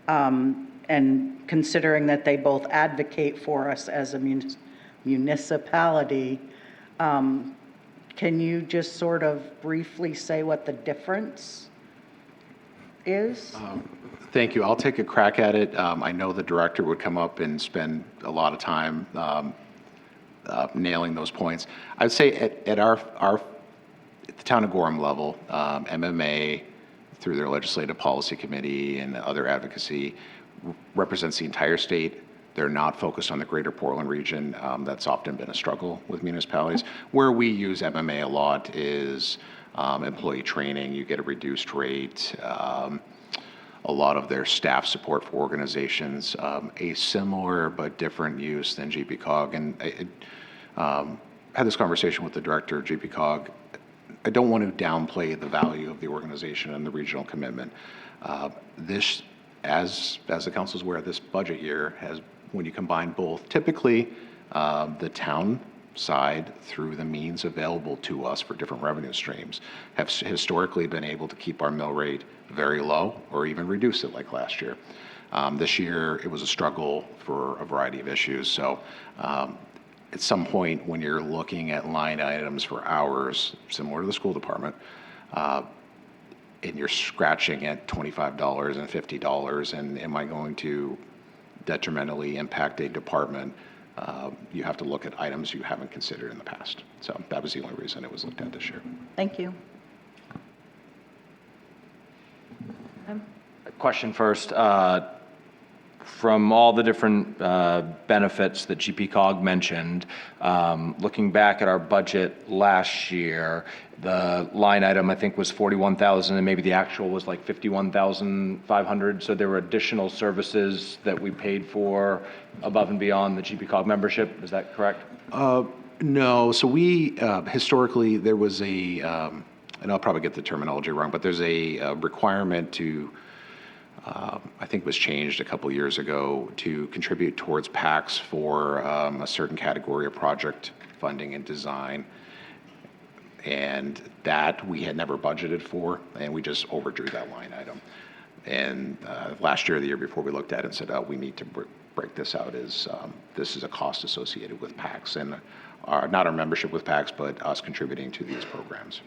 and considering that they both advocate for us as a municipality, can you just sort of briefly say what the difference is? Thank you. I'll take a crack at it. I know the director would come up and spend a lot of time nailing those points. I'd say at the town of Gorham level, MMA, through their legislative policy committee and other advocacy, represents the entire state. They're not focused on the greater Portland region. That's often been a struggle with municipalities. Where we use MMA a lot is employee training. You get a reduced rate. A lot of their staff support for organizations, a similar but different use than GPCOG. And I had this conversation with the director of GPCOG. I don't want to downplay the value of the organization and the regional commitment. This, as the council is aware, this budget year has, when you combine both, typically the town side through the means available to us for different revenue streams have historically been able to keep our mill rate very low or even reduce it like last year. This year it was a struggle for a variety of issues. So at some point when you're looking at line items for hours similar to the school department, and you're scratching at $25 and $50, and am I going to detrimentally impact a department? you have to look at items you haven't considered in the past. So that was the only reason it was looked at this year. Thank you. Question first. From all the different benefits that GPCOG mentioned, looking back at our budget last year, the line item I think was 41,000 and maybe the actual was like 51,500. So there were additional services that we paid for above and beyond the GPCOG membership. Is that correct? No. So we, historically, there was a, and I'll probably get the terminology wrong, but there's a requirement to, I think was changed a couple years ago to contribute towards PACs for a certain category of project funding and design. And that we had never budgeted for, and we just overdrew that line item. And last year, or the year before, we looked at it and said, oh, we need to break this out as this is a cost associated with PACs, and not our membership with PACs, but us contributing to these programs.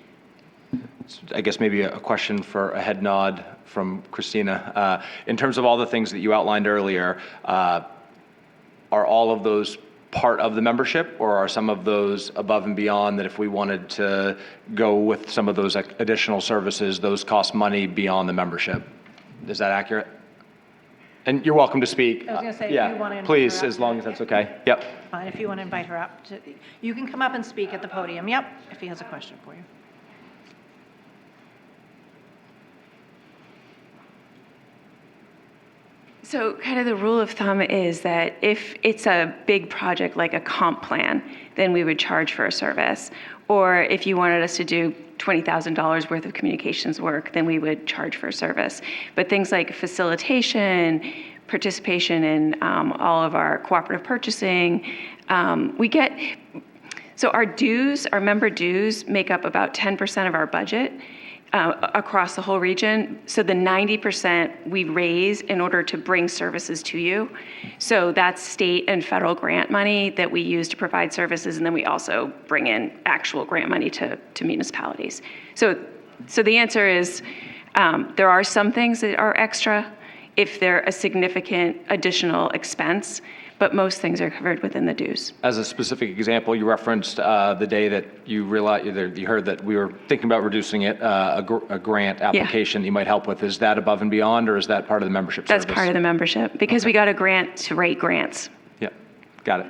I guess maybe a question for a head nod from Christina. In terms of all the things that you outlined earlier, are all of those part of the membership, or are some of those above and beyond that if we wanted to go with some of those additional services, those cost money beyond the membership? Is that accurate? And you're welcome to speak. I was going to say, if yeah, you want to please, interrupt, as long as that's okay. Yep. Fine, if you want to invite her up, you can come up and speak at the podium. Yep, if he has a question for you. So kind of the rule of thumb is that if it's a big project like a comp plan, then we would charge for a service. Or if you wanted us to do $20,000 worth of communications work, then we would charge for a service. But things like facilitation, participation in all of our cooperative purchasing, we get, so our dues, our member dues make up about 10% of our budget. Across the whole region. So the 90% we raise in order to bring services to you. So that's state and federal grant money that we use to provide services, and then we also bring in actual grant money to municipalities. So the answer is there are some things that are extra if they're a significant additional expense, but most things are covered within the dues. As a specific example, you referenced the day that you realized, you heard that we were thinking about reducing it, a grant application that you might help with. Is that above and beyond, or is that part of the membership service? That's part of the membership, because we got a grant to write grants. Yeah, got it.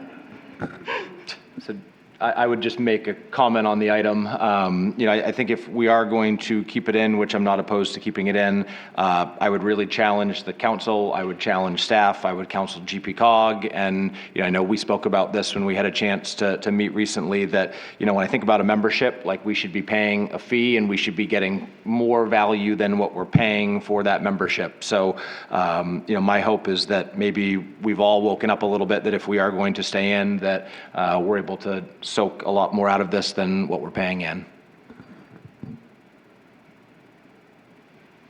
So I would just make a comment on the item. I think if we are going to keep it in, which I'm not opposed to keeping it in, I would really challenge the council. I would challenge staff. I would counsel GPCOG. And I know we spoke about this when we had a chance to meet recently. That when I think about a membership, like we should be paying a fee and we should be getting more value than what we're paying for that membership. So my hope is that maybe we've all woken up a little bit. That if we are going to stay in, that we're able to soak a lot more out of this than what we're paying in.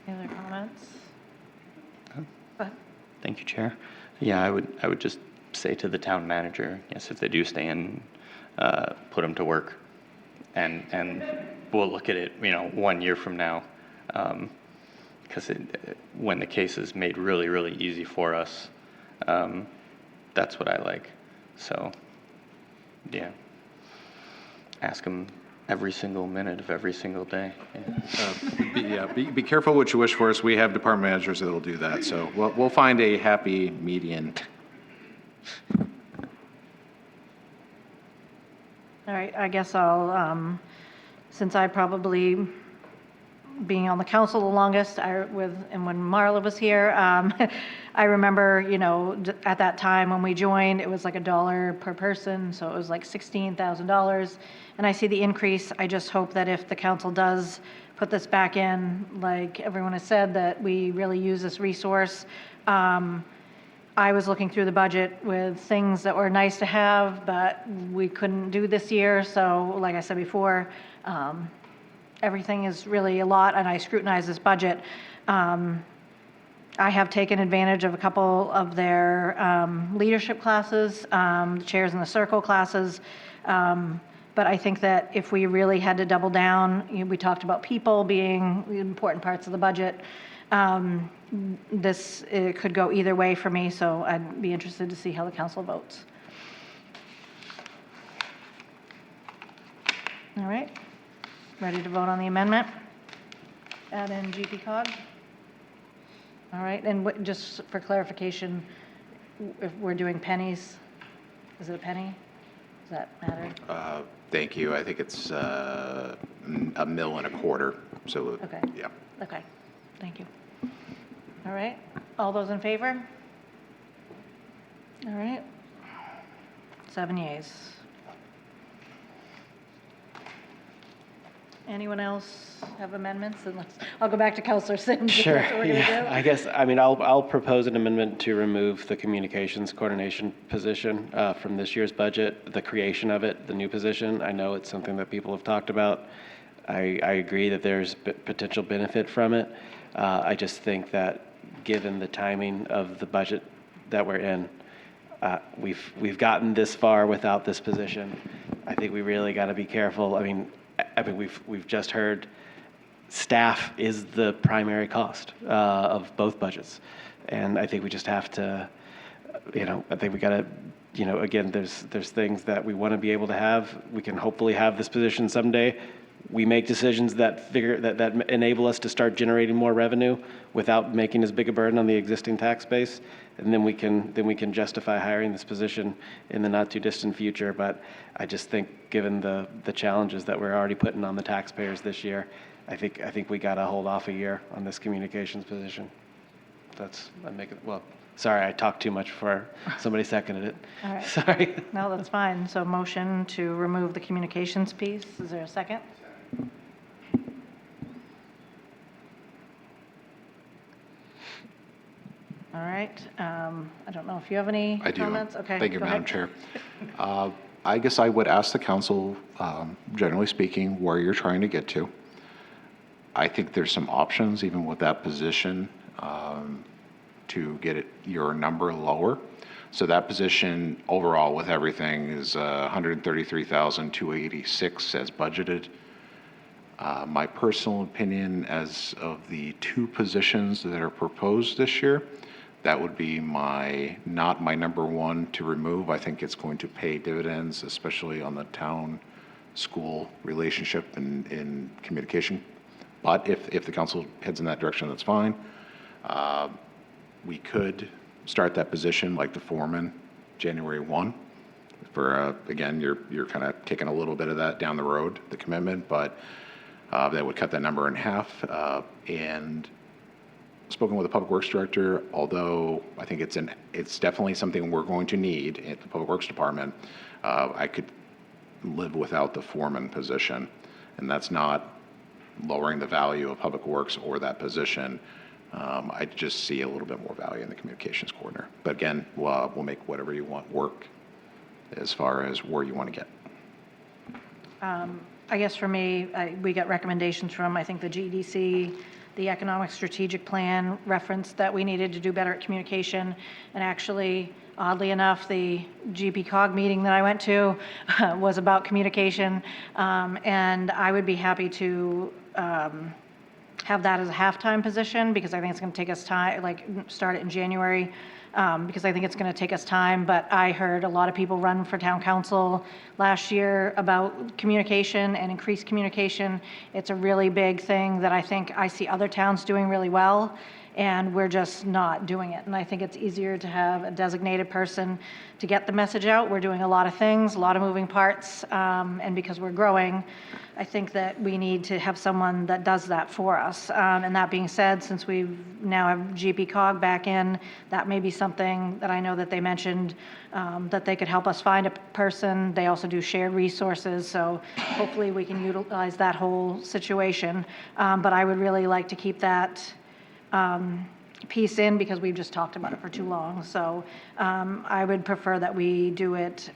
Any other comments? Go ahead. Thank you, Chair. Yeah, I would just say to the town manager, yes, if they do stay in, put them to work, and we'll look at it, 1 year from now, because when the case is made really, really easy for us, that's what I like. So, yeah. Ask them every single minute of every single day. Yeah. Be careful what you wish for us. We have department managers that will do that. So we'll find a happy median. All right, I guess I'll, since I probably, being on the council the longest, and when Marla was here, I remember, at that time when we joined, it was like $1 per person, so it was like $16,000. And I see the increase. I just hope that if the council does put this back in, like everyone has said, that we really use this resource. I was looking through the budget with things that were nice to have, but we couldn't do this year. So like I said before, everything is really a lot, and I scrutinize this budget. I have taken advantage of a couple of their leadership classes, the Chairs in the Circle classes, but I think that if we really had to double down, we talked about people being important parts of the budget. It could go either way for me, so I'd be interested to see how the council votes. All right. Ready to vote on the amendment? Add in GP cog? All right, and just for clarification, if we're doing pennies, is it a penny? Does that matter? Thank you. I think it's $1.25 million. So, Okay. yeah. Okay, thank you. All right, all those in favor? All right. 7 yeas. Anyone else have amendments? And I'll go back to Counselor Sims. if Sure, that's what we're gonna yeah. do. I guess, I mean, I'll propose an amendment to remove the communications coordination position from this year's budget, the creation of it, the new position. I know it's something that people have talked about. I agree that there's potential benefit from it. I just think that given the timing of the budget that we're in, we've gotten this far without this position. I think we really got to be careful. I mean, we've just heard staff is the primary cost of both budgets, and I think we just have to, I think we got to, again, there's things that we want to be able to have. We can hopefully have this position someday. We make decisions that enable us to start generating more revenue without making as big a burden on the existing tax base, and then we can justify hiring this position in the not too distant future. But I just think, given the challenges that we're already putting on the taxpayers this year, I think we got to hold off a year on this communications position. Sorry, I talked too much before somebody seconded it. All right. Sorry. No, that's fine. So motion to remove the communications piece. Is there a second? All right. I don't know if you have any I do. comments? Okay. Thank you, go Madam ahead. Chair. I guess I would ask the council, generally speaking, where you're trying to get to. I think there's some options, even with that position, to get your number lower. So that position overall with everything is $133,286 as budgeted. My personal opinion, as of the two positions that are proposed this year, that would be not my number one to remove. I think it's going to pay dividends, especially on the town-school relationship and communication. But if the council heads in that direction, that's fine. We could start that position like the foreman, January 1. For, again, you're kind of taking a little bit of that down the road, the commitment, but that would cut that number in half. And spoken with the Public Works Director, although I think it's definitely something we're going to need at the Public Works Department, I could live without the foreman position. And that's not lowering the value of Public Works or that position. I just see a little bit more value in the communications coordinator. But again, we'll make whatever you want work as far as where you want to get. I guess for me, we got recommendations from, I think, the GDC, the Economic Strategic Plan referenced that we needed to do better at communication. And actually, oddly enough, the GP COG meeting that I went to was about communication. And I would be happy to have that as a half-time position, because I think it's going to take us time, like start it in January, because I think it's going to take us time. But I heard a lot of people run for town council last year about communication and increased communication. It's a really big thing that I think I see other towns doing really well, and we're just not doing it. And I think it's easier to have a designated person to get the message out. We're doing a lot of things, a lot of moving parts, and because we're growing, I think that we need to have someone that does that for us. And that being said, since we now have GP COG back in, that may be something that I know that they mentioned, that they could help us find a person. They also do shared resources, so hopefully we can utilize that whole situation. But I would really like to keep that piece in, because we've just talked about it for too long. So I would prefer that we do it,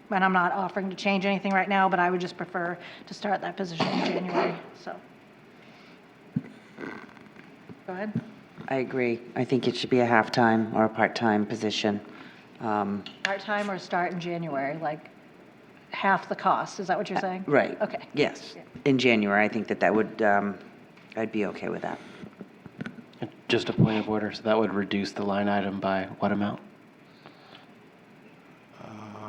and I'm not offering to change anything right now, but I would just prefer to start that position in January, so. Go ahead. I agree. I think it should be a half-time or a part-time position. Part-time or start in January, like half the cost, is that what you're saying? Right. Okay. Yes. In January, I think that would, I'd be okay with that. Just a point of order, so that would reduce the line item by what amount?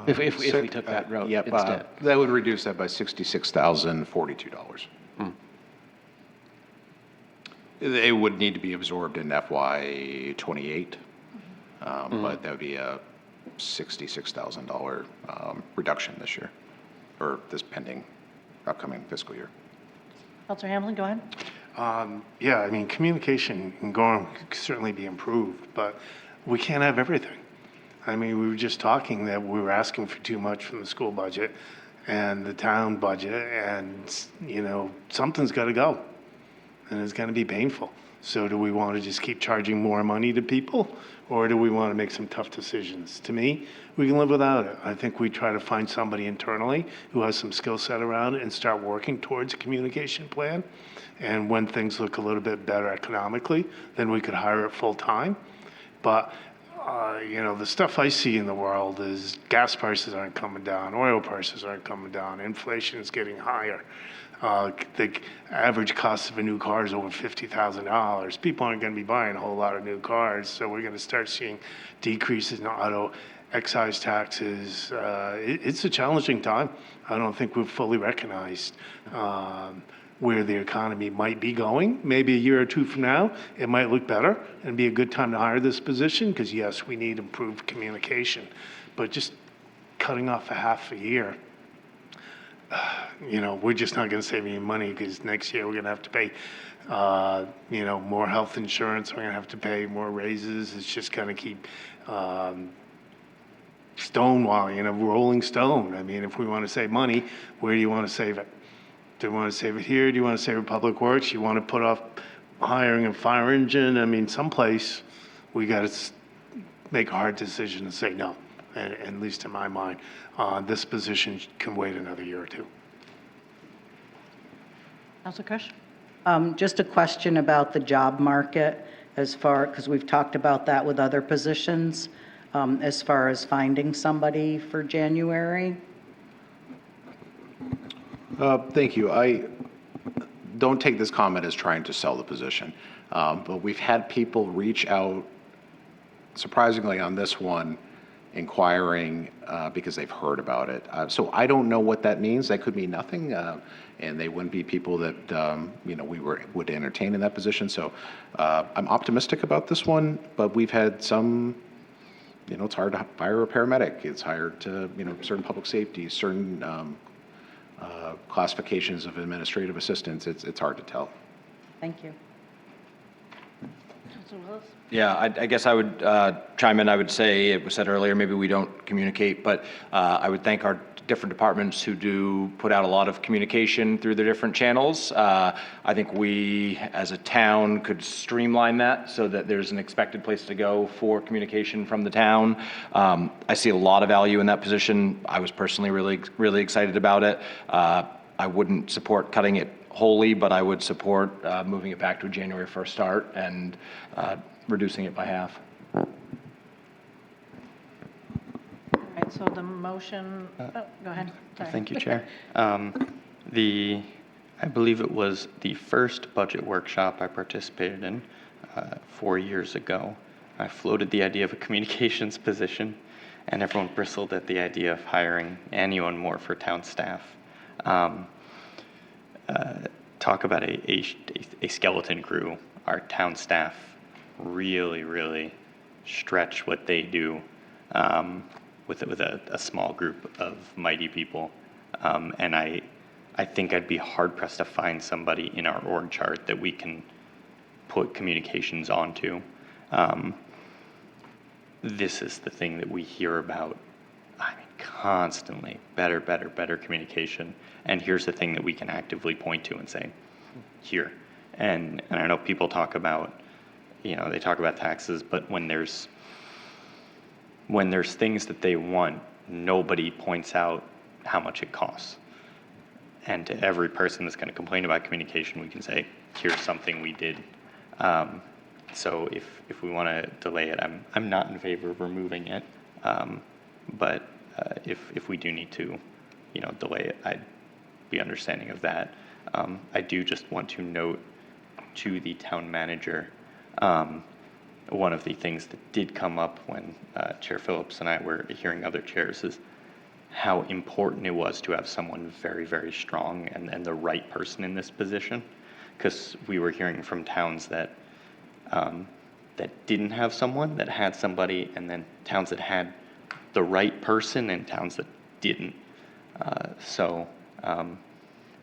If we took that route Yep, instead. that would reduce that by $66,042. It would need to be absorbed in FY '28, but that would be a $66,000 reduction this year, or this pending upcoming fiscal year. Counselor Hamlin, go ahead. Yeah, I mean, communication in Gorham could certainly be improved, but we can't have everything. I mean, we were just talking that we were asking for too much from the school budget and the town budget, and, you know, something's got to go, and it's going to be painful. So do we want to just keep charging more money to people, or do we want to make some tough decisions? To me, we can live without it. I think we try to find somebody internally who has some skill set around it and start working towards a communication plan. And when things look a little bit better economically, then we could hire it full time. But you know, the stuff I see in the world is gas prices aren't coming down, oil prices aren't coming down, inflation is getting higher. The average cost of a new car is over $50,000. People aren't going to be buying a whole lot of new cars, so we're going to start seeing decreases in auto excise taxes. It's a challenging time. I don't think we've fully recognized where the economy might be going. Maybe a year or two from now, it might look better and be a good time to hire this position, because yes, we need improved communication. But just cutting off a half a year, you know, we're just not going to save any money, because next year we're going to have to pay, you know, more health insurance. We're going to have to pay more raises. It's just going to keep stonewalling, you know, rolling stone. I mean, if we want to save money, where do you want to save it? Do you want to save it here? Do you want to save it Public Works? You want to put off hiring a fire engine? I mean, someplace we got to make a hard decision and say no. And at least in my mind, this position can wait another year or two. Counselor Kirsch? Just a question about the job market as far, because we've talked about that with other positions, as far as finding somebody for January. Thank you. I don't take this comment as trying to sell the position, but we've had people reach out, surprisingly on this one, inquiring because they've heard about it. So I don't know what that means. That could mean nothing, and they wouldn't be people that you know, we would entertain in that position. So I'm optimistic about this one, but we've had some. You know, it's hard to hire a paramedic. It's hard to, you know, certain public safety, certain classifications of administrative assistants. It's hard to tell. Thank you. Counselor Willis? Yeah, I guess I would chime in. I would say, it was said earlier, maybe we don't communicate, but I would thank our different departments who do put out a lot of communication through the different channels. I think we, as a town, could streamline that so that there's an expected place to go for communication from the town. I see a lot of value in that position. I was personally really excited about it. I wouldn't support cutting it wholly, but I would support moving it back to a January 1st start and reducing it by half. All right, so the motion, go ahead. Sorry. Thank you, Chair. I believe it was the first budget workshop I participated in 4 years ago. I floated the idea of a communications position, and everyone bristled at the idea of hiring anyone more for town staff. Talk about a skeleton crew. Our town staff really stretch what they do with a small group of mighty people. And I think I'd be hard pressed to find somebody in our org chart that we can put communications onto. This is the thing that we hear about, I mean, constantly. Better communication. And here's the thing that we can actively point to and say, here. And I know people talk about, you know, they talk about taxes, but when there's things that they want, nobody points out how much it costs. And to every person that's going to complain about communication, we can say, here's something we did. So if we want to delay it, I'm not in favor of removing it. But if we do need to, you know, delay it, I'd be understanding of that. I do just want to note to the town manager, one of the things that did come up when Chair Phillips and I were hearing other chairs is how important it was to have someone very, very strong and the right person in this position. Because we were hearing from towns that that didn't have someone, that had somebody, and then towns that had the right person and towns that didn't. So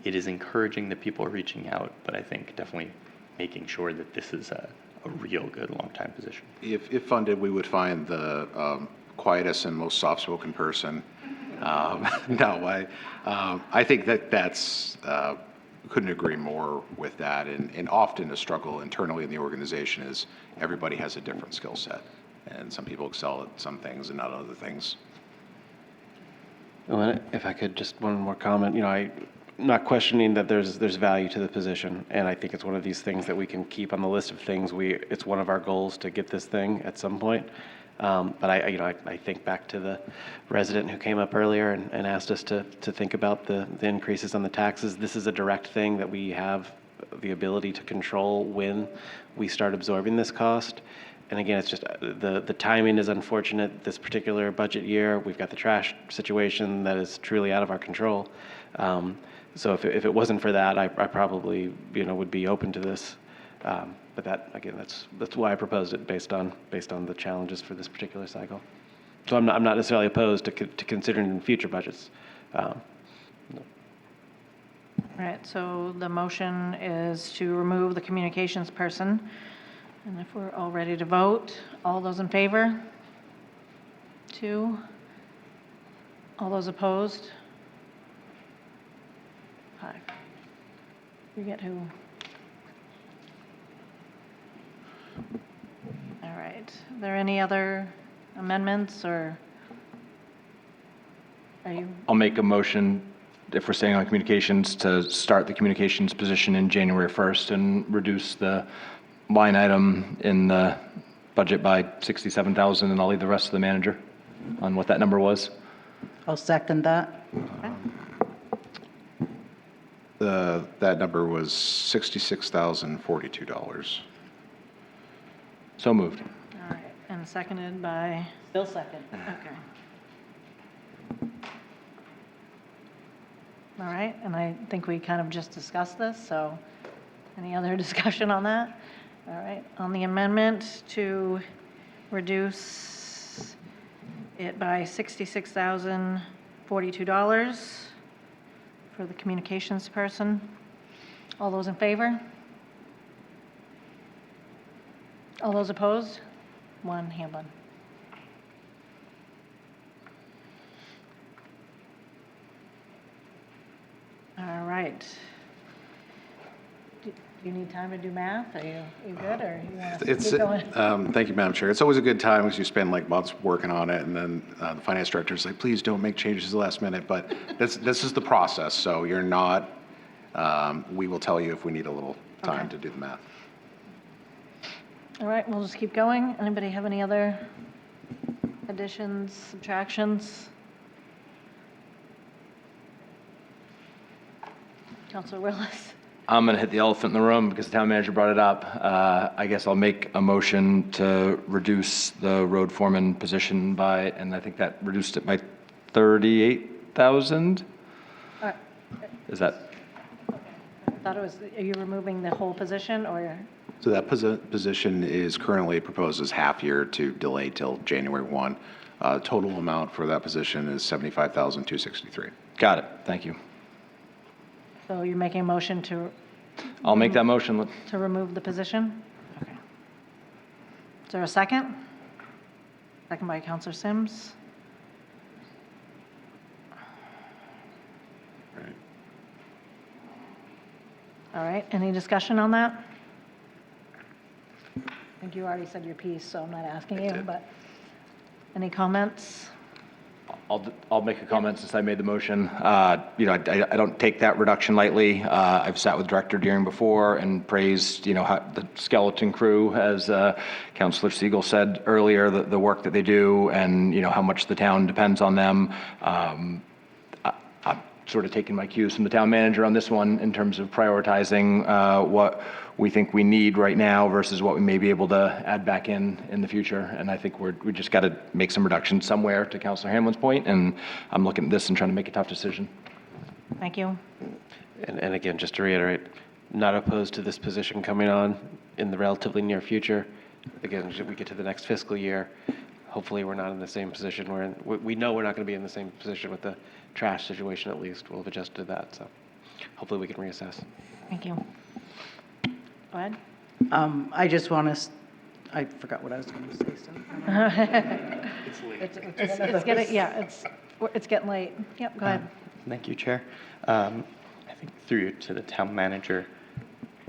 it is encouraging that people are reaching out, but I think definitely making sure that this is a real good long-time position. If funded, we would find the quietest and most soft-spoken person. No, I think that's couldn't agree more with that. And often a struggle internally in the organization is everybody has a different skill set, and some people excel at some things and not other things. Well, if I could, just one more comment. I'm not questioning that there's value to the position, and I think it's one of these things that we can keep on the list of things. It's one of our goals to get this thing at some point. But I think back to the resident who came up earlier and asked us to think about the increases on the taxes. This is a direct thing that we have the ability to control when we start absorbing this cost. And again, it's just the timing is unfortunate this particular budget year. We've got the trash situation that is truly out of our control. So if it wasn't for that, I probably would be open to this. But that, again, that's why I proposed it based on the challenges for this particular cycle. So I'm not necessarily opposed to considering in future budgets. All right, so the motion is to remove the communications person. And if we're all ready to vote, all those in favor? 2. All those opposed? 5. Forget who. All right. Are there any other amendments, or are you? I'll make a motion, if we're staying on communications, to start the communications position in January 1st and reduce the line item in the budget by $67,000, and I'll leave the rest to the manager on what that number was. I'll second that. That number was $66,042. So moved. All right, and seconded by? Still second. Okay. All right, and I think we kind of just discussed this, so any other discussion on that? All right, on the amendment to reduce it by $66,042 for the communications person. All those in favor? All those opposed? 1, Hamblin. All right. Do you need time to do math? Are you good, or you want to keep going? Thank you, Madam Chair. It's always a good time because you spend like months working on it, and then the finance director is like, please don't make changes at the last minute. But this is the process, so you're not, we will tell you if we need a little time to do the math. All right, we'll just keep going. Anybody have any other additions, subtractions? Councilor Willis? I'm going to hit the elephant in the room because the town manager brought it up. I guess I'll make a motion to reduce the road foreman position by, and I think that reduced it by 38,000. Is that? I thought it was, are you removing the whole position, or? So that position is currently proposed as half year to delay till January 1. Total amount for that position is $75,263. Got it. Thank you. So you're making a motion to? I'll make that motion. To remove the position? Okay. Is there a second? Second by Councilor Sims. Right. All right, any discussion on that? I think you already said your piece, so I'm not asking you, but any comments? I'll make a comment since I made the motion. I don't take that reduction lightly. I've sat with Director Deering before and praised, how the skeleton crew, as Councilor Siegel said earlier, the work that they do and, how much the town depends on them. sort of taken my cues from the town manager on this one in terms of prioritizing what we think we need right now versus what we may be able to add back in the future. And I think we just got to make some reductions somewhere, to Councillor Hamlin's point, and I'm looking at this and trying to make a tough decision. Thank you. And again, just to reiterate, not opposed to this position coming on in the relatively near future. Again, as we get to the next fiscal year, hopefully we're not in the same position we're in. We know we're not going to be in the same position with the trash situation, at least. We'll have adjusted to that, so hopefully we can reassess. Thank you. Go ahead. I just want to, I forgot what I was going to say, so. It's late. It's getting, yeah, it's getting late. Yep, go ahead. Thank you, Chair. I think through you to the town manager,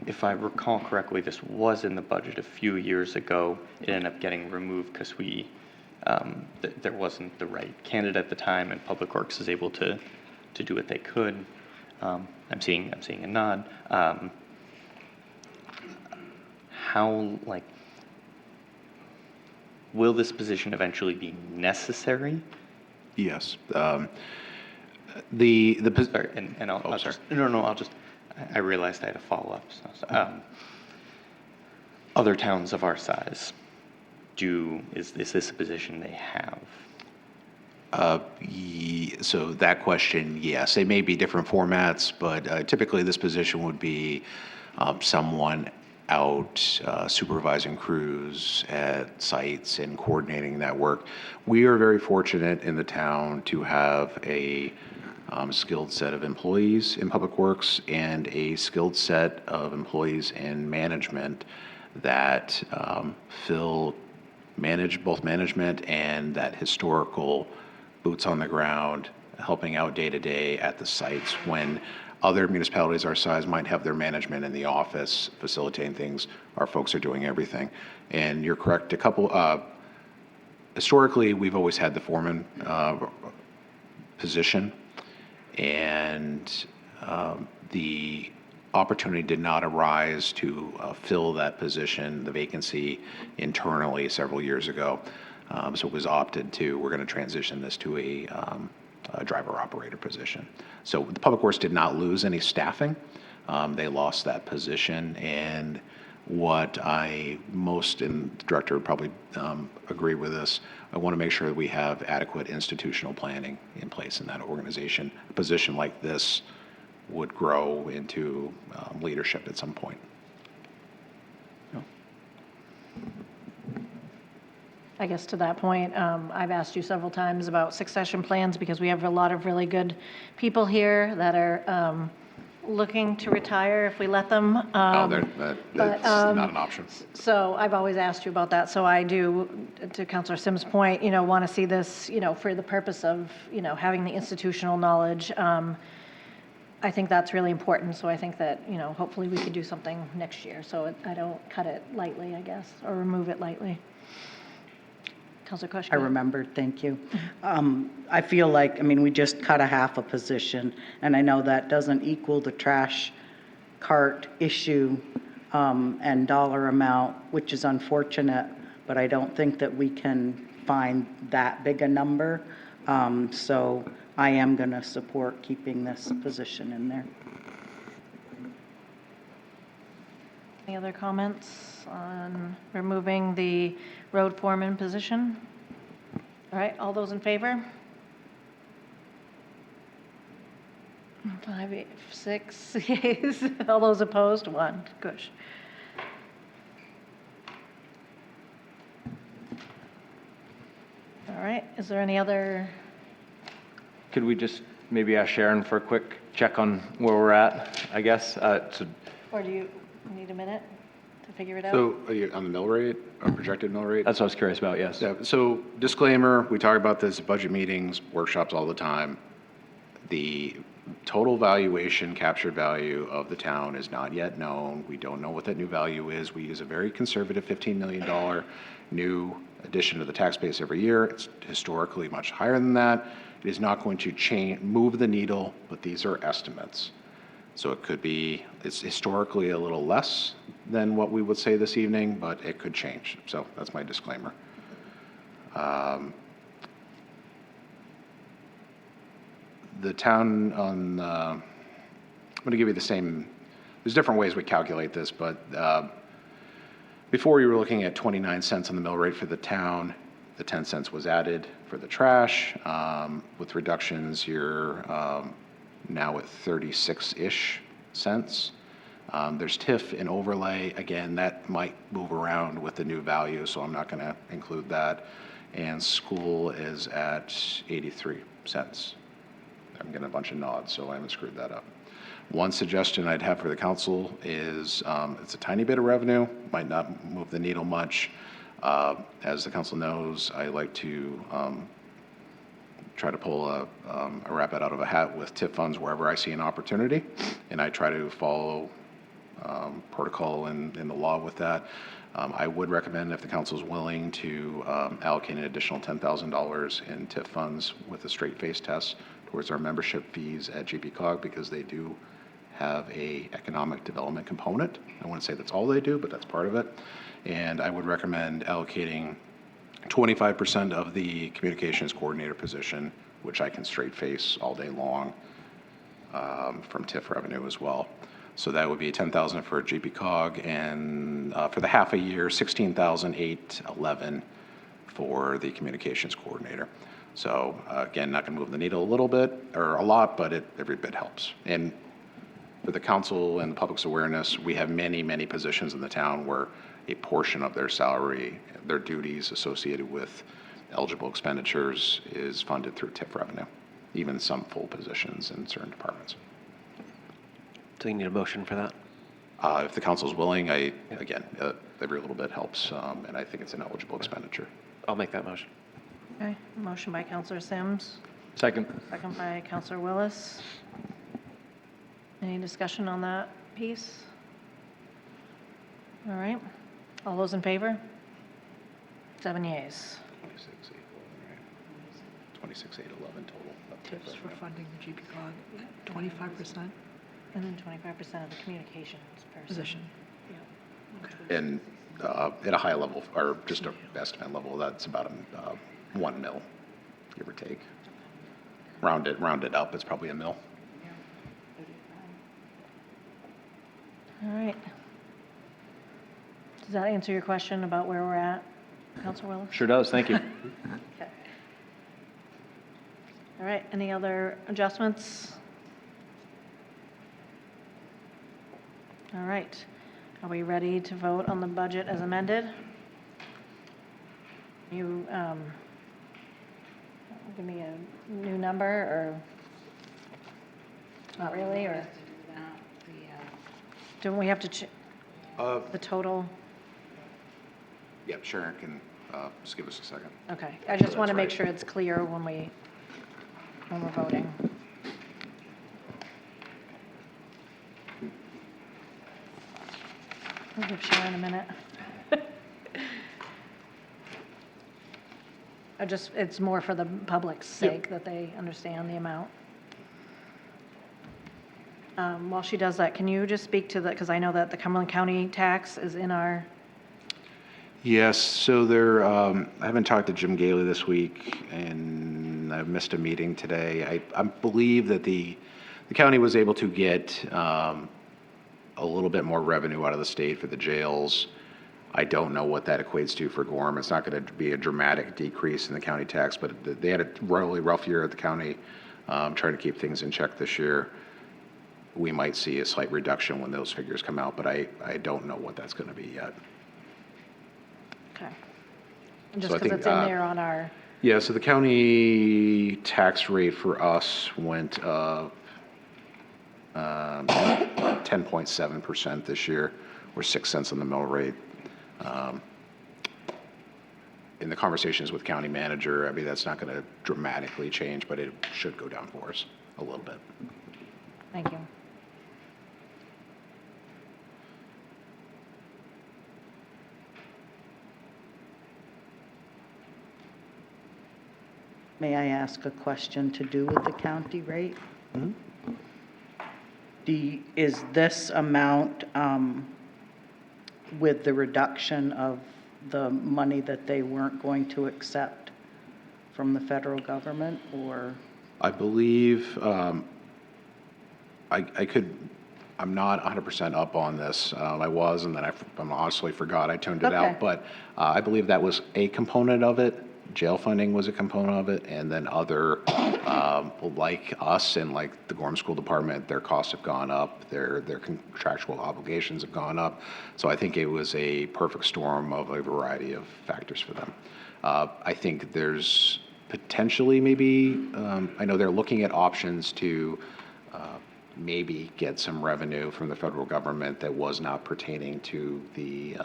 if I recall correctly, this was in the budget a few years ago. It ended up getting removed because there wasn't the right candidate at the time, and Public Works is able to do what they could. I'm seeing a nod. How, will this position eventually be necessary? Yes. Sorry, and I'll just, I realized I had a follow-up. Other towns of our size, is this a position they have? So that question, yes, they may be different formats, but typically this position would be someone out supervising crews at sites and coordinating that work. We are very fortunate in the town to have a skilled set of employees in Public Works and a skilled set of employees in management that manage both management and that historical boots on the ground, helping out day to day at the sites when other municipalities our size might have their management in the office facilitating things. Our folks are doing everything. And you're correct, historically, we've always had the foreman position, and the opportunity did not arise to fill that position, the vacancy, internally several years ago. So it was opted to, we're going to transition this to a driver operator position. So the Public Works did not lose any staffing. They lost that position, and what most, and the director would probably agree with this, I want to make sure that we have adequate institutional planning in place in that organization. A position like this would grow into leadership at some point. I guess to that point, I've asked you several times about succession plans because we have a lot of really good people here that are looking to retire if we let them. That's not an option. So I've always asked you about that. So I do, to Councillor Sims' point, want to see this, for the purpose of, having the institutional knowledge. I think that's really important. So I think that, hopefully we could do something next year. So I don't cut it lightly, I guess, or remove it lightly. Councillor Kushner. I remembered, thank you. I feel like, we just cut a half a position, and I know that doesn't equal the trash cart issue and dollar amount, which is unfortunate, but I don't think that we can find that big a number. So I am going to support keeping this position in there. Any other comments on removing the road foreman position? All right, all those in favor? 5, 8, 6 yeas. All those opposed? 1. Gosh. All right, is there any other? Could we just maybe ask Sharon for a quick check on where we're at, I guess? Or do you need a minute to figure it out? So are you on the mill rate, or projected mill rate? That's what I was curious about, yes. Yeah, so disclaimer, we talk about this at budget meetings, workshops all the time. The total valuation, captured value of the town is not yet known. We don't know what that new value is. We use a very conservative $15 million new addition to the tax base every year. It's historically much higher than that. It is not going to move the needle, but these are estimates. So it could be, it's historically a little less than what we would say this evening, but it could change. So that's my disclaimer. The town on, I'm going to give you the same, there's different ways we calculate this, but before you were looking at 29 cents on the mill rate for the town. The 10 cents was added for the trash. With reductions, you're now at 36-ish cents. There's TIF and overlay. Again, that might move around with the new value, so I'm not going to include that. And school is at 83 cents. I'm getting a bunch of nods, so I haven't screwed that up. One suggestion I'd have for the council is it's a tiny bit of revenue, might not move the needle much. As the council knows, I like to try to pull a rabbit out of a hat with TIF funds wherever I see an opportunity, and I try to follow protocol in the law with that. I would recommend, if the council is willing, to allocate an additional $10,000 in TIF funds with a straight face test towards our membership fees at GPCOG, because they do have a economic development component. I wouldn't say that's all they do, but that's part of it. And I would recommend allocating 25% of the communications coordinator position, which I can straight face all day long, from TIF revenue as well. So that would be $10,000 for GPCOG, and for the half a year, $16,811 for the communications coordinator. So again, not going to move the needle a little bit or a lot, but every bit helps. And for the council and the public's awareness, we have many, many positions in the town where a portion of their salary, their duties associated with eligible expenditures is funded through TIF revenue, even some full positions in certain departments. Do you need a motion for that? If the council is willing, again, every little bit helps, and I think it's an eligible expenditure. I'll make that motion. Okay, motion by Counselor Sims, Second. second by Counselor Willis. Any discussion on that piece? All right, all those in favor? 7 yeas. 26,811 total. Tips for funding the GPCOG, 25%. And then 25% of the communications Position. And at a high level, or just an estimate level, that's about 1 mil, give or take. Rounded up, it's probably a mil. All right. Does that answer your question about where we're at, Counselor Willis? Sure does, thank you. Okay. All right, any other adjustments? All right, are we ready to vote on the budget as amended? You give me a new number, or not really, or? Don't we have to, the total? Yeah, Sharon can just give us a second. Okay, I just want to That's make right. sure it's clear when we're voting. We'll give Sharon a minute. It's more for the public's sake that they understand the amount. While she does that, can you just speak to because I know that the Cumberland County tax is in our, Yes, so I haven't talked to Jim Gailey this week, and I've missed a meeting today. I believe that the county was able to get a little bit more revenue out of the state for the jails. I don't know what that equates to for Gorham. It's not going to be a dramatic decrease in the county tax, but they had a really rough year at the county, trying to keep things in check this year. We might see a slight reduction when those figures come out, but I don't know what that's going to be yet. okay. Just So I because think, it's in there on our, Yeah, so the county tax rate for us went up 10.7% this year, or 6 cents on the mill rate. In the conversations with county manager, I mean, that's not going to dramatically change, but it should go down for us a little bit. thank you. May I ask a question to do with the county rate? Is this amount with the reduction of the money that they weren't going to accept from the federal government, or? I believe, I'm not 100% up on this. I was, and then I honestly forgot. I tuned it Okay. out. But I believe that was a component of it. Jail funding was a component of it. And then other, like us and like the Gorham School Department, their costs have gone up. Their contractual obligations have gone up. So I think it was a perfect storm of a variety of factors for them. I think there's potentially maybe, I know they're looking at options to maybe get some revenue from the federal government that was not pertaining to the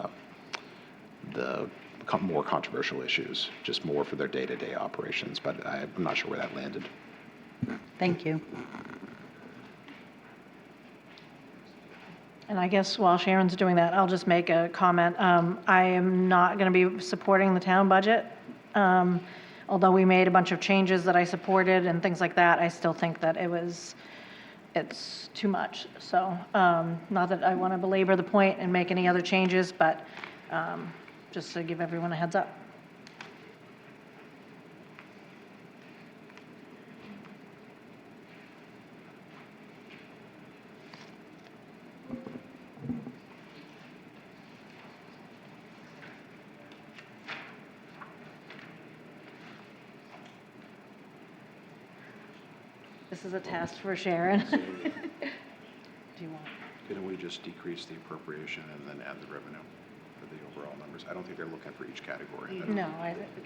more controversial issues, just more for their day-to-day operations, but I'm not sure where that landed. Thank you. And I guess while Sharon's doing that, I'll just make a comment. I am not going to be supporting the town budget. Although we made a bunch of changes that I supported and things like that, I still think that it's too much. So not that I want to belabor the point and make any other changes, but just to give everyone a heads up. This is a test for Sharon. Do you want? Couldn't we just decrease the appropriation and then add the revenue for the overall numbers? I don't think they're looking for each category. No,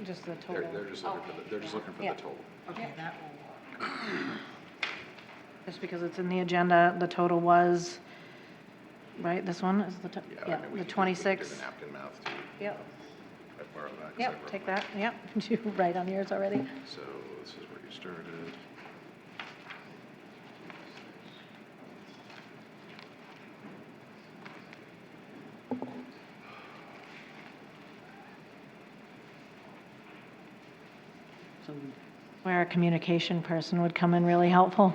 just the total. They're just looking for the total. Okay, that will work. Just because it's in the agenda, the total was, right, this one is the, yeah, the 26. Do the napkin math too. Yep, I borrowed that 'cause I yep, wrote take mine. that, yep. You write on yours already? So this is where you started. Where a communication person would come in really helpful.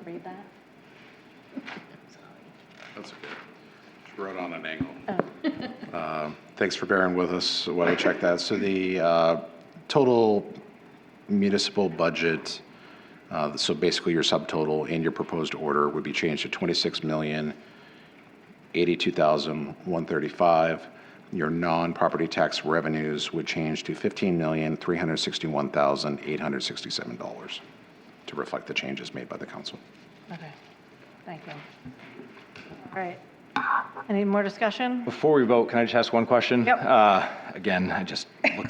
Read that? That's okay. Just wrote on an angle. Thanks for bearing with us while I check that. So the total municipal budget, so basically your subtotal and your proposed order would be changed to $26,082,135. Your non-property tax revenues would change to $15,361,867 to reflect the changes made by the council. Okay, thank you. All right. Any more discussion? Before we vote, can I just ask one question? Yep. Again, I just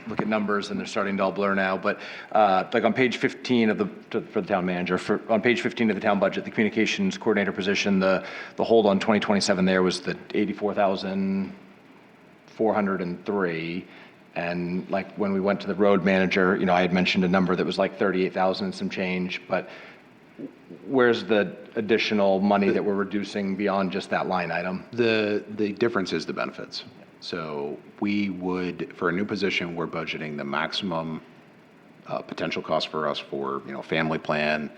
look at numbers and they're starting to all blur now, but like on page 15 of for the town manager, on page 15 of the town budget, the communications coordinator position, the hold on 2027 there was the 84,403. And like when we went to the road manager, you know, I had mentioned a number that was like 38,000 and some change, but where's the additional money that we're reducing beyond just that line item? The difference is the benefits. So we would, for a new position, we're budgeting the maximum potential cost for us for, you know, family plan,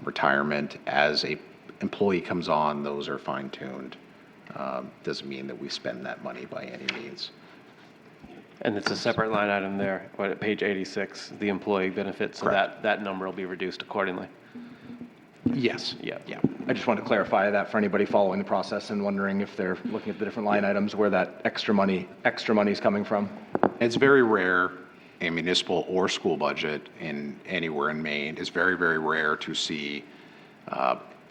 retirement. As a employee comes on, those are fine-tuned. Doesn't mean that we spend that money by any means. And it's a separate line item there, at page 86, the employee benefits, so that number will be reduced accordingly. Yes. Yeah. Yeah, I just wanted to clarify that for anybody following the process and wondering if they're looking at the different line items, where that extra money is coming from. It's very rare in municipal or school budget anywhere in Maine. It's very, very rare to see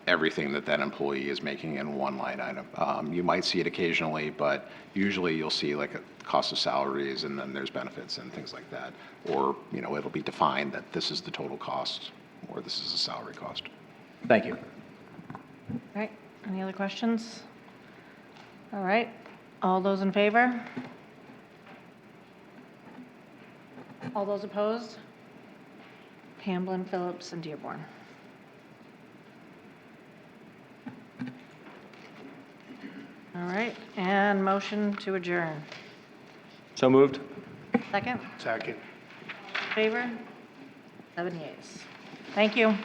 everything that that employee is making in one line item. You might see it occasionally, but usually you'll see like a cost of salaries and then there's benefits and things like that. Or, you know, it'll be defined that this is the total cost or this is a salary cost. Thank you. All right, any other questions? All right, all those in favor? All those opposed? Hamblin, Phillips, and Dearborn. All right, and motion to adjourn. So moved. Second? Second. Favor? 7 yeas. Thank you.